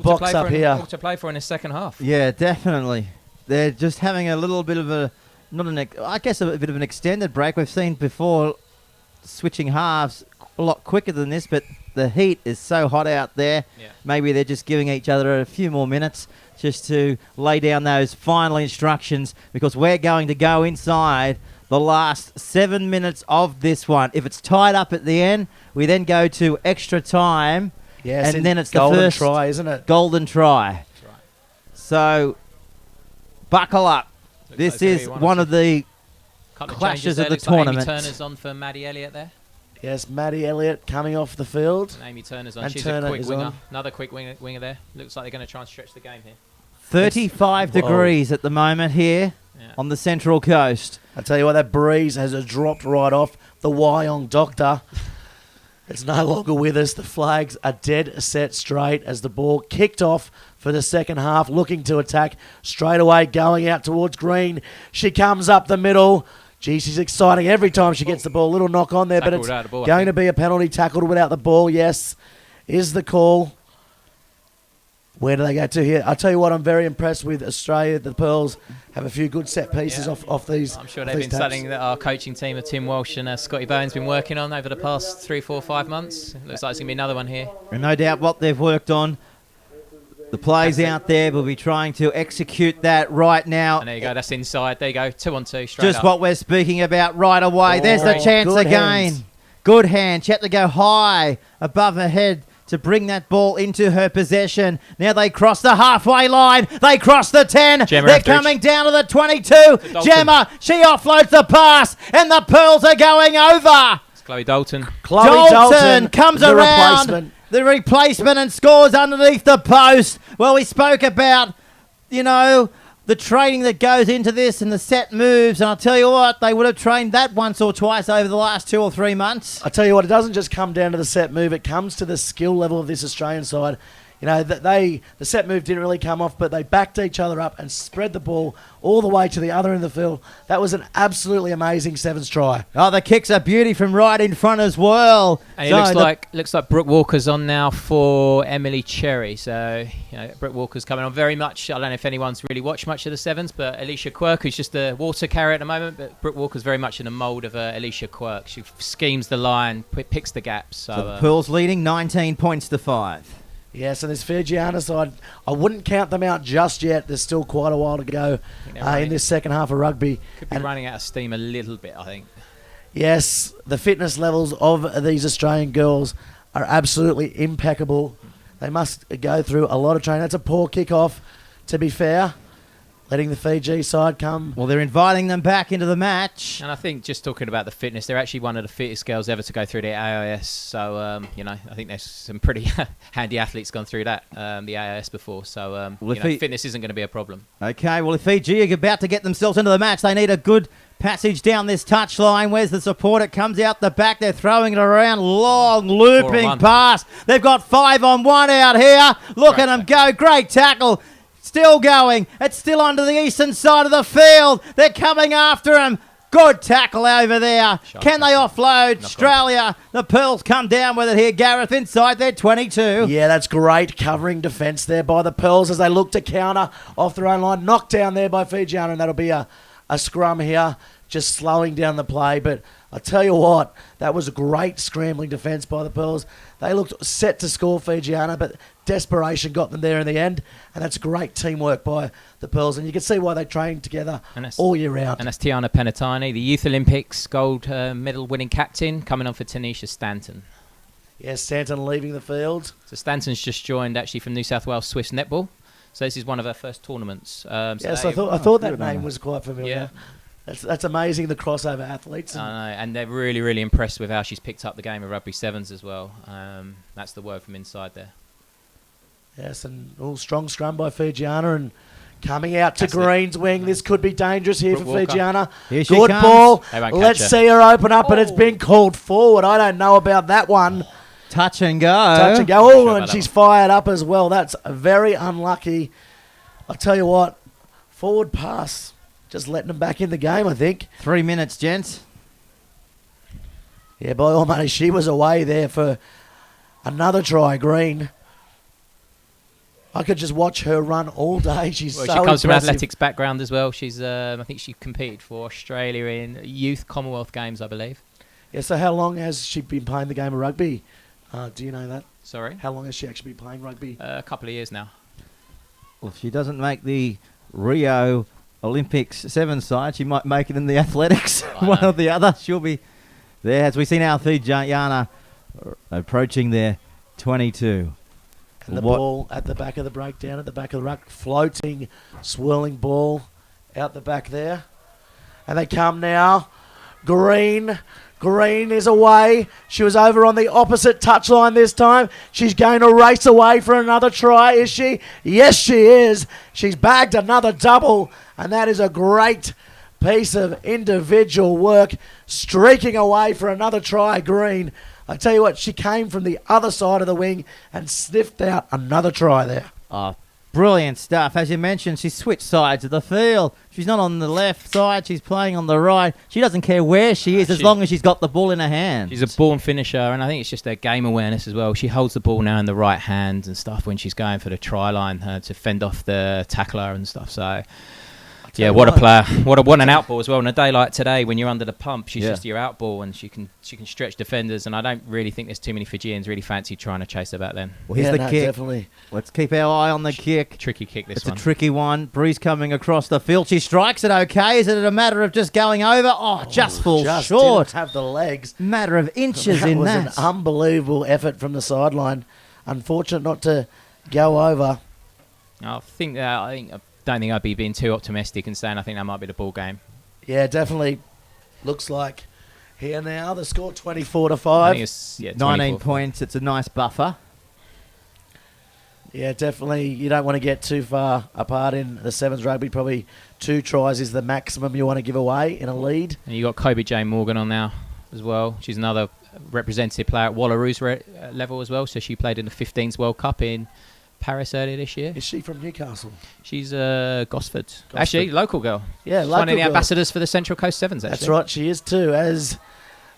box up here. All to play for in the second half. Yeah, definitely. They're just having a little bit of a bit of an extended break. We've seen before switching halves a lot quicker than this, but the heat is so hot out there. Yeah. Maybe they're just giving each other a few more minutes just to lay down those final instructions, because we're going to go inside the last 7 minutes of this one. If it's tied up at the end, we then go to extra time. Yes, and then it's the golden first try, isn't it? Golden try. That's right. So buckle up. This is one of the clashes of the tournament. Amy Turner's on for Maddie Elliott there. Yes, Maddie Elliott coming off the field. And Amy Turner's on. And She's Turner a quick winger. on. Another quick winger there. Looks like they're going to try and stretch the game here. 35 degrees at the moment here on the Central Coast. I tell you what, that breeze has dropped right off. The Wyong doctor. It's no longer with us. The flags are dead set straight as the ball kicked off for the second half, looking to attack straight away, going out towards Green. She comes up the middle. Gee, she's exciting every time she gets the ball. Little knock on there, but it's going to be a penalty. Tackled without the ball, yes, is the call. Where do they go to here? I'll tell you what, I'm very impressed with Australia. The Pearls have a few good set pieces off these. I'm sure they've been something that our coaching team of Tim Walsh and Scotty Bowen's been working on over the past 3, 4, 5 months. It looks like it's going to be another one here. And no doubt what they've worked on. The players out there will be trying to execute that right now. And there you go, that's inside. There you go, 2-on-2, straight Just up. what we're speaking about right away. There's the chance good again. hands. Good hand. She had to go high above her head to bring that ball into her possession. Now they cross the halfway line. They cross the 10. Gemma They're Etheridge. coming down to the 22. Gemma, she offloads the pass, and the Pearls are going over. It's Chloe Dalton. Chloe Dalton comes the around. replacement. The replacement and scores underneath the post. Well, we spoke about, the training that goes into this and the set moves, and I'll tell you what, they would have trained that once or twice over the last 2 or 3 months. I tell you what, it doesn't just come down to the set move, it comes to the skill level of this Australian side. the set move didn't really come off, but they backed each other up and spread the ball all the way to the other end of the field. That was an absolutely amazing Sevens try. Oh, the kick's a beauty from right in front as well. And it looks like Brooke Walker's on now for Emily Cherry. So, Brooke Walker's coming on very much. I don't know if anyone's really watched much of the Sevens, but Alicia Quirk, who's just a water carrier at the moment, but Brooke Walker's very much in the mould of Alicia Quirk. She schemes the line, picks the gaps. So the Pearls leading 19 points to 5. Yes, and this Fijiana side, I wouldn't count them out just yet. There's still quite a while to go in this second half of rugby. Could be running out of steam a little bit, I think. Yes, the fitness levels of these Australian girls are absolutely impeccable. They must go through a lot of training. That's a poor kick-off, to be fair. Letting the Fiji side come. Well, they're inviting them back into the match. And I think just talking about the fitness, they're actually one of the fittest girls ever to go through the AIS. So, I think there's some pretty handy athletes gone through that, the AIS before. So, fitness isn't going to be a problem. Okay, well, if Fiji are about to get themselves into the match, they need a good passage down this touchline. Where's the support? It comes out the back. They're throwing it around. Long, looping pass. They've got 5-on-1 out here. Look at them go. Great tackle. Still going. It's still onto the eastern side of the field. They're coming after him. Good tackle over there. Can they offload? Australia. The Pearls come down with it here. Gareth inside their 22. Yeah, that's great covering defence there by the Pearls as they look to counter off their own line. Knocked down there by Fijiana, and that'll be a scrum here, just slowing down the play. But I tell you what, that was a great scrambling defence by the Pearls. They looked set to score Fijiana, but desperation got them there in the end, and that's great teamwork by the Pearls, and you can see why they train together all year round. And that's Tiana Penatani, the Youth Olympics gold medal winning captain, coming on for Tanisha Stanton. Yes, Stanton leaving the field. So Stanton's just joined actually from New South Wales Swiss Netball, so this is one of her first tournaments. I thought that name was quite familiar. Yeah. That's amazing, the crossover athletes. I know, and they're really, really impressed with how she's picked up the game of rugby sevens as well. That's the word from inside there. Yes, and all strong scrum by Fijiana, and coming out to Green's wing. This could be dangerous here for Fijiana. Here she Good comes. ball. Let's see her open up, but it's been called forward. I don't know about that one. Touch and go. Oh, and she's fired up as well. That's very unlucky. I'll tell you what, forward pass. Just letting them back in the game, I think. 3 minutes, gents. Yeah, by all money, she was away there for another try, Green. I could just watch her run all day. She's so she comes impressive. from an athletics background as well. She's, I think she competed for Australia in youth Commonwealth Games, I believe. Yeah, so how long has she been playing the game of rugby? Do you know that? Sorry? How long has she actually been playing rugby? A couple of years now. Well, if she doesn't make the Rio Olympics 7 side, she might make it in the athletics. One or the other. She'll be there as we see now Fijiana approaching their 22. And the ball at the back of the breakdown, at the back of the ruck, floating, swirling ball out the back there. And they come now. Green is away. She was over on the opposite touchline this time. She's going to race away for another try, is she? Yes, she is. She's bagged another double, and that is a great piece of individual work. Streaking away for another try, Green. I tell you what, she came from the other side of the wing and sniffed out another try there. Oh, brilliant stuff. As you mentioned, she switched sides of the field. She's not on the left side. She's playing on the right. She doesn't care where she is as long as she's got the ball in her hand. She's a born finisher, and I think it's just her game awareness as well. She holds the ball now in the right hand and stuff when she's going for the try line to fend off the tackler and stuff. So, yeah, what a player. What an outball as well. On a day like today when you're under the pump, she's just your outball, and she can stretch defenders, and I don't really think there's too many Fijians really fancy trying to chase her back then. Well, here's the kick. Definitely. Let's keep our eye on the kick. Tricky kick this it's one. It's a tricky one. Breeze coming across the field. She strikes it okay. Is it a matter of just going over? Just falls short. Didn't have the legs. Matter of inches in that. That was an unbelievable effort from the sideline. Unfortunate not to go over. I don't think I'd be being too optimistic and saying I think that might be the ball game. Yeah, definitely looks like here now. The score 24-5. I think it's 19 points. It's a nice buffer. Yeah, definitely. You don't want to get too far apart in the sevens rugby. Probably 2 tries is the maximum you want to give away in a lead. And you got Kobe Jane Morgan on now as well. She's another representative player at Wallaroos level as well. So she played in the 15s World Cup in Paris earlier this year. Is she from Newcastle? She's Gosford. Actually, local girl. Yeah, She's local one of the girl. ambassadors for the Central Coast Sevens, actually. That's right, she is too. As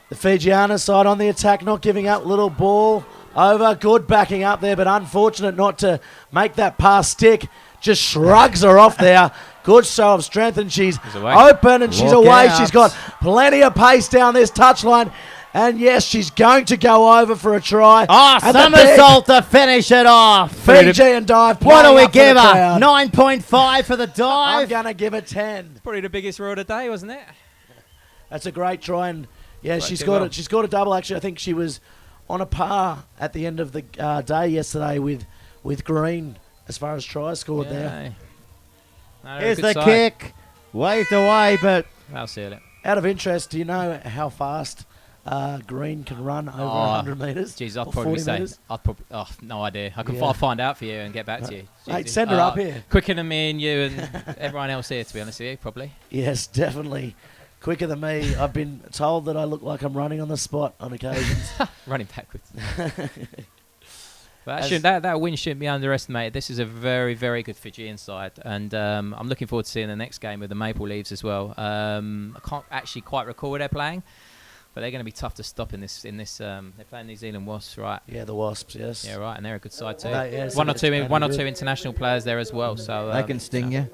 the Fijiana side on the attack, not giving up. Little ball over. Good backing up there, but unfortunate not to make that pass stick. Just shrugs her off there. Good show of strength, and she's open and she's Look away. out. She's got plenty of pace down this touchline. And yes, she's going to go over for a try. Oh, And the somersault to finish it off. Fijian dive. What do playing we up for give the her? crowd. 9.5 for the I'm dive. going to give it 10. Probably the biggest row of the day, wasn't it? That's a great try, and yeah, Right, she's did got well. it. She's got a double. Actually, I think she was on a par at the end of the day yesterday with Green as far as tries scored there. No, Here's good the side. kick. Waved away, but I'll see it. Out of interest, do you know how fast Green can run over 100 metres? Jeez, I'd or probably 40 say. metres? I'd probably. Oh, no idea. I can Yeah. find out for you and get back to you. Mate, Jeez, send her up here. Quicker than me and you and everyone else here, to be honest with you, probably. Yes, definitely. Quicker than me. I've been told that I look like I'm running on the spot on occasions. Running backwards. But As- that win shouldn't be underestimated. This is a very, very good Fijian side, and I'm looking forward to seeing the next game with the Maple Leaves as well. I can't actually quite recall where they're playing, but they're going to be tough to stop in this. They're playing New Zealand Wasps, right? Yeah, the Wasps, yes. Yeah, right, and they're a good side too. Right, yeah, so one or it's two, gonna one be or good. two international players there as well. So they can sting you.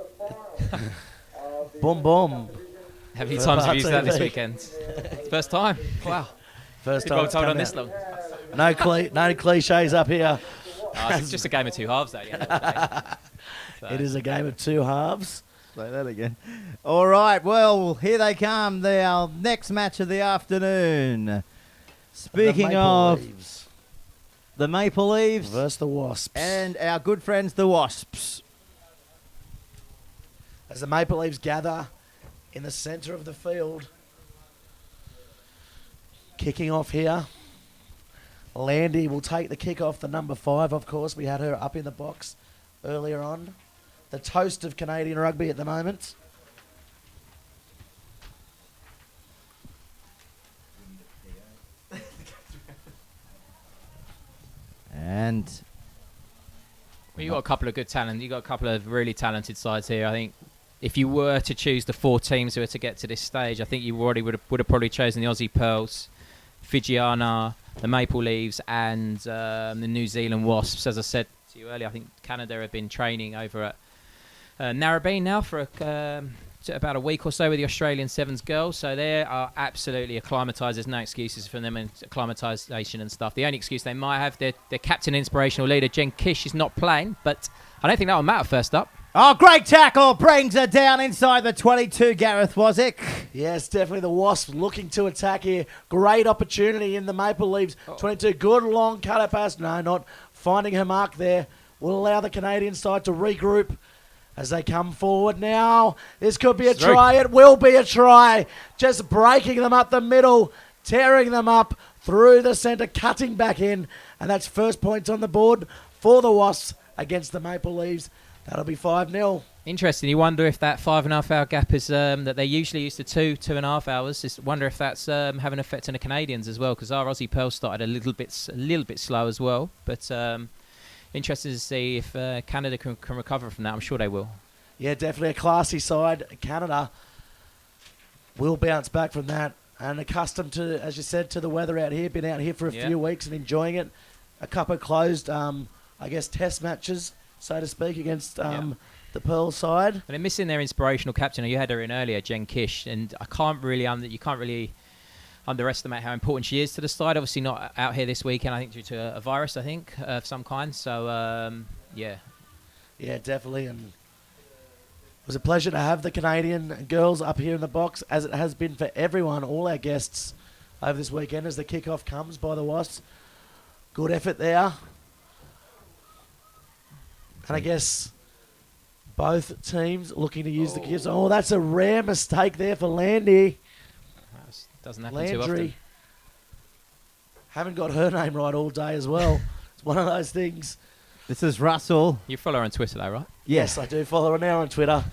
Boom, boom. How many For times have you used that this RTV? weekend? First time. Wow. First People time are it's told come on this out. long. No cliches up here. It's just a game of two halves, though. Yeah. It is a game of two halves. Say that again. All right, well, here they come. Our next match of the afternoon. Speaking The Maple of Leaves the Maple Leaves versus the Wasps. and our good friends, the Wasps. As the Maple Leaves gather in the centre of the field. Kicking off here. Landy will take the kick off, the number 5, of course. We had her up in the box earlier on. The toast of Canadian rugby at the moment. And Well, you got a couple of good talent. You got a couple of really talented sides here. I think if you were to choose the 4 teams who were to get to this stage, I think you already would have probably chosen the Aussie Pearls, Fijiana, the Maple Leaves, and the New Zealand Wasps. As I said to you earlier, I think Canada have been training over at Narrabeen now for about a week or so with the Australian Sevens girls. So they are absolutely acclimatised. There's no excuses for them in acclimatisation and stuff. The only excuse they might have, their captain, inspirational leader, Jen Kish, is not playing. But I don't think that will matter first up. oh, great tackle. Brings her down inside the 22, Gareth Wozick. Yes, definitely the Wasps looking to attack here. Great opportunity in the Maple Leaves. 22, good long cutter pass. No, not finding her mark there. Will allow the Canadian side to regroup as they come forward now. This could be a try. It will be a try. Just breaking them up the middle, tearing them up through the centre, cutting back in. And that's first points on the board for the Wasps against the Maple Leaves. That'll be 5-0. Interesting. You wonder if that 5.5 hour gap is that they're usually used to 2.5 hours. Just wonder if that's having an effect on the Canadians as well, because our Aussie Pearls started a little bit slow as well. But interested to see if Canada can recover from that. I'm sure they will. Yeah, definitely a classy side. Canada will bounce back from that. And accustomed to, as you said, to the weather out here. Been out here for a few weeks and enjoying it. A couple of closed, I guess, test matches, so to speak, against the Pearl side. And they're missing their inspirational captain. You had her in earlier, Jen Kish, and you can't really underestimate how important she is to the side. Obviously not out here this weekend, I think, due to a virus, I think, of some kind. So, yeah. Yeah, definitely. And it was a pleasure to have the Canadian girls up here in the box, as it has been for everyone, all our guests over this weekend as the kickoff comes by the Wasps. Good effort there. And I guess both teams looking to use the kicks. Oh, that's a rare mistake there for Landy. Doesn't happen too often. Landry. Haven't got her name right all day as well. It's one of those things. This is Russell. You follow her on Twitter, though, right? Yes, I do follow her now on Twitter.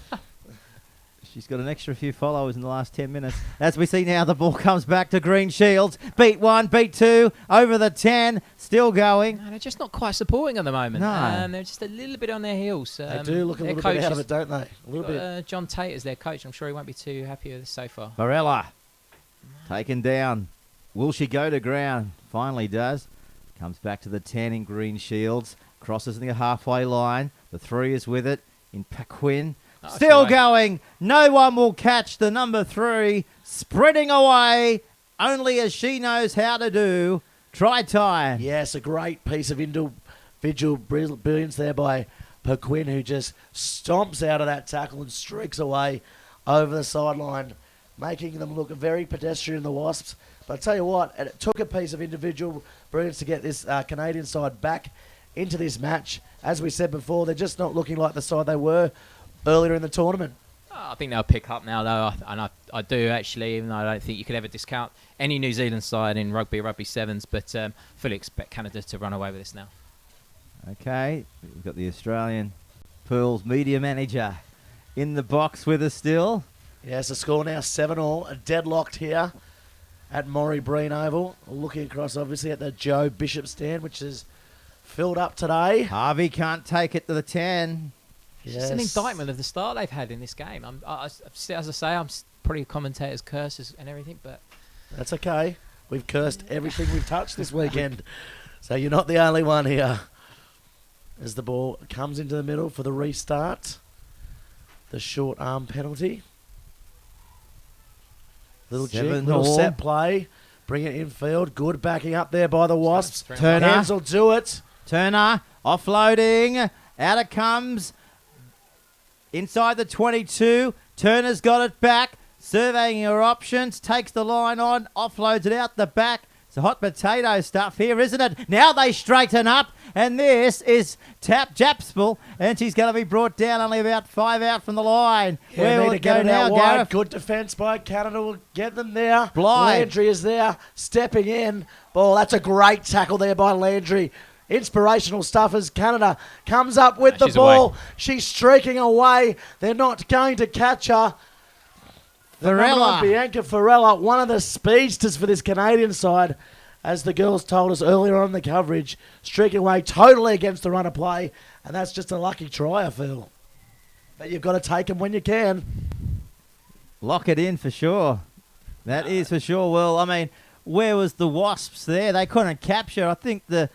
She's got an extra few followers in the last 10 minutes. As we see now, the ball comes back to Green Shields. Beat 1, beat 2, over the 10, still going. No, they're just not quite supporting at the moment. No. They're just a little bit on their heels. They do look a little bit out of it, don't they? A little bit. John Tate is their coach. I'm sure he won't be too happy with this so far. Varela taken down. Will she go to ground? Finally does. Comes back to the 10 in Green Shields. Crosses the halfway line. The 3 is with it in Paquin. Still going. No one will catch the number 3. Spreading away. Only as she knows how to do. Try time. Yes, a great piece of individual brilliance there by Paquin, who just stomps out of that tackle and streaks away over the sideline, making them look very pedestrian, the Wasps. But I tell you what, it took a piece of individual brilliance to get this Canadian side back into this match. As we said before, they're just not looking like the side they were earlier in the tournament. I think they'll pick up now, though, and I do actually, even though I don't think you could ever discount any New Zealand side in rugby 7s, but fully expect Canada to run away with this now. Okay, we've got the Australian Pearls media manager in the box with us still. Yes, the score now 7-all, deadlocked here at Maury Breen Oval. Looking across, obviously, at the Joe Bishop stand, which is filled up today. Harvey can't take it to the 10. It's just an indictment of the start they've had in this game. As I say, I'm probably a commentator's curses and everything, but that's okay. We've cursed everything we've touched this weekend, so you're not the only one here. As the ball comes into the middle for the restart, the short arm penalty. Little set play, bring it infield. Good backing up there by the Wasps. Turner. Hands will do it. Turner offloading. Out it comes. Inside the 22. Turner's got it back. Surveying her options. Takes the line on. Offloads it out the back. It's a hot potato stuff here, isn't it? Now they straighten up. And this is Japspel. And she's going to be brought down only about 5 out from the line. Yeah, Where will it go now, Gareth? Good defence by Canada will get them there. Blythe. Landry is there, stepping in. Ball, that's a great tackle there by Landry. Inspirational stuff as Canada comes up with the ball. Away. She's streaking away. They're not going to catch her. Varela. Bianca Varela, one of the speedsters for this Canadian side, as the girls told us earlier on in the coverage, streaking away totally against the run of play, and that's just a lucky try, I feel. But you've got to take them when you can. Lock it in for sure. That is for sure. Well, I mean, where was the Wasps there? They couldn't capture. I think the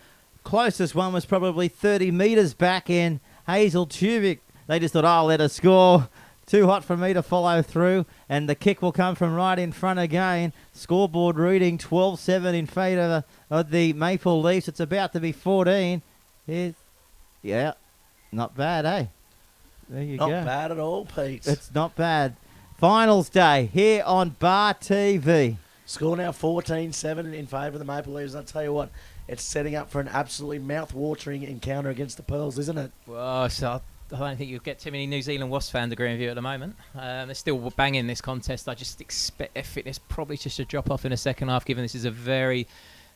closest one was probably 30 metres back in Hazel Tubic. They just thought, I'll let her score. Too hot for me to follow through. And the kick will come from right in front again. Scoreboard reading 12-7 in favour of the Maple Leafs. It's about to be 14. Yeah, not bad, eh? There you go. Not bad at all, Pete. It's not bad. Finals day here on Bar TV. Score now 14-7 in favour of the Maple Leafs. I'll tell you what, it's setting up for an absolutely mouth-watering encounter against the Pearls, isn't it? Well, so I don't think you'll get too many New Zealand Wasps fans agreeing with you at the moment. They're still banging this contest. I just expect their fitness probably just to drop off in the second half, given this is a very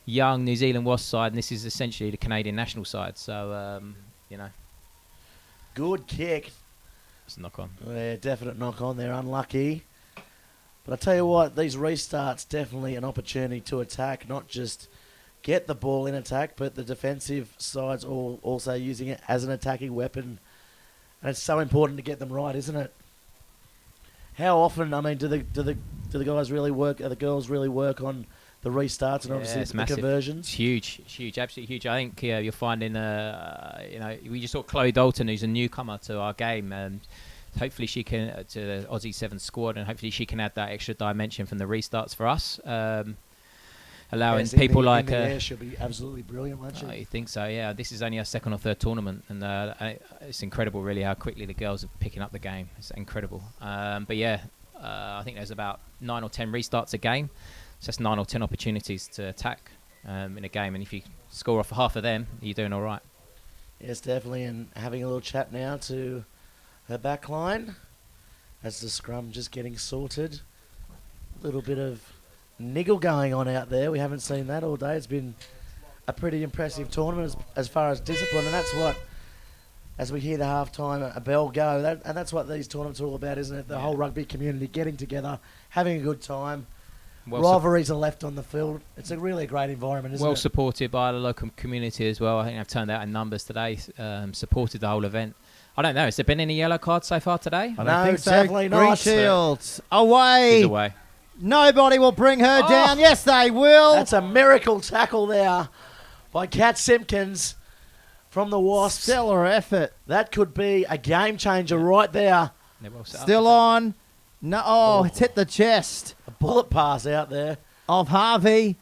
young New Zealand Wasps side, and this is essentially the Canadian national side. So, Good kick. It's a knock on. Yeah, definite knock on there. Unlucky. But I tell you what, these restarts definitely an opportunity to attack, not just get the ball in attack, but the defensive sides all also using it as an attacking weapon. And it's so important to get them right, isn't it? How often, I mean, do the guys really work, or the girls really work on the restarts and obviously the conversions? It's huge, absolutely huge. I think you're finding, we just saw Chloe Dalton, who's a newcomer to our game, and hopefully she can, to the Aussie 7 squad, and hopefully she can add that extra dimension from the restarts for us. Allowing people like her. She'll be absolutely brilliant, won't she? I think so, yeah. This is only our second or third tournament, and it's incredible, really, how quickly the girls are picking up the game. It's incredible. But yeah, I think there's about 9 or 10 restarts a game. So that's 9 or 10 opportunities to attack in a game, and if you score off half of them, you're doing all right. Yes, definitely. And having a little chat now to her back line as the scrum just getting sorted. A little bit of niggle going on out there. We haven't seen that all day. It's been a pretty impressive tournament as far as discipline, and that's what as we hear the halftime a bell go. And that's what these tournaments are all about, isn't it? The whole rugby community getting together, having a good time. Rivalries are left on the field. It's a really great environment, isn't it? Well supported by the local community as well. I think I've turned out in numbers today, supported the whole event. I don't know. Has there been any yellow cards so far today? I don't No, think so. definitely Green not. Shields away. She's away. Nobody will bring her down. Yes, they will. That's a miracle tackle there by Kat Simpkins from the Wasps. Stellar effort. That could be a game changer right there. They're well set up. Still on. No, it's hit the chest A bullet pass out there. of Harvey.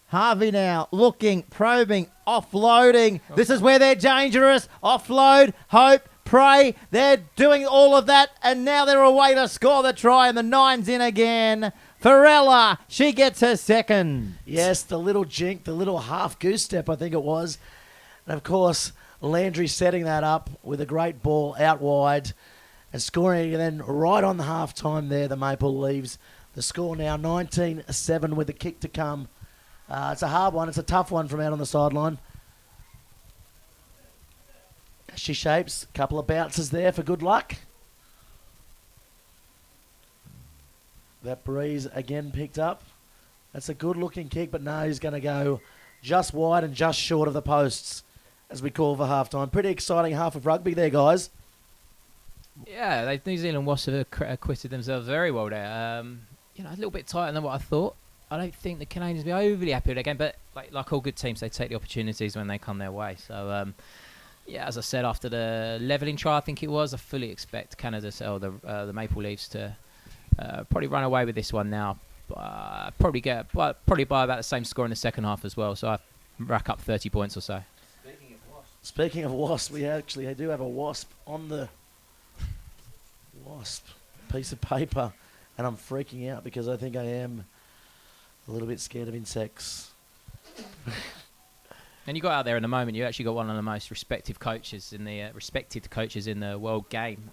Harvey now looking, probing, offloading. This is where they're dangerous. Offload, hope, pray. They're doing all of that, and now they're away to score the try, and the 9's in again. Farella, she gets her second. Yes, the little jink, the little half goose step, I think it was. And, of course, Landry setting that up with a great ball out wide and scoring and then right on the half-time there, the Maple Leaves. The score now 19-7 with the kick to come. It's a hard one. It's a tough one from out on the sideline. She shapes. A couple of bounces there for good luck. That breeze again picked up. That's a good-looking kick, but no, he's going to go just wide and just short of the posts as we call for half-time. Pretty exciting half of rugby there, guys. Yeah, New Zealand Wasps have acquitted themselves very well there. A little bit tighter than what I thought. I don't think the Canadians will be overly happy with their game, but like all good teams, they take the opportunities when they come their way. So, as I said, after the levelling try, I think it was, I fully expect Canada, or the Maple Leafs to probably run away with this one now. Probably by about the same score in the second half as well. So I rack up 30 points or so. Speaking of Wasp, we actually do have a Wasp on the piece of paper, and I'm freaking out because I think I am a little bit scared of insects. And you got out there in the moment. You actually got one of the most respected coaches in the world game.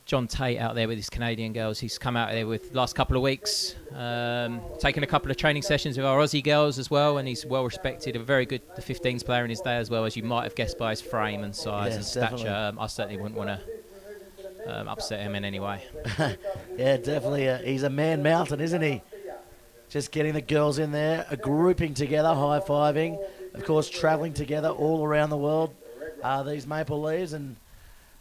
John Tate out there with his Canadian girls. He's come out there with last couple of weeks, taken a couple of training sessions with our Aussie girls as well, and he's well respected. A very good 15s player in his day as well, as you might have guessed by his frame and size and stature. I certainly wouldn't want to upset him in any way. Yeah, definitely. He's a man mountain, isn't he? Just getting the girls in there, grouping together, high-fiving. Of course, travelling together all around the world. These Maple Leaves and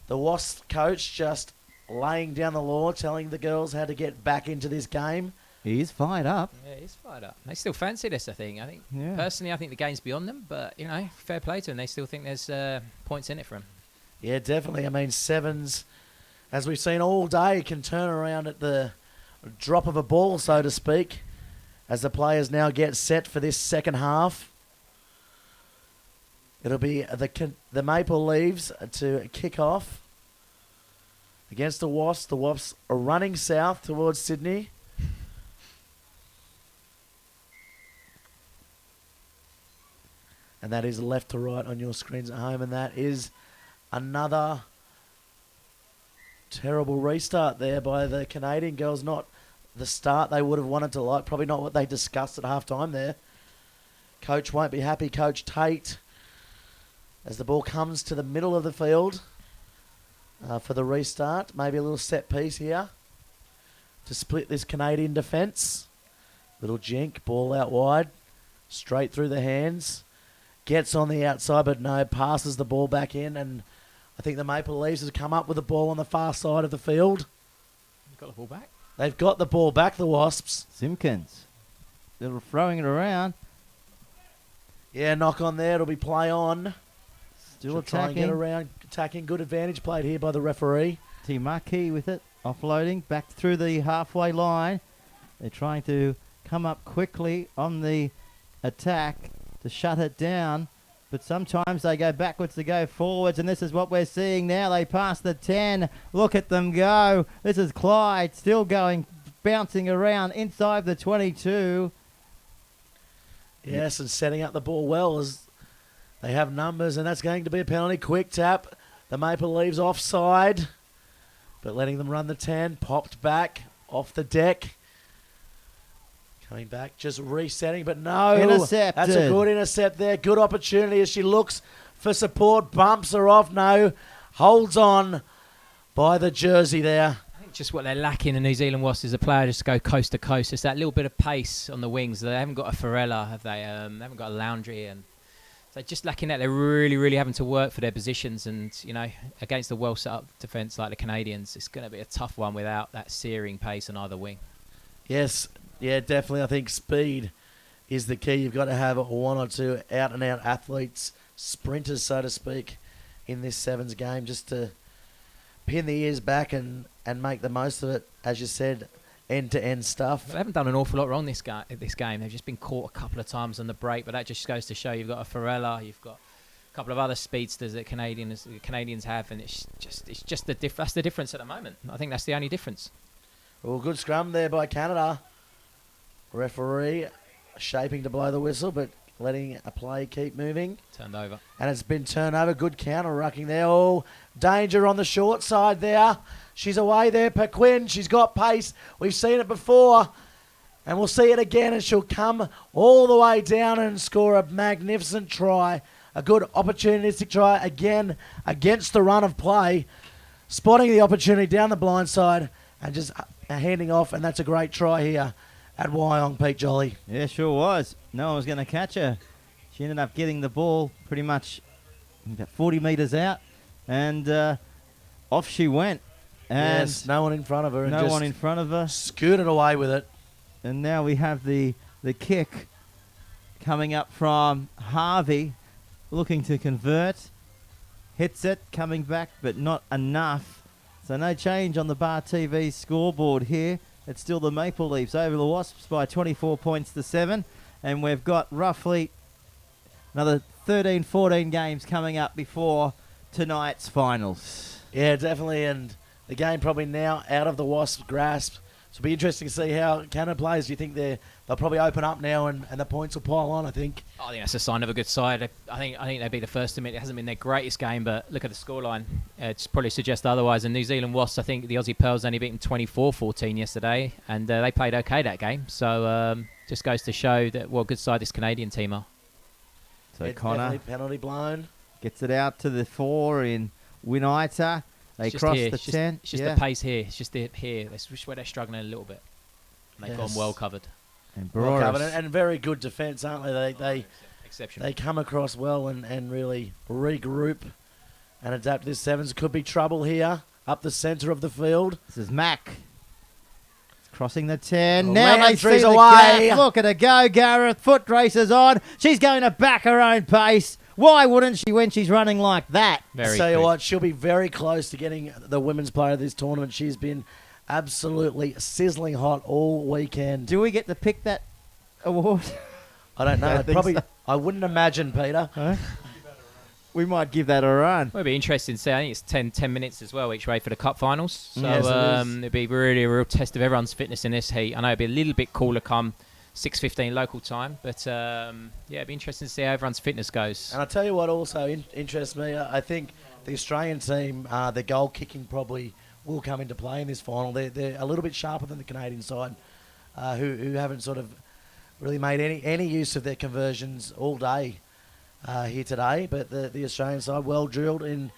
the Wasps coach just laying down the law, telling the girls how to get back into this game. He's fired up. Yeah, he's fired up. They still fancy this, I think. Yeah. Personally, I think the game's beyond them, but, fair play to them. They still think there's points in it for them. Yeah, definitely. I mean, sevens, as we've seen all day, can turn around at the drop of a ball, so to speak, as the players now get set for this second half. It'll be the Maple Leaves to kick off against the Wasps. The Wasps are running south towards Sydney. And that is left to right on your screens at home. And that is another terrible restart there by the Canadian girls. Not the start they would have wanted to like. Probably not what they discussed at halftime there. Coach won't be happy. Coach Tate, as the ball comes to the middle of the field for the restart. Maybe a little set piece here to split this Canadian defence. Little jink, ball out wide, straight through the hands. Gets on the outside, but no, passes the ball back in. And I think the Maple Leafs has come up with the ball on the far side of the field. Got the ball back? They've got the ball back, the Wasps. Simpkins. They're throwing it around. Yeah, knock on there. It'll be play on. Still Try and get attacking. around. Attacking. Good advantage played here by the referee. Timaki with it. Offloading. Back through the halfway line. They're trying to come up quickly on the attack to shut it down. But sometimes they go backwards to go forwards, and this is what we're seeing now. They pass the 10. Look at them go. This is Clyde still going, bouncing around inside the 22. Yes, and setting up the ball well as they have numbers, and that's going to be a penalty. Quick tap. The Maple Leafs offside, but letting them run the 10. Popped back off the deck. Coming back, just resetting, but no. Intercepted. That's a good intercept there. Good opportunity as she looks for support. Bumps her off. No. Holds on by the jersey there. I think just what they're lacking in New Zealand Wasps is a player just to go coast to coast. It's that little bit of pace on the wings. They haven't got a Farella, have they? They haven't got a Laundry, and so just lacking that. They're really, really having to work for their positions, and against the well set up defence like the Canadians, it's going to be a tough one without that searing pace on either wing. Yes, yeah, definitely. I think speed is the key. You've got to have one or two out-and-out athletes, sprinters, so to speak, in this Sevens game, just to pin the ears back and make the most of it, as you said, end-to-end stuff. They haven't done an awful lot wrong this game. They've just been caught a couple of times on the break, but that just goes to show you've got a Farella, you've got a couple of other speedsters that Canadians have, and it's just that's the difference at the moment. I think that's the only difference. Well, good scrum there by Canada. Referee shaping to blow the whistle, but letting a play keep moving. Turned over. And it's been turned over. Good counter-rucking there. Oh, danger on the short side there. She's away there, Paquin. She's got pace. We've seen it before, and we'll see it again, and she'll come all the way down and score a magnificent try. A good opportunistic try again against the run of play. Spotting the opportunity down the blind side and just handing off, and that's a great try here at Wyong, Pete Jolly. Yeah, sure was. No one was going to catch her. She ended up getting the ball pretty much about 40 metres out, and off she went. And yes, no one in front of her. No one in front of her. Scooted away with it. And now we have the kick coming up from Harvey, looking to convert. Hits it, coming back, but not enough. So no change on the Bar TV scoreboard here. It's still the Maple Leafs over the Wasps by 24 points to 7. And we've got roughly another 13, 14 games coming up before tonight's finals. Yeah, definitely. And the game probably now out of the Wasps' grasp. So it'll be interesting to see how Canada plays. Do you think they'll probably open up now and the points will pile on, I think? I think that's a sign of a good side. I think they'd be the first to admit it hasn't been their greatest game, but look at the scoreline. It probably suggests otherwise. And New Zealand Wasps, I think the Aussie Pearls only beat them 24-14 yesterday, and they played okay that game. So just goes to show that what a good side this Canadian team are. So yeah, Connor penalty blown. Gets it out to the 4 in Winaita. They cross the 10. It's just the pace here. It's just here. That's just where they're struggling a little bit. And they've gone well covered. And well covered, and very good defence, aren't they? Exceptional. They come across well and really regroup and adapt to this Sevens. Could be trouble here up the centre of the field. This is Mack. Crossing the 10. Oh, now they see the away. gap. Look at her go, Gareth. Foot races on. She's going to back her own pace. Why wouldn't she when she's running like that? Tell you what, she'll be very close to getting the women's player of this tournament. She's been absolutely sizzling hot all weekend. Do we get to pick that award? I don't know. I wouldn't imagine, Peter. Huh? We might give that a run. Well, it'd be interesting to see. I think it's 10 minutes as well each way for the cup finals. So yes, it'd be really a real test of everyone's fitness in this heat. I know it'd be a little bit cooler come 6:15 local time, but it'd be interesting to see how everyone's fitness goes. And I'll tell you what also interests me. I think the Australian team, the goal kicking probably will come into play in this final. They're a little bit sharper than the Canadian side, who haven't sort of really made any use of their conversions all day here today. But the Australian side well drilled in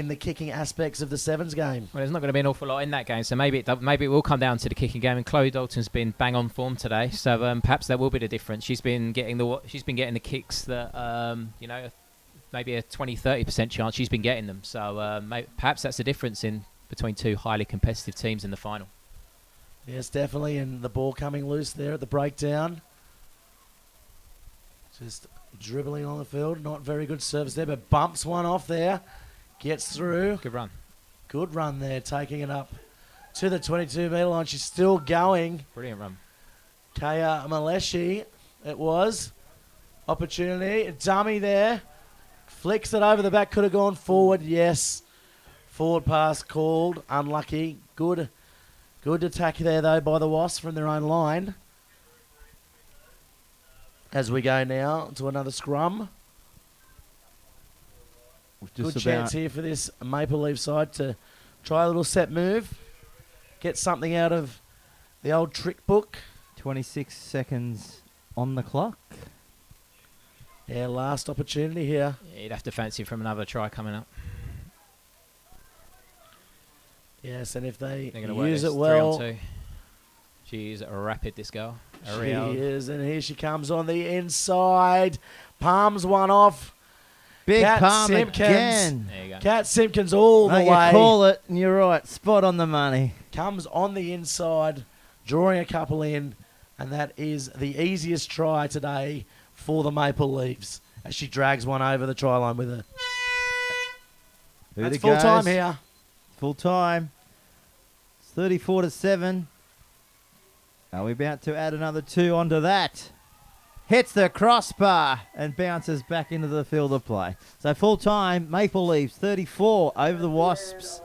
the kicking aspects of the Sevens game. Well, there's not going to be an awful lot in that game, so maybe it will come down to the kicking game. And Chloe Dalton's been bang on form today, so perhaps that will be the difference. She's been getting the kicks that maybe a 20-30% chance she's been getting them. So perhaps that's the difference between two highly competitive teams in the final. Yes, definitely, and the ball coming loose there at the breakdown. Just dribbling on the field, not very good service there, but bumps one off there. Gets through. Good run. Good run there, taking it up to the 22-metre line. She's still going. Brilliant run. Kaya Maleshi, it was. Opportunity. Dummy there. Flicks it over the back. Could have gone forward. Yes. Forward pass called. Unlucky. Good attack there, though, by the Wasps from their own line. As we go now to another scrum. Good chance here for this Maple Leaf side to try a little set move. Get something out of the old trick book. 26 seconds on the clock. Yeah, last opportunity here. Yeah, you'd have to fancy from another try coming up. Yes, and if they They're going to work use this it well. 3-on-2. She's rapid, this girl. She is, and here she comes on the inside. Palms one off. Big Kat palm Simpkins. again. There you go. Kat Simpkins all No, the you way. call it, and you're right. Spot on the money. Comes on the inside, drawing a couple in, and that is the easiest try today for the Maple Leafs as she drags one over the try line with her. That's full time here. Full time. It's 34-7. Are we about to add another 2 onto that? Hits the crossbar and bounces back into the field of play. So full time, Maple Leafs 34 over the Wasps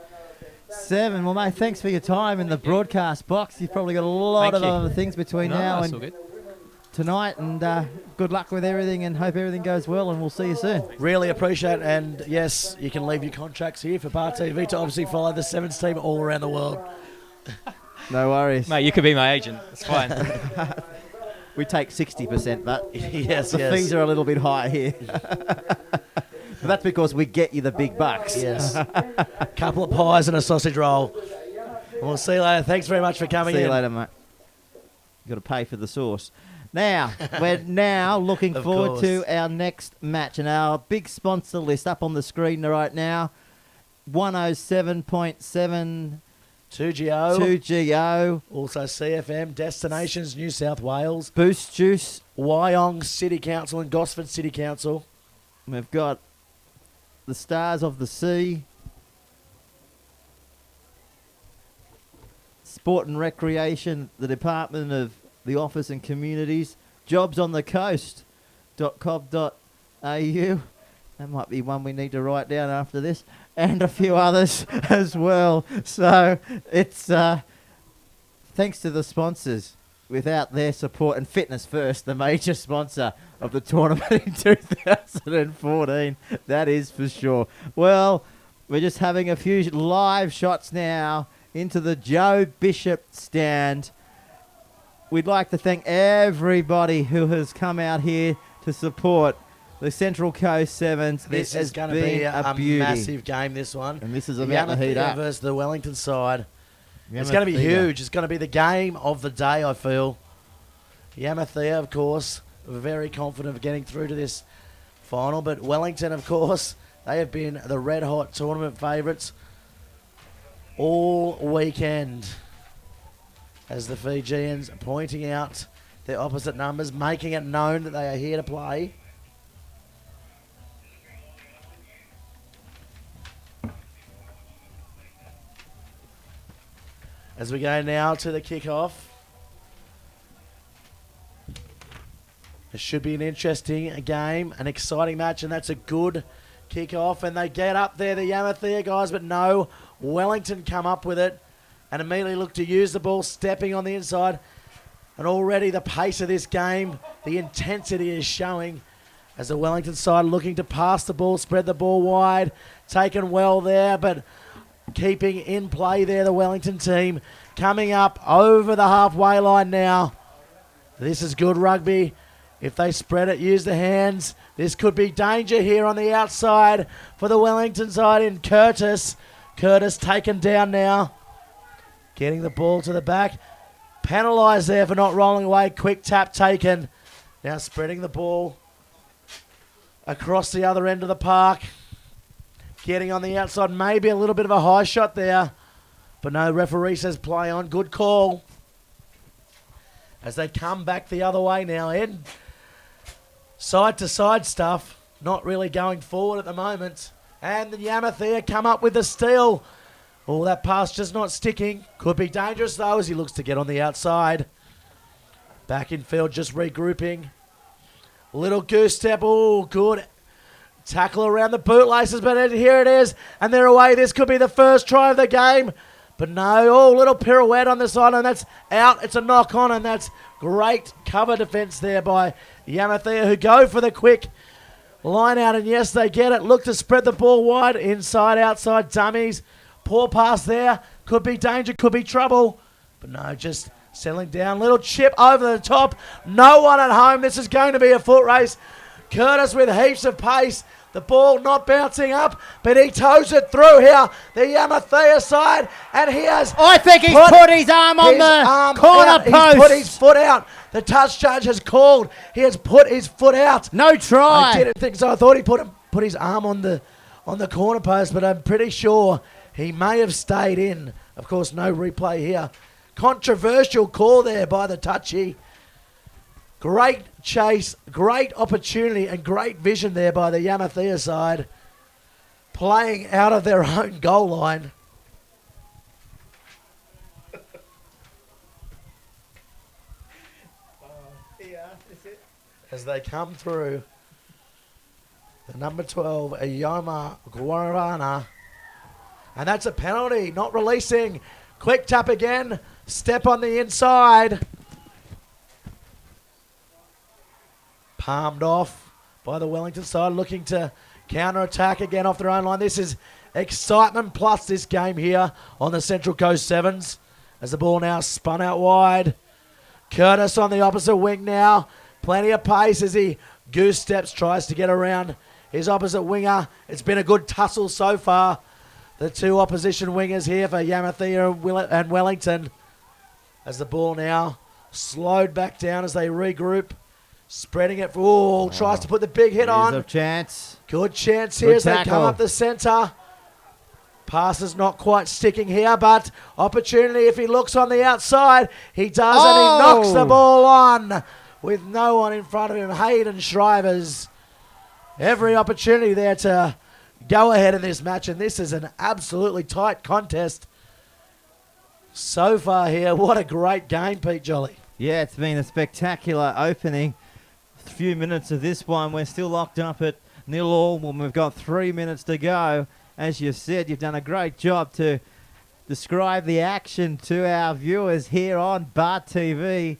7. Well, mate, thanks for your time in the broadcast box. You've probably got a lot Thank of you. other things between now that's all and good. tonight. And good luck with everything and hope everything goes well. And we'll see you soon. Really appreciate it. And yes, you can leave your contracts here for Bar TV to obviously follow the Sevens team all around the world. No worries. Mate, you could be my agent. It's fine. We take 60%, but yes, the fees are a little bit high here. But that's because we get you the big bucks. Yes. Couple of pies and a sausage roll. We'll see you later. Thanks very much for coming See in. you later, mate. You've got to pay for the sauce. Now, we're now looking Of forward course. to our next match. And our big sponsor list up on the screen right now. 107.7 2GO. 2GO. Also CFM, Destinations New South Wales, Boost Juice. Wyong City Council and Gosford City Council. We've got the Stars of the Sea. Sport and Recreation, the Department of the Office and Communities. Jobsonthecoast.com.au. That might be one we need to write down after this. And a few others as well. So it's thanks to the sponsors. Without their support, and Fitness First, the major sponsor of the tournament in 2014, that is for sure. Well, we're just having a few live shots now into the Joe Bishop stand. We'd like to thank everybody who has come out here to support the Central Coast Sevens. This is going to been be a beauty. massive game, this one. And this is about to heat up. Versus the Wellington side. It's Yamaha going to be Theatre. huge. It's going to be the game of the day, I feel. Yamaha, of course, very confident of getting through to this final. But Wellington, of course, they have been the red-hot tournament favourites all weekend. As the Fijians pointing out their opposite numbers, making it known that they are here to play. As we go now to the kickoff. It should be an interesting game, an exciting match, and that's a good kickoff. And they get up there, the Yamaha guys, but no, Wellington come up with it and immediately look to use the ball, stepping on the inside. And already the pace of this game, the intensity is showing as the Wellington side looking to pass the ball, spread the ball wide, taken well there, but keeping in play there, the Wellington team coming up over the halfway line now. This is good rugby. If they spread it, use the hands. This could be danger here on the outside for the Wellington side in Curtis. Curtis taken down now. Getting the ball to the back. Penalised there for not rolling away. Quick tap taken. Now spreading the ball across the other end of the park. Getting on the outside. Maybe a little bit of a high shot there. But no, referee says play on. Good call. As they come back the other way now. Ed. Side to side stuff. Not really going forward at the moment. And the Yamaha come up with the steal. Oh, that pass just not sticking. Could be dangerous though as he looks to get on the outside. Back in field, just regrouping. Little goose step. Oh, good. Tackle around the bootlaces, but here it is. And they're away. This could be the first try of the game. But no, oh, little pirouette on the side, and that's out. It's a knock on, and that's great cover defence there by Yamaha, who go for the quick line out. And yes, they get it. Look to spread the ball wide. Inside, outside, dummies. Poor pass there. Could be danger, could be trouble. But no, just settling down. Little chip over the top. No one at home. This is going to be a foot race. Curtis with heaps of pace. The ball not bouncing up, but he toes it through here. The Yamaha side, and he has. I think he's put his arm on the corner post. He's put his foot out. The touch judge has called. He has put his foot out. No try. I didn't think so. I thought he put his arm on the corner post, but I'm pretty sure he may have stayed in. Of course, no replay here. Controversial call there by the touchy. Great chase, great opportunity, and great vision there by the Yamaha side. Playing out of their own goal line. As they come through. The number 12, Ayoma Guarana. And that's a penalty, not releasing. Quick tap again. Step on the inside. Palmed off by the Wellington side, looking to counter-attack again off their own line. This is excitement plus this game here on the Central Coast Sevens. As the ball now spun out wide. Curtis on the opposite wing now. Plenty of pace as he goose steps, tries to get around his opposite winger. It's been a good tussle so far. The two opposition wingers here for Yamaha and Wellington. As the ball now slowed back down as they regroup. Spreading it for, tries to put the big hit on. There's a chance. Good chance here as they come up the centre. Pass is not quite sticking here, but opportunity if he looks on the outside. He does, and he knocks the ball on with no one in front of him. Hayden Shrivers. Every opportunity there to go ahead in this match, and this is an absolutely tight contest so far here. What a great game, Pete Jolly. Yeah, it's been a spectacular opening. Few minutes of this one. We're still locked up at 0-0 when we've got 3 minutes to go. As you said, you've done a great job to describe the action to our viewers here on Bart TV.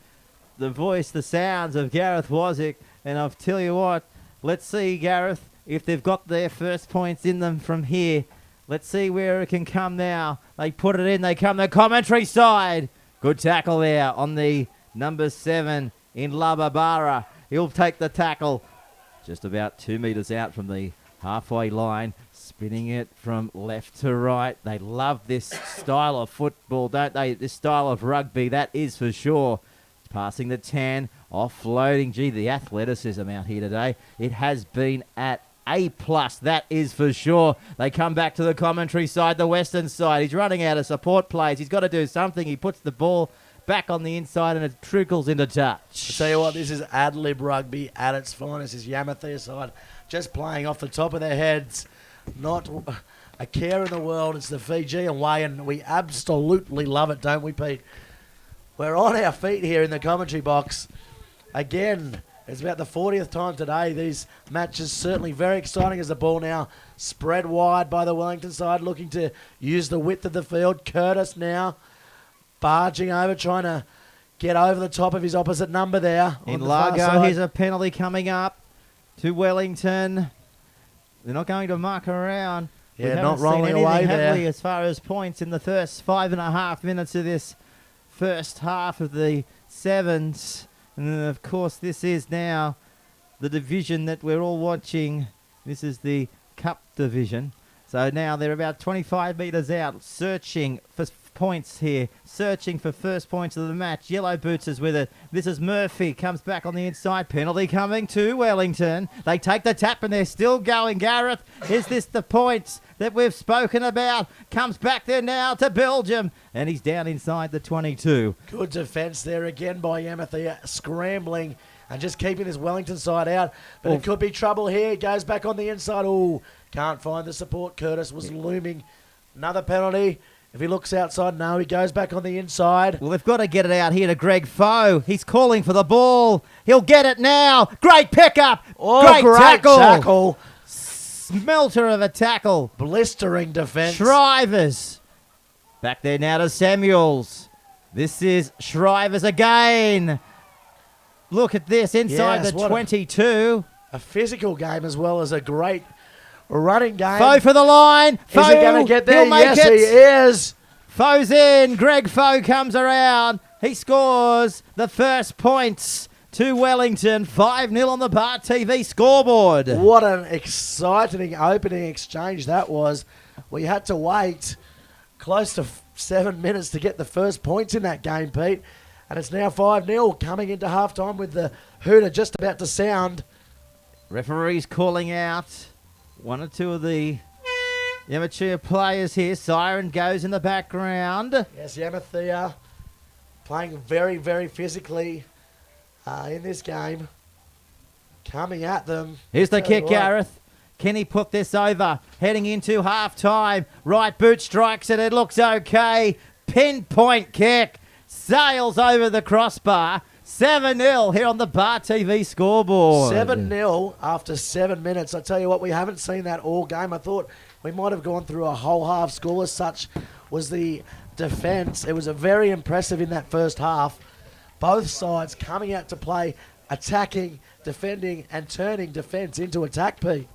The voice, the sounds of Gareth Wazick. And I'll tell you what, let's see, Gareth, if they've got their first points in them from here. Let's see where it can come now. They put it in, they come the commentary side. Good tackle there on the number 7 in Lababara. He'll take the tackle just about 2 metres out from the halfway line, spinning it from left to right. They love this style of football, don't they? This style of rugby, that is for sure. Passing the 10, offloading. Gee, the athleticism out here today. It has been at A+, that is for sure. They come back to the commentary side, the western side. He's running out of support plays. He's got to do something. He puts the ball back on the inside and it trickles into touch. I tell you what, this is ad-lib rugby at its finest. This is Yamaha side just playing off the top of their heads. Not a care in the world. It's the Fijian way, and we absolutely love it, don't we, Pete? We're on our feet here in the commentary box. Again, it's about the 40th time today. These matches certainly very exciting as the ball now spread wide by the Wellington side, looking to use the width of the field. Curtis now barging over, trying to get over the top of his opposite number there. In Largo, here's a penalty coming up to Wellington. They're not going to muck around. Yeah, not rolling away there. As far as points in the first 5.5 minutes of this first half of the Sevens. And then, of course, this is now the division that we're all watching. This is the Cup division. So now they're about 25 metres out, searching for points here, searching for first points of the match. Yellow Boots is with it. This is Murphy, comes back on the inside. Penalty coming to Wellington. They take the tap and they're still going. Gareth, is this the points that we've spoken about? Comes back there now to Belgium, and he's down inside the 22. Good defence there again by Yamaha, scrambling and just keeping this Wellington side out. But it could be trouble here. It goes back on the inside. Oh, can't find the support. Curtis was looming. Another penalty. If he looks outside, no, he goes back on the inside. Well, they've got to get it out here to Greg Foe. He's calling for the ball. He'll get it now. Great pickup. Oh, great tackle. Smelter of a tackle. Blistering defence. Shrivers. Back there now to Samuels. This is Shrivers again. Look at this inside the 22. A physical game as well as a great running game. Foe for the line. Foe, is he going to get there? Yes, he is. Foe's in. Greg Foe comes around. He scores the first points to Wellington. 5-0 on the Bar TV scoreboard. What an exciting opening exchange that was. We had to wait close to 7 minutes to get the first points in that game, Pete. And it's now 5-0 coming into halftime with the hooter just about to sound. Referees calling out one or two of the amateur players here. Siren goes in the background. Yes, Yamaha playing very, very physically in this game. Coming at them. Here's the Tell you kick, what. Gareth. Can he put this over? Heading into half-time. Right boot strikes it. It looks okay. Pinpoint kick. Sails over the crossbar. 7-0 here on the Bar TV scoreboard. 7-0 after 7 minutes. I tell you what, we haven't seen that all game. I thought we might have gone through a whole half. Scoreless such was the defence. It was a very impressive in that first half. Both sides coming out to play, attacking, defending, and turning defence into attack, Pete.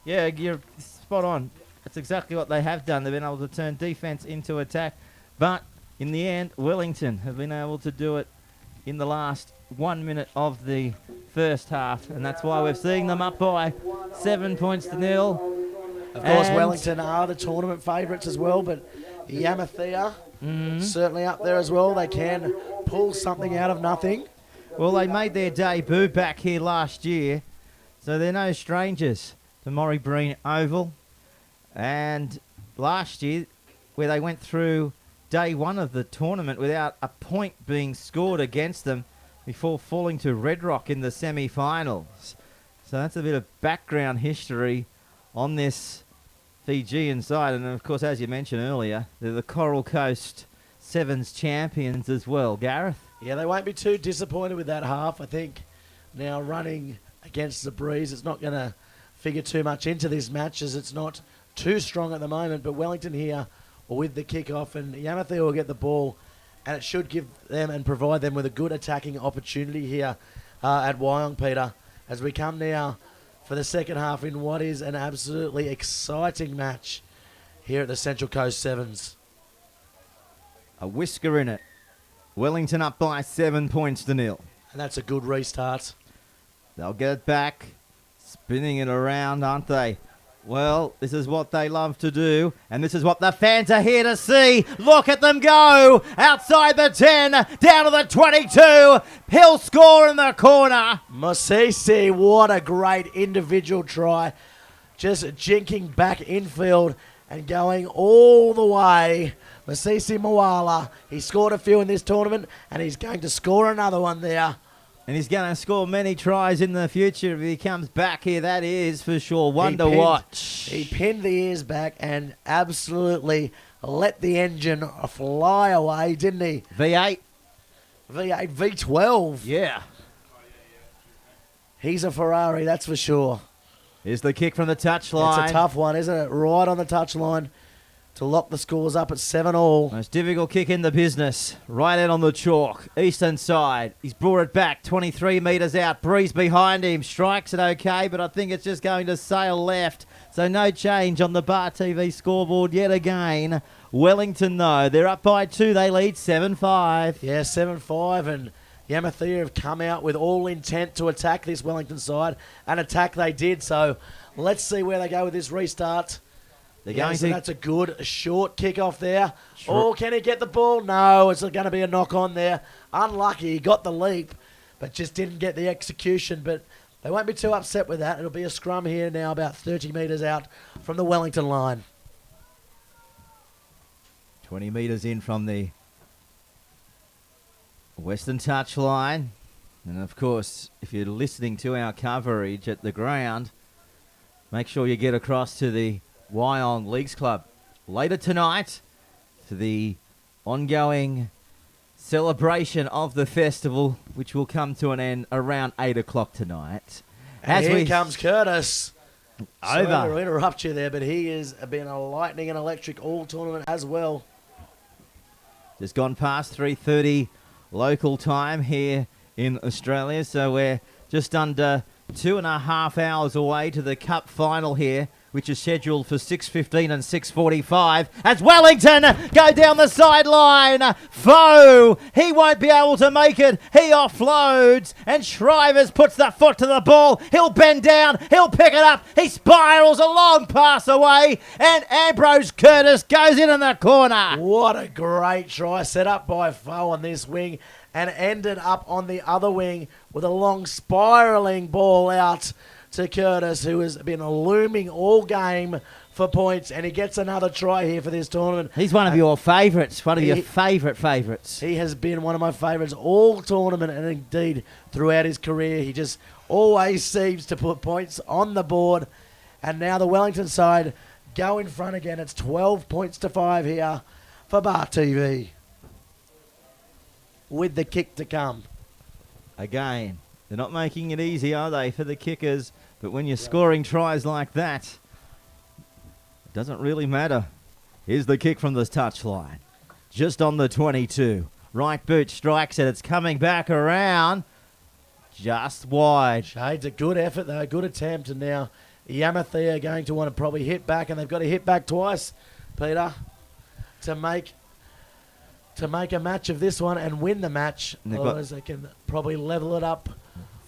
Yeah, you're spot on. That's exactly what they have done. They've been able to turn defence into attack. But in the end, Wellington have been able to do it in the last 1 minute of the first half. And that's why we're seeing them up by 7 points to 0. Of course, And Wellington are the tournament favourites as well, but Yamaha certainly up there as well. They can pull something out of nothing. Well, they made their debut back here last year, so they're no strangers to Morrie Breen Oval. And last year, where they went through day one of the tournament without a point being scored against them before falling to Red Rock in the semi-finals. So that's a bit of background history on this Fijian side. And of course, as you mentioned earlier, they're the Coral Coast Sevens champions as well. Gareth? Yeah, they won't be too disappointed with that half. I think now running against the breeze, it's not going to figure too much into this match as it's not too strong at the moment. But Wellington here with the kickoff, and Yamaha will get the ball, and it should give them and provide them with a good attacking opportunity here at Wyong, Peter, as we come now for the second half in what is an absolutely exciting match here at the Central Coast Sevens. A whisker in it. Wellington up by 7 points to 0. And that's a good restart. They'll get it back, spinning it around, aren't they? Well, this is what they love to do, and this is what the fans are here to see. Look at them go! Outside the 10, down to the 22. He'll score in the corner. Masisi, what a great individual try. Just jinking back infield and going all the way. Masisi Moala, he scored a few in this tournament, and he's going to score another one there. And he's going to score many tries in the future if he comes back here, that is for sure. One to watch. He pinned the ears back and absolutely let the engine fly away, didn't he? V8. V8, V12. Yeah. He's a Ferrari, that's for sure. Here's the kick from the touchline. It's a tough one, isn't it? Right on the touchline to lock the scores up at 7-all. Most difficult kick in the business. Right out on the chalk. Eastern side. He's brought it back. 23 metres out. Breeze behind him. Strikes it okay, but I think it's just going to sail left. So no change on the Bar TV scoreboard yet again. Wellington, though, they're up by 2. They lead 7-5. Yeah, 7-5, and Yamaha have come out with all intent to attack this Wellington side. An attack they did, so let's see where they go with this restart. That's a good short kick off there. Oh, can he get the ball? No, it's going to be a knock on there. Unlucky, he got the leap, but just didn't get the execution. But they won't be too upset with that. It'll be a scrum here now, about 30 metres out from the Wellington line. 20 metres in from the Western touch line. And of course, if you're listening to our coverage at the ground, make sure you get across to the Wyong Leagues Club later tonight for the ongoing celebration of the festival, which will come to an end around 8 o'clock tonight. And here comes Curtis. Over. Sorry to interrupt you there, but he has been a lightning and electric all tournament as well. Just gone past 3:30 local time here in Australia, so we're just under 2.5 hours away to the cup final here, which is scheduled for 6:15 and 6:45, as Wellington go down the sideline. Foe, he won't be able to make it. He offloads, and Shrivers puts the foot to the ball. He'll bend down, he'll pick it up, he spirals a long pass away, and Ambrose Curtis goes in the corner. What a great try set up by Foe on this wing, and ended up on the other wing with a long spiralling ball out to Curtis, who has been looming all game for points, and he gets another try here for this tournament. He's one of your favourites, one of your favourites. He has been one of my favourites all tournament, and indeed throughout his career. He just always seems to put points on the board, and now the Wellington side go in front again. It's 12 points to 5 here for Bar TV, with the kick to come. Again, they're not making it easy, are they, for the kickers? But when you're scoring tries like that, it doesn't really matter. Here's the kick from the touchline. Just on the 22. Right boot strikes it. It's coming back around. Just wide. Shades, a good effort though, good attempt, and now Yamaha are going to want to probably hit back, and they've got to hit back twice, Peter, to make a match of this one and win the match. Otherwise they can probably level it up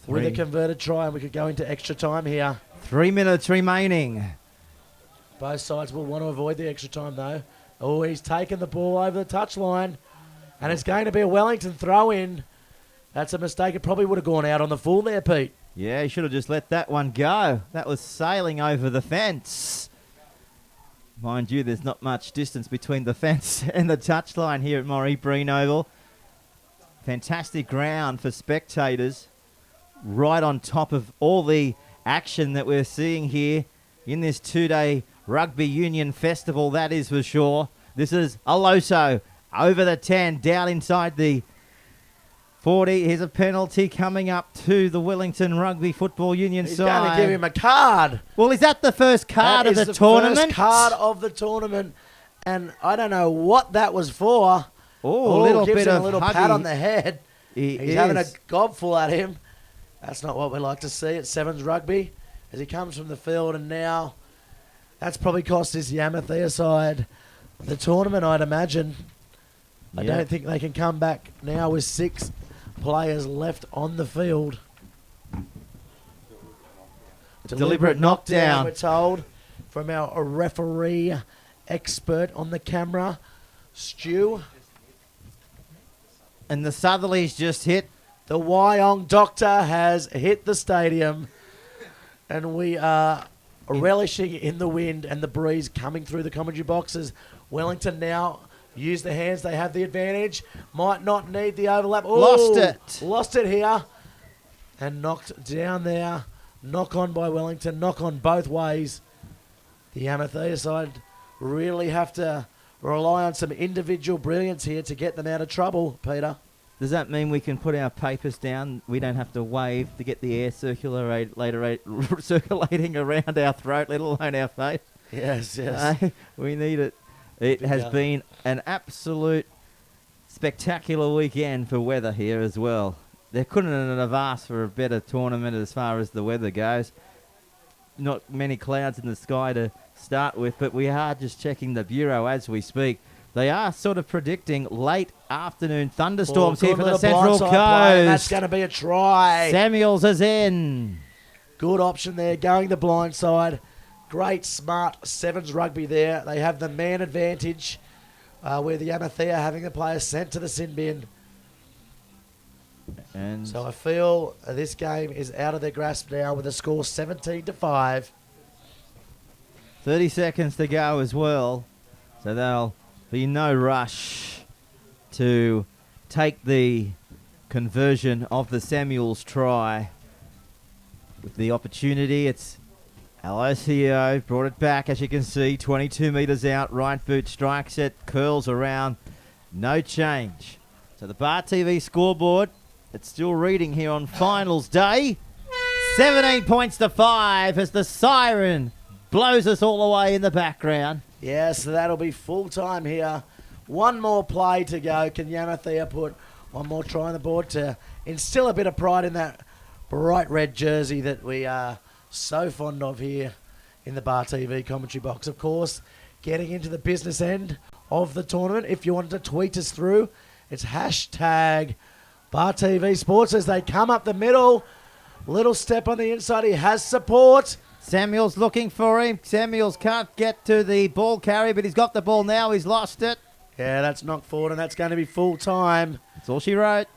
with a converted try, and we could go into extra time here. 3 minutes remaining. Both sides will want to avoid the extra time though. Oh, he's taken the ball over the touchline, and it's going to be a Wellington throw-in. That's a mistake. It probably would have gone out on the full there, Pete. Yeah, he should have just let that one go. That was sailing over the fence. Mind you, there's not much distance between the fence and the touchline here at Morrie Breen Oval. Fantastic ground for spectators. Right on top of all the action that we're seeing here in this 2-day Rugby Union Festival, that is for sure. This is Aloso over the 10, down inside the 40. Here's a penalty coming up to the Wellington Rugby Football Union He's side. going to give him a card. Well, is that the first card of the tournament? First card of the tournament, and I don't know what that was for. Oh, a little gives bit him of a little huggy. pat on the head. He's having a gobful at him. That's not what we like to see at Sevens Rugby, as he comes from the field, and now that's probably cost his Yamaha side the tournament, I'd imagine. I don't think they can come back now with 6 players left on the field. Deliberate knockdown, we're told, from our referee expert on the camera, Stu. And the Southerlies just hit. The Wyong Doctor has hit the stadium, and we are relishing in the wind and the breeze coming through the commentary boxes. Wellington now use the hands. They have the advantage. Might not need the overlap. Ooh, Lost it here. And knocked down there. Knock on by Wellington. Knock on both ways. The Yamaha side really have to rely on some individual brilliance here to get them out of trouble, Peter. Does that mean we can put our papers down? We don't have to wave to get the air circulating around our throat, let alone our face? Yes. We need it. It has been an absolute spectacular weekend for weather here as well. They couldn't have asked for a better tournament as far as the weather goes. Not many clouds in the sky to start with, but we are just checking the Bureau as we speak. They are sort of predicting late afternoon thunderstorms here for the Central Coast. That's going to be a try. Samuels is in. Good option there, going the blind side. Great, smart Sevens Rugby there. They have the man advantage, where the Yamaha are having the players sent to the sin bin. And so I feel this game is out of their grasp now with a score 17-5. 30 seconds to go as well. So there'll be no rush to take the conversion of the Samuels try. With the opportunity, it's Alessio brought it back, as you can see, 22 metres out. Right boot strikes it, curls around. No change. So the Bar TV scoreboard, it's still reading here on finals day. 17 points to 5 as the siren blows us all away in the background. Yes, so that'll be full time here. One more play to go. Can Yamaha put one more try on the board to instill a bit of pride in that bright red jersey that we are so fond of here in the Bar TV commentary box. Of course, getting into the business end of the tournament, if you wanted to tweet us through, it's hashtag Bar TV Sports as they come up the middle. Little step on the inside. He has support. Samuel's looking for him. Samuels can't get to the ball carry, but he's got the ball now. He's lost it. Yeah, that's knocked forward, and that's going to be full time. That's all she wrote.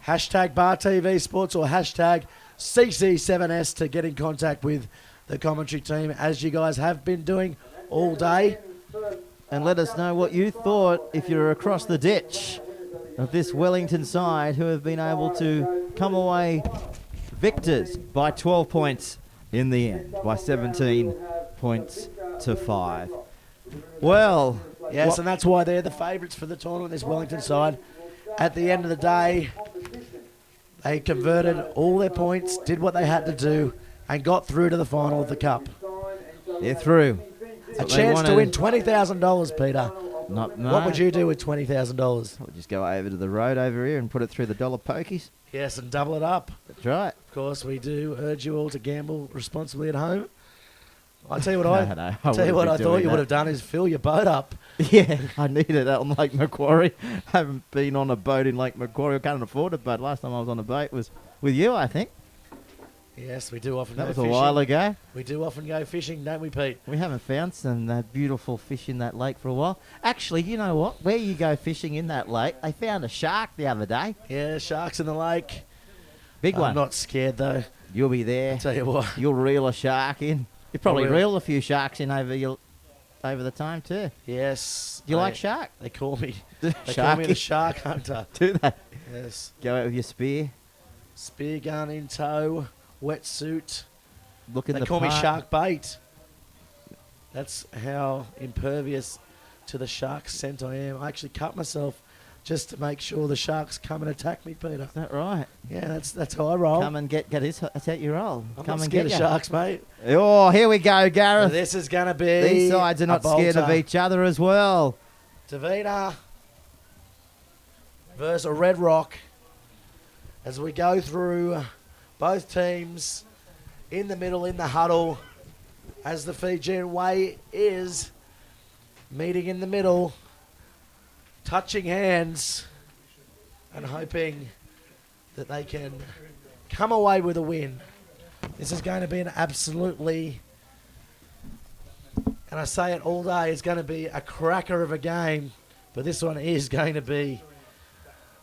Hashtag Bar TV Sports or hashtag CC7s to get in contact with the commentary team, as you guys have been doing all day. And let us know what you thought if you're across the ditch of this Wellington side who have been able to come away victors by 12 points in the end, by 17 points to 5. Well, yes, and that's why they're the favourites for the tournament, this Wellington side. At the end of the day, they converted all their points, did what they had to do, and got through to the final of the Cup. They're through. A chance to win $20,000, Peter. No. What would you do with $20,000? We'll just go over to the road over here and put it through the dollar pokies. Yes, and double it up. That's right. Of course, we do urge you all to gamble responsibly at home. I tell you what, I thought you would have done is fill your boat up. Yeah, I need it on Lake Macquarie. I haven't been on a boat in Lake Macquarie. I can't afford a boat. Last time I was on a boat was with you, I think. Yes, we do often That go was fishing. a while ago. We do often go fishing, don't we, Pete? We haven't found some beautiful fish in that lake for a while. Actually, you know what? Where you go fishing in that lake, they found a shark the other day. Yeah, sharks in the lake. Big one. I'm not scared, though. You'll be there. I'll tell you what. You'll reel a shark in. You probably will. reel a few sharks in over the time too. Yes. Do you like shark? They call me. They They call me the shark hunter. Do they? Yes. Go out with your spear. Spear gun in tow, wetsuit. Look in They the call me park. shark bait. That's how impervious to the shark scent I am. I actually cut myself just to make sure the sharks come and attack me, Peter. Is that right? Yeah, that's how I roll. Come and get his. That's how you roll. I'm Come not and scared get of ya. sharks, mate. Oh, here we go, Gareth. This is going to be These sides are a not scared of bolter. each other as well. Devina versus a Red Rock as we go through both teams in the middle, in the huddle, as the Fijian way is meeting in the middle, touching hands and hoping that they can come away with a win. This is going to be an absolutely, and I say it all day, it's going to be a cracker of a game, but this one is going to be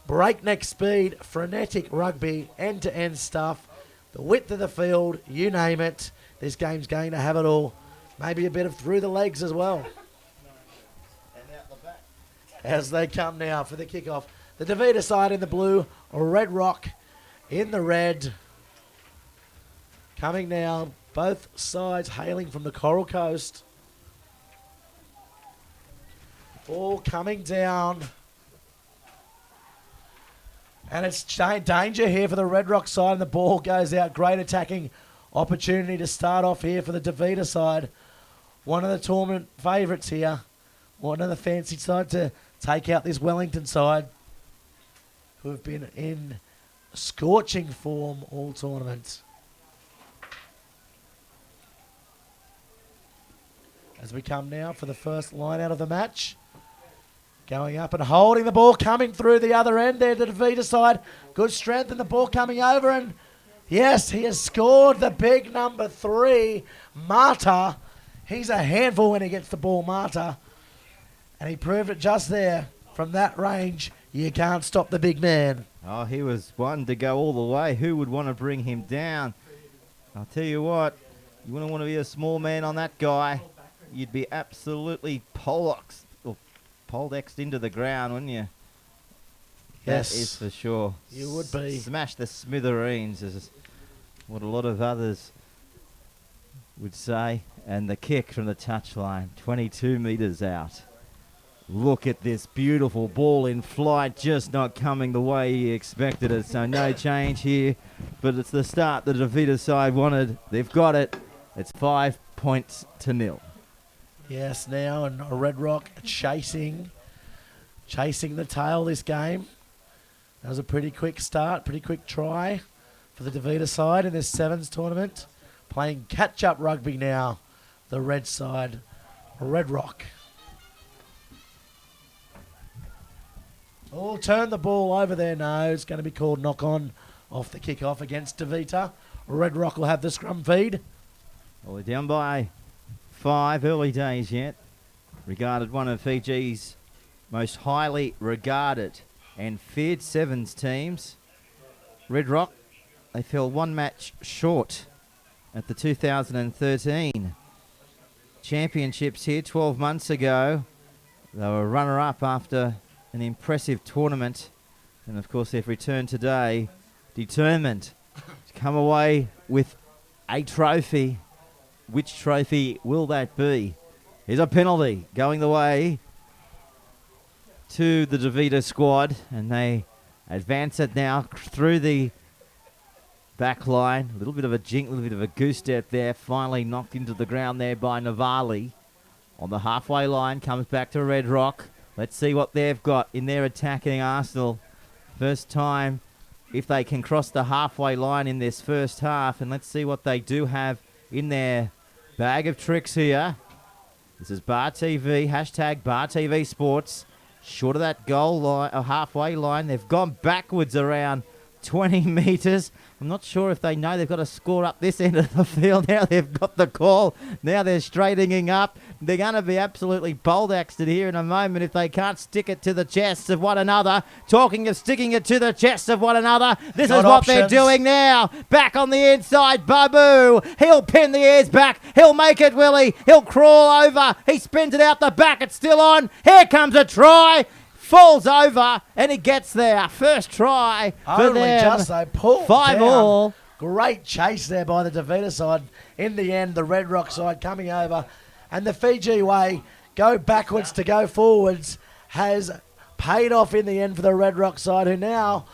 breakneck speed, frenetic rugby, end-to-end stuff, the width of the field, you name it. This game's going to have it all. Maybe a bit of through the legs as well. As they come now for the kickoff. The Devina side in the blue, Red Rock in the red. Coming now, both sides hailing from the Coral Coast. Ball coming down. And it's danger here for the Red Rock side, and the ball goes out. Great attacking opportunity to start off here for the Devina side. One of the tournament favourites here. One of the fancy side to take out this Wellington side, who have been in scorching form all tournament. As we come now for the first line out of the match. Going up and holding the ball, coming through the other end there, the Devina side. Good strength, and the ball coming over, and yes, he has scored the big number 3, Marta. He's a handful when he gets the ball, Marta. And he proved it just there. From that range, you can't stop the big man. Oh, he was one to go all the way. Who would want to bring him down? I'll tell you what, you wouldn't want to be a small man on that guy. You'd be absolutely poleaxed into the ground, wouldn't you? Yes. That is for sure. You would be. Smash the smithereens is what a lot of others would say. And the kick from the touchline, 22 metres out. Look at this beautiful ball in flight, just not coming the way he expected it. So no change here, but it's the start the Devina side wanted. They've got it. It's 5 points to 0. Yes, now, and Red Rock chasing the tail this game. That was a pretty quick start, pretty quick try for the Devina side in this sevens tournament. Playing catch-up rugby now. the red side, Red Rock. Oh, turn the ball over there. No, it's going to be called knock on off the kick-off against Devina. Red Rock will have the scrum feed. Well, they're down by 5, early days yet. Regarded one of Fiji's most highly regarded and feared sevens teams. Red Rock, they fell one match short at the 2013 championships here 12 months ago. They were runner-up after an impressive tournament. And, of course, they've returned today determined to come away with a trophy. Which trophy will that be? Here's a penalty going the way to the Devina squad, and they advance it now through the back line. A little bit of a jink, a little bit of a goose step there. Finally knocked into the ground there by Navali. On the halfway line, comes back to Red Rock. Let's see what they've got in their attacking arsenal. First time if they can cross the halfway line in this first half, and let's see what they do have in their bag of tricks here. This is Bar TV, hashtag Bar TV Sports. Short of that goal line, or halfway line. They've gone backwards around 20 metres. I'm not sure if they know they've got to score up this end of the field. Now they've got the call. Now they're straightening up. They're going to be absolutely bold-axed here in a moment if they can't stick it to the chests of one another. Talking of sticking it to the chests of one another, this is what they're doing now. Back on the inside, Babu. He'll pin the ears back. He'll make it, Willie. He'll crawl over. He spins it out the back. It's still on. Here comes a try. Falls over, and he gets there. First try for Only them. just they pulled 5 down. all. Great chase there by the Devina side. In the end, the Red Rock side coming over. And the Fiji way, go backwards to go forwards, has paid off in the end for the Red Rock side, who now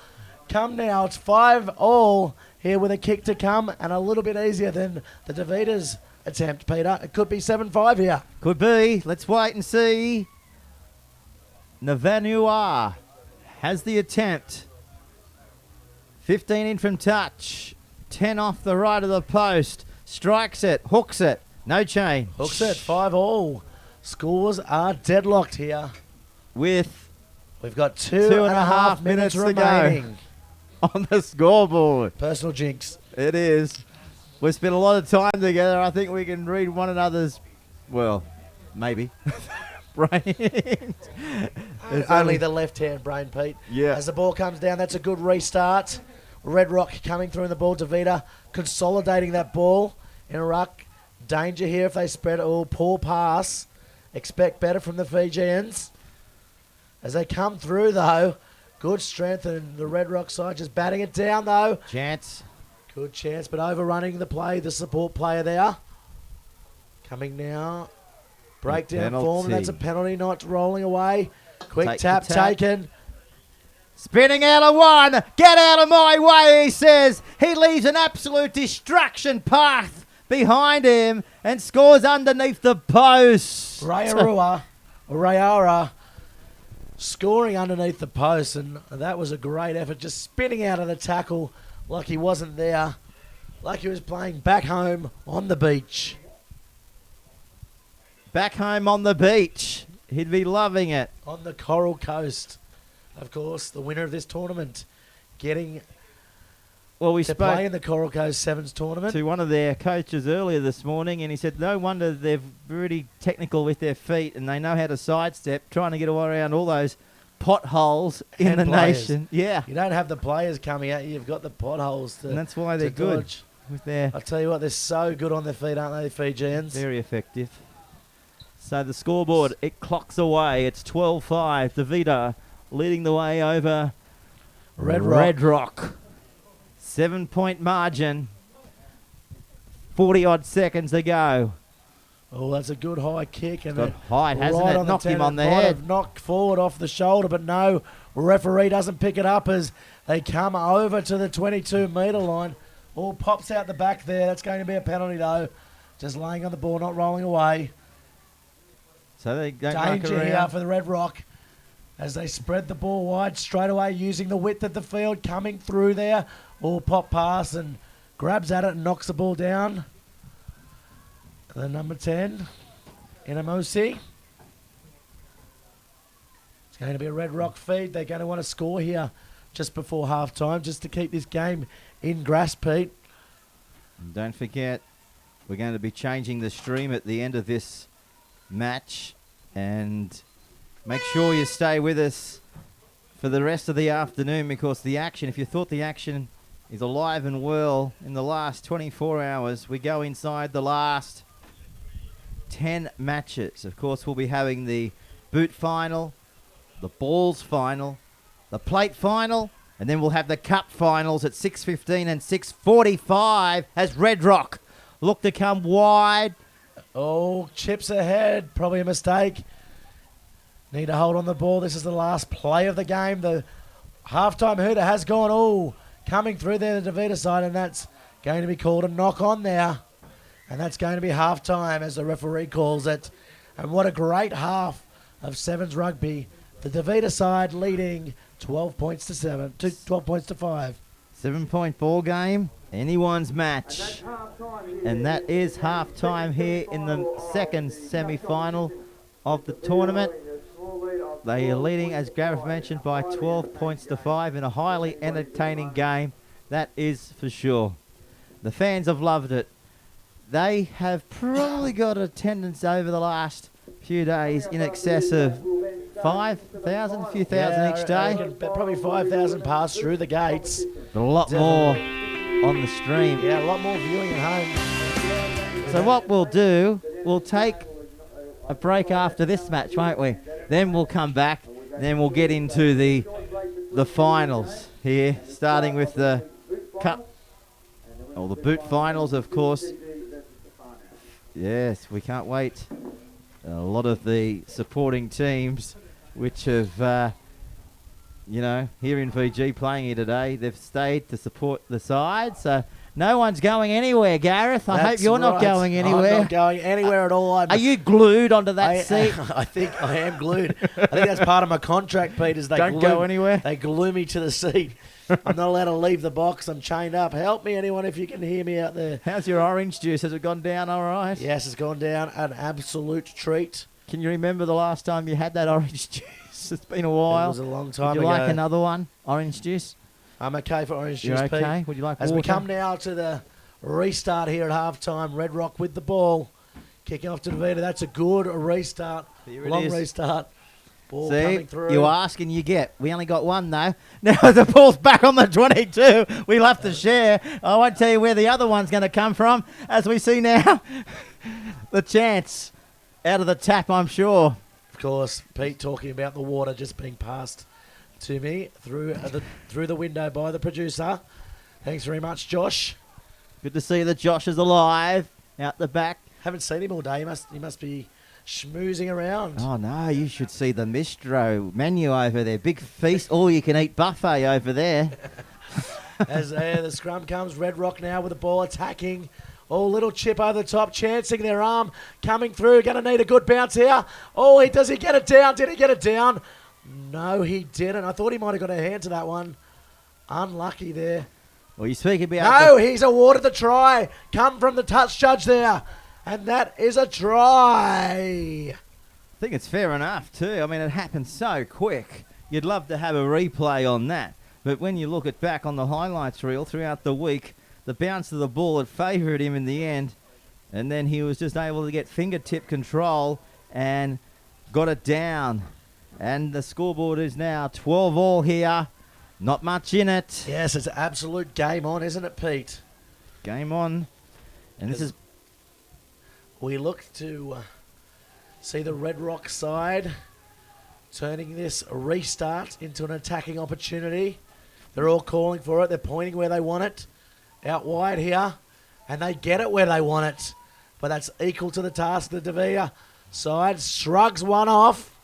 it's 5 all here with a kick to come, and a little bit easier than the Devina's attempt, Peter. It could be 7-5 here. Could be. Let's wait and see. Navanua has the attempt. 15 in from touch. 10 off the right of the post. Strikes it. Hooks it. No change. Hooks it. 5 all. Scores are deadlocked here. We've got two and a half minutes remaining on the scoreboard. Personal jinx. It is. We've spent a lot of time together. I think we can read one another's, well, maybe. Brains. Only the left-hand brain, Pete. Yeah. As the ball comes down, that's a good restart. Red Rock coming through in the ball. Devina consolidating that ball in a ruck. Danger here if they spread it. Oh, poor pass. Expect better from the Fijians. As they come through, though, good strength, and the Red Rock side just batting it down, though. Chance. Good chance, but overrunning the play, the support player there. Coming now. Breakdown form, and that's a penalty, not rolling away. Quick tap taken. Spinning out of one. Get out of my way, he says. He leaves an absolute distraction path behind him and scores underneath the post. Rayara scoring underneath the post, and that was a great effort. Just spinning out of the tackle like he wasn't there, like he was playing back home on the beach. Back home on the beach. He'd be loving it. On the Coral Coast. Of course, the winner of this tournament getting to play in the Coral Coast Sevens tournament. To one of their coaches earlier this morning, and he said no wonder they're really technical with their feet and they know how to sidestep, trying to get around all those potholes in the nation. Yeah. You don't have the players coming at you. You've got the potholes to and that's why they're good. Dodge. With their I tell you what, they're so good on their feet, aren't they, Fijians? Very effective. So the scoreboard, it clocks away. It's 12-5. Devina leading the way over Red Rock. 7-point margin. 40-odd seconds to go. Oh, that's a good high kick. And got height, hasn't it? Knocked him on the head. Knocked forward off the shoulder, but no, referee doesn't pick it up as they come over to the 22-metre line. Oh, pops out the back there. That's going to be a penalty, though. Just laying on the ball, not rolling away. So they don't danger here for the Red Rock as they spread the ball wide straight away, using the width of the field, coming through there. All pop pass and grabs at it and knocks the ball down. The number 10 in Amosi. It's going to be a Red Rock feed. They're going to want to score here just before half time just to keep this game in grasp, Pete. And don't forget, we're going to be changing the stream at the end of this match, and make sure you stay with us for the rest of the afternoon, because the action, if you thought the action is alive and well in the last 24 hours, we go inside the last 10 matches. Of course, we'll be having the boot final, the balls final, the plate final, and then we'll have the cup finals at 6:15 and 6:45 as Red Rock look to come wide. Oh, chips ahead. Probably a mistake. Need to hold on the ball. This is the last play of the game. The halftime hooter has gone, coming through there, the Devina side, and that's going to be called a knock on there. And that's going to be halftime as the referee calls it. And what a great half of Sevens rugby. The Devina side leading 12 points to 5. 7-point ball game, anyone's match. And that is half time here in the second semi-final of the tournament. They are leading, as Gareth mentioned, by 12 points to 5 in a highly entertaining game. That is for sure. The fans have loved it. They have probably got attendance over the last few days in excess of 5,000, a few thousand each day. Probably 5,000 passed through the gates. But a lot more on the stream. Yeah, a lot more viewing at home. So what we'll do, we'll take a break after this match, won't we? Then we'll come back, then we'll get into the finals here, starting with the cup, or the boot finals, of course. Yes, we can't wait. A lot of the supporting teams which have, here in Fiji playing here today, they've stayed to support the side. So no one's going anywhere, Gareth. I hope you're not going anywhere. I'm not going anywhere at all. Are you glued onto that seat? I think I am glued. I think that's part of my contract, Pete, is Don't go anywhere. They glue me to the seat. I'm not allowed to leave the box. I'm chained up. Help me, anyone, if you can hear me out there. How's your orange juice? Has it gone down all right? Yes, it's gone down. An absolute treat. Can you remember the last time you had that orange juice? It's been a while. It was a long time ago. Would you ago. like another one? Orange juice? I'm okay for orange You're juice, okay? Pete. Would you like As water? we come now to the restart here at halftime, Red Rock with the ball. Kicking off to Devina. That's a good restart. Here it Long is. restart. Ball See, coming through. you ask and you get. We only got one, though. Now the ball's back on the 22. We'll have to share. I won't tell you where the other one's going to come from, as we see now. The chance out of the tap, I'm sure. Of course, Pete talking about the water just being passed to me through the window by the producer. Thanks very much, Josh. Good to see that Josh is alive out the back. Haven't seen him all day. He must be schmoozing around. Oh, no, you should see the Mistro menu over there. Big feast, all-you-can-eat buffet over there. As the scrum comes, Red Rock now with the ball attacking. Oh, little chip over the top, chancing their arm, coming through. Going to need a good bounce here. Oh, does he get it down? Did he get it down? No, he didn't. I thought he might have got a hand to that one. Unlucky there. Well, you speak about... No, he's awarded the try. Come from the touch judge there. And that is a try. I think it's fair enough, too. I mean, it happened so quick. You'd love to have a replay on that. But when you look at back on the highlights reel throughout the week, the bounce of the ball had favoured him in the end. And then he was just able to get fingertip control and got it down. And the scoreboard is now 12-all here. Not much in it. Yes, it's an absolute game on, isn't it, Pete? Game on. And this is... We look to see the Red Rock side turning this restart into an attacking opportunity. They're all calling for it. They're pointing where they want it. Out wide here. And they get it where they want it. But that's equal to the task. The Devina side shrugs one off.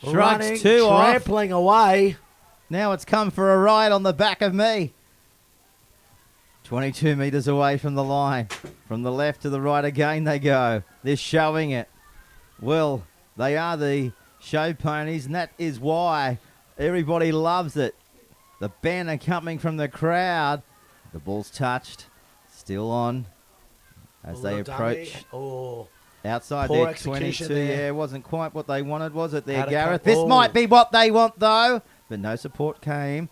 Shrugs running, two off. trampling away. Now it's come for a ride on the back of me. 22 metres away from the line. From the left to the right again they go. They're showing it. Well, they are the show ponies, and that is why everybody loves it. The banner coming from the crowd. The ball's touched. Still on. as A they little approach dummy. Oh, outside poor their execution 22. there. Yeah, wasn't quite what they wanted, was it there, Had a Gareth? couple- This might be what they want, though. But no support came.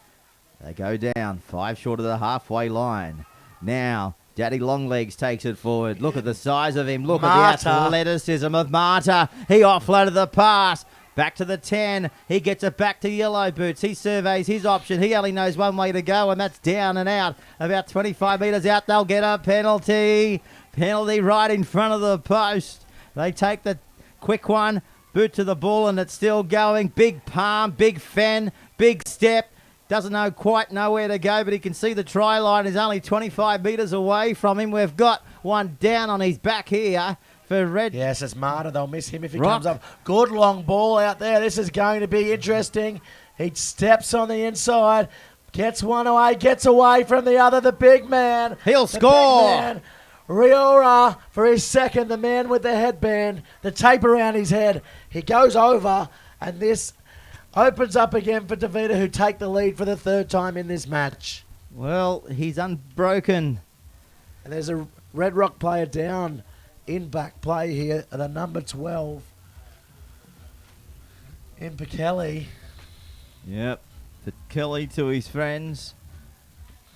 They go down, 5 short of the halfway line. Now, Daddy Longlegs takes it forward. Look at the size of him. Look at the Marta. athleticism of Marta. He offloaded the pass. Back to the 10. He gets it back to Yellow Boots. He surveys his option. He only knows one way to go, and that's down and out. About 25 metres out, they'll get a penalty. Penalty right in front of the post. They take the quick one. Boot to the ball, and it's still going. Big palm, big fen, big step. Doesn't quite know where to go, but he can see the try line is only 25 metres away from him. We've got one down on his back here for Red. yes, it's Marta. They'll miss him if he Rock. comes up. Good long ball out there. This is going to be interesting. He steps on the inside, gets one away, gets away from the other. The big man. He'll The score. big man, Riora for his second. The man with the headband, the tape around his head. He goes over, and this opens up again for Devina, who take the lead for the third time in this match. Well, he's unbroken. And there's a Red Rock player down in back play here, the number 12. In Kelly. Yep. For Kelly to his friends.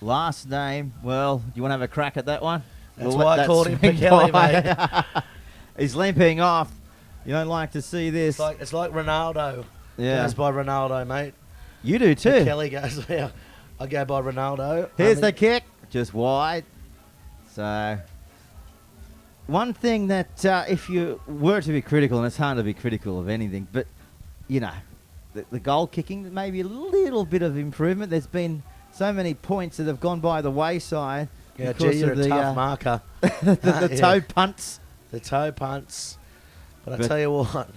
Last name. Well, do you want to have a crack at that one? That's We'll why let I that called him swing Kelly, by. mate. He's limping off. You don't like to see this. It's like Ronaldo. Yeah. Goes by Ronaldo, mate. You do too. Kelly goes, yeah, I go by Ronaldo. Here's the kick. Just wide. So, one thing that if you were to be critical, and it's hard to be critical of anything, but, you know, the goal kicking, maybe a little bit of improvement. There's been so many points that have gone by the wayside. Yeah, because gee, you're of a the, tough marker. the Yeah. toe punts. The toe punts. But I But tell you what,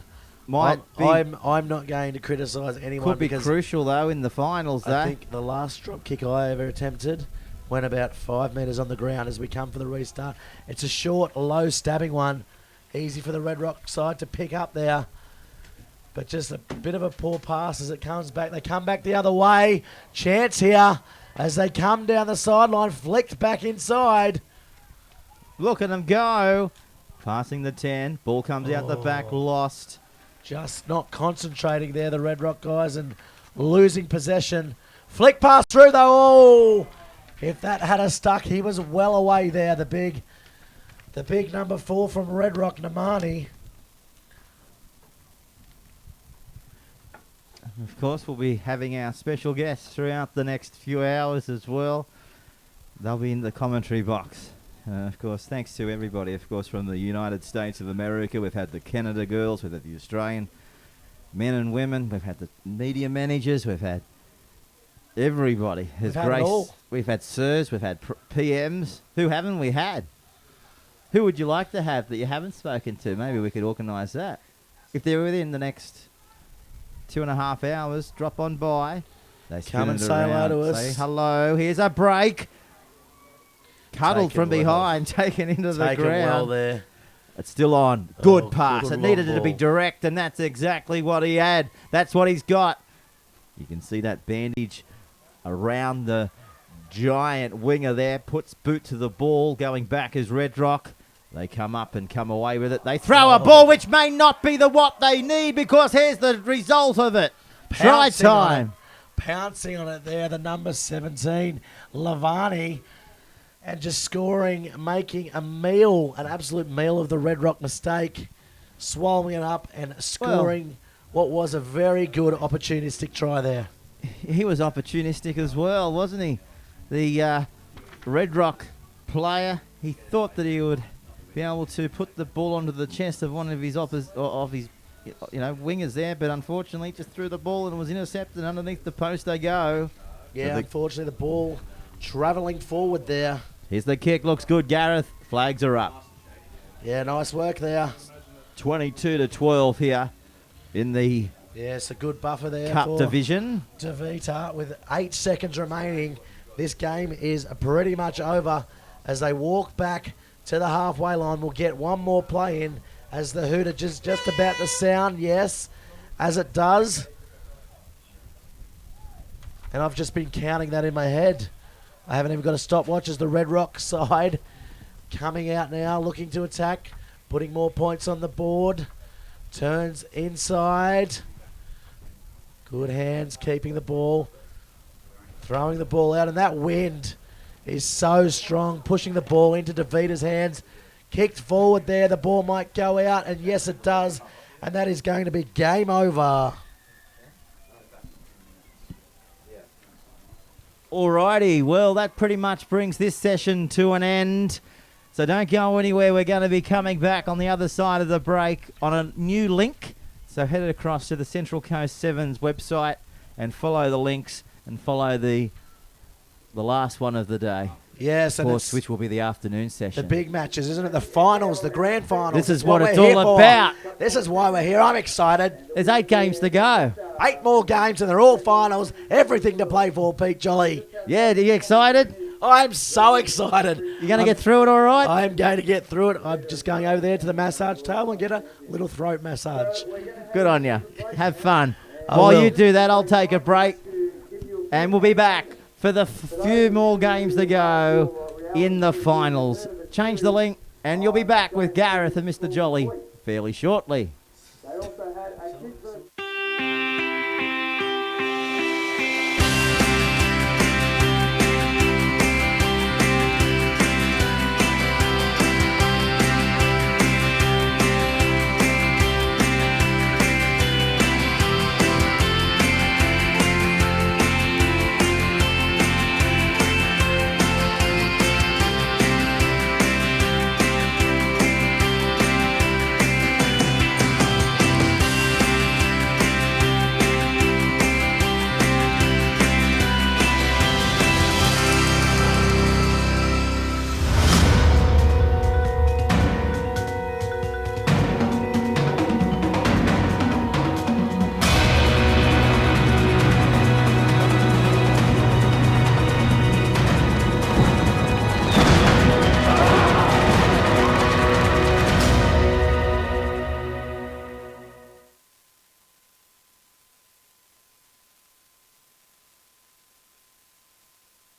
I'm not going to criticise anyone Could be because crucial, though, in the finals, though. I think the last drop kick I ever attempted went about 5 metres on the ground as we come for the restart. It's a short, low stabbing one. Easy for the Red Rock side to pick up there. But just a bit of a poor pass as it comes back. They come back the other way. Chance here as they come down the sideline. Flicked back inside. Look at them go. Passing the 10. Ball comes out the back. Lost. Just not concentrating there, the Red Rock guys, and losing possession. Flick pass through though. Oh, if that had a stuck, he was well away there. The big number 4 from Red Rock, Namani. Of course, we'll be having our special guests throughout the next few hours as well. They'll be in the commentary box. Of course, thanks to everybody, of course, from the United States of America. We've had the Canada girls, we've had the Australian men and women, we've had the media managers, we've had everybody. We've had it all. We've had sirs, we've had PMs. Who haven't we had? Who would you like to have that you haven't spoken to? Maybe we could organise that. If they're within the next 2.5 hours, drop on by. They Come spin and it say hello around, to us. Say hello. Here's a break. Cuddled Taken from well. behind, taken into the Taken ground. well there. It's still on. Good Oh, pass. good It needed long it to be ball. direct, and that's exactly what he had. That's what he's got. You can see that bandage around the giant winger there. Puts boot to the ball. Going back is Red Rock. They come up and come away with it. They throw a ball which may not be what they need, because here's the result of it. Try Pouncing on time. it. Pouncing on it there, the number 17, Lavani. And just scoring, making a meal, an absolute meal of the Red Rock mistake. Swallowing it up and scoring what was a very good opportunistic try there. He was opportunistic as well, wasn't he? The Red Rock player, he thought that he would be able to put the ball onto the chest of one of his wingers there, but unfortunately just threw the ball and was intercepted underneath the post. They go. Yeah, unfortunately the ball travelling forward there. Here's the kick, looks good, Gareth. Flags are up. Yeah, nice work there. 22-12 here in the Yeah, it's a good buffer there Cup for division. Devina with 8 seconds remaining. This game is pretty much over as they walk back to the halfway line. We'll get one more play in as the hooter just about to sound, yes, as it does. And I've just been counting that in my head. I haven't even got a stopwatch as the Red Rock side coming out now, looking to attack, putting more points on the board. Turns inside. Good hands, keeping the ball. Throwing the ball out, and that wind is so strong, pushing the ball into Devina's hands. Kicked forward there, the ball might go out, and yes it does, and that is going to be game over. Alrighty, well that pretty much brings this session to an end. So don't go anywhere, we're going to be coming back on the other side of the break on a new link. So head across to the Central Coast Sevens website and follow the links and follow the last one of the day. Yes, Of and course, it's which will be the afternoon the session. big matches, isn't it? The finals, the grand finals. This is what we're it's here all for. about. This is why we're here. I'm excited. There's 8 games to go. 8 more games, and they're all finals. Everything to play for, Pete Jolly. Yeah, are you excited? I'm so excited. You going to get through it all right? I'm going to get through it. I'm just going over there to the massage table and get a little throat massage. Good on you. Have fun. I While will. you do that, I'll take a break. And we'll be back for the few more games to go in the finals. Change the link, and you'll be back with Gareth and Mr. Jolly fairly shortly. They also had a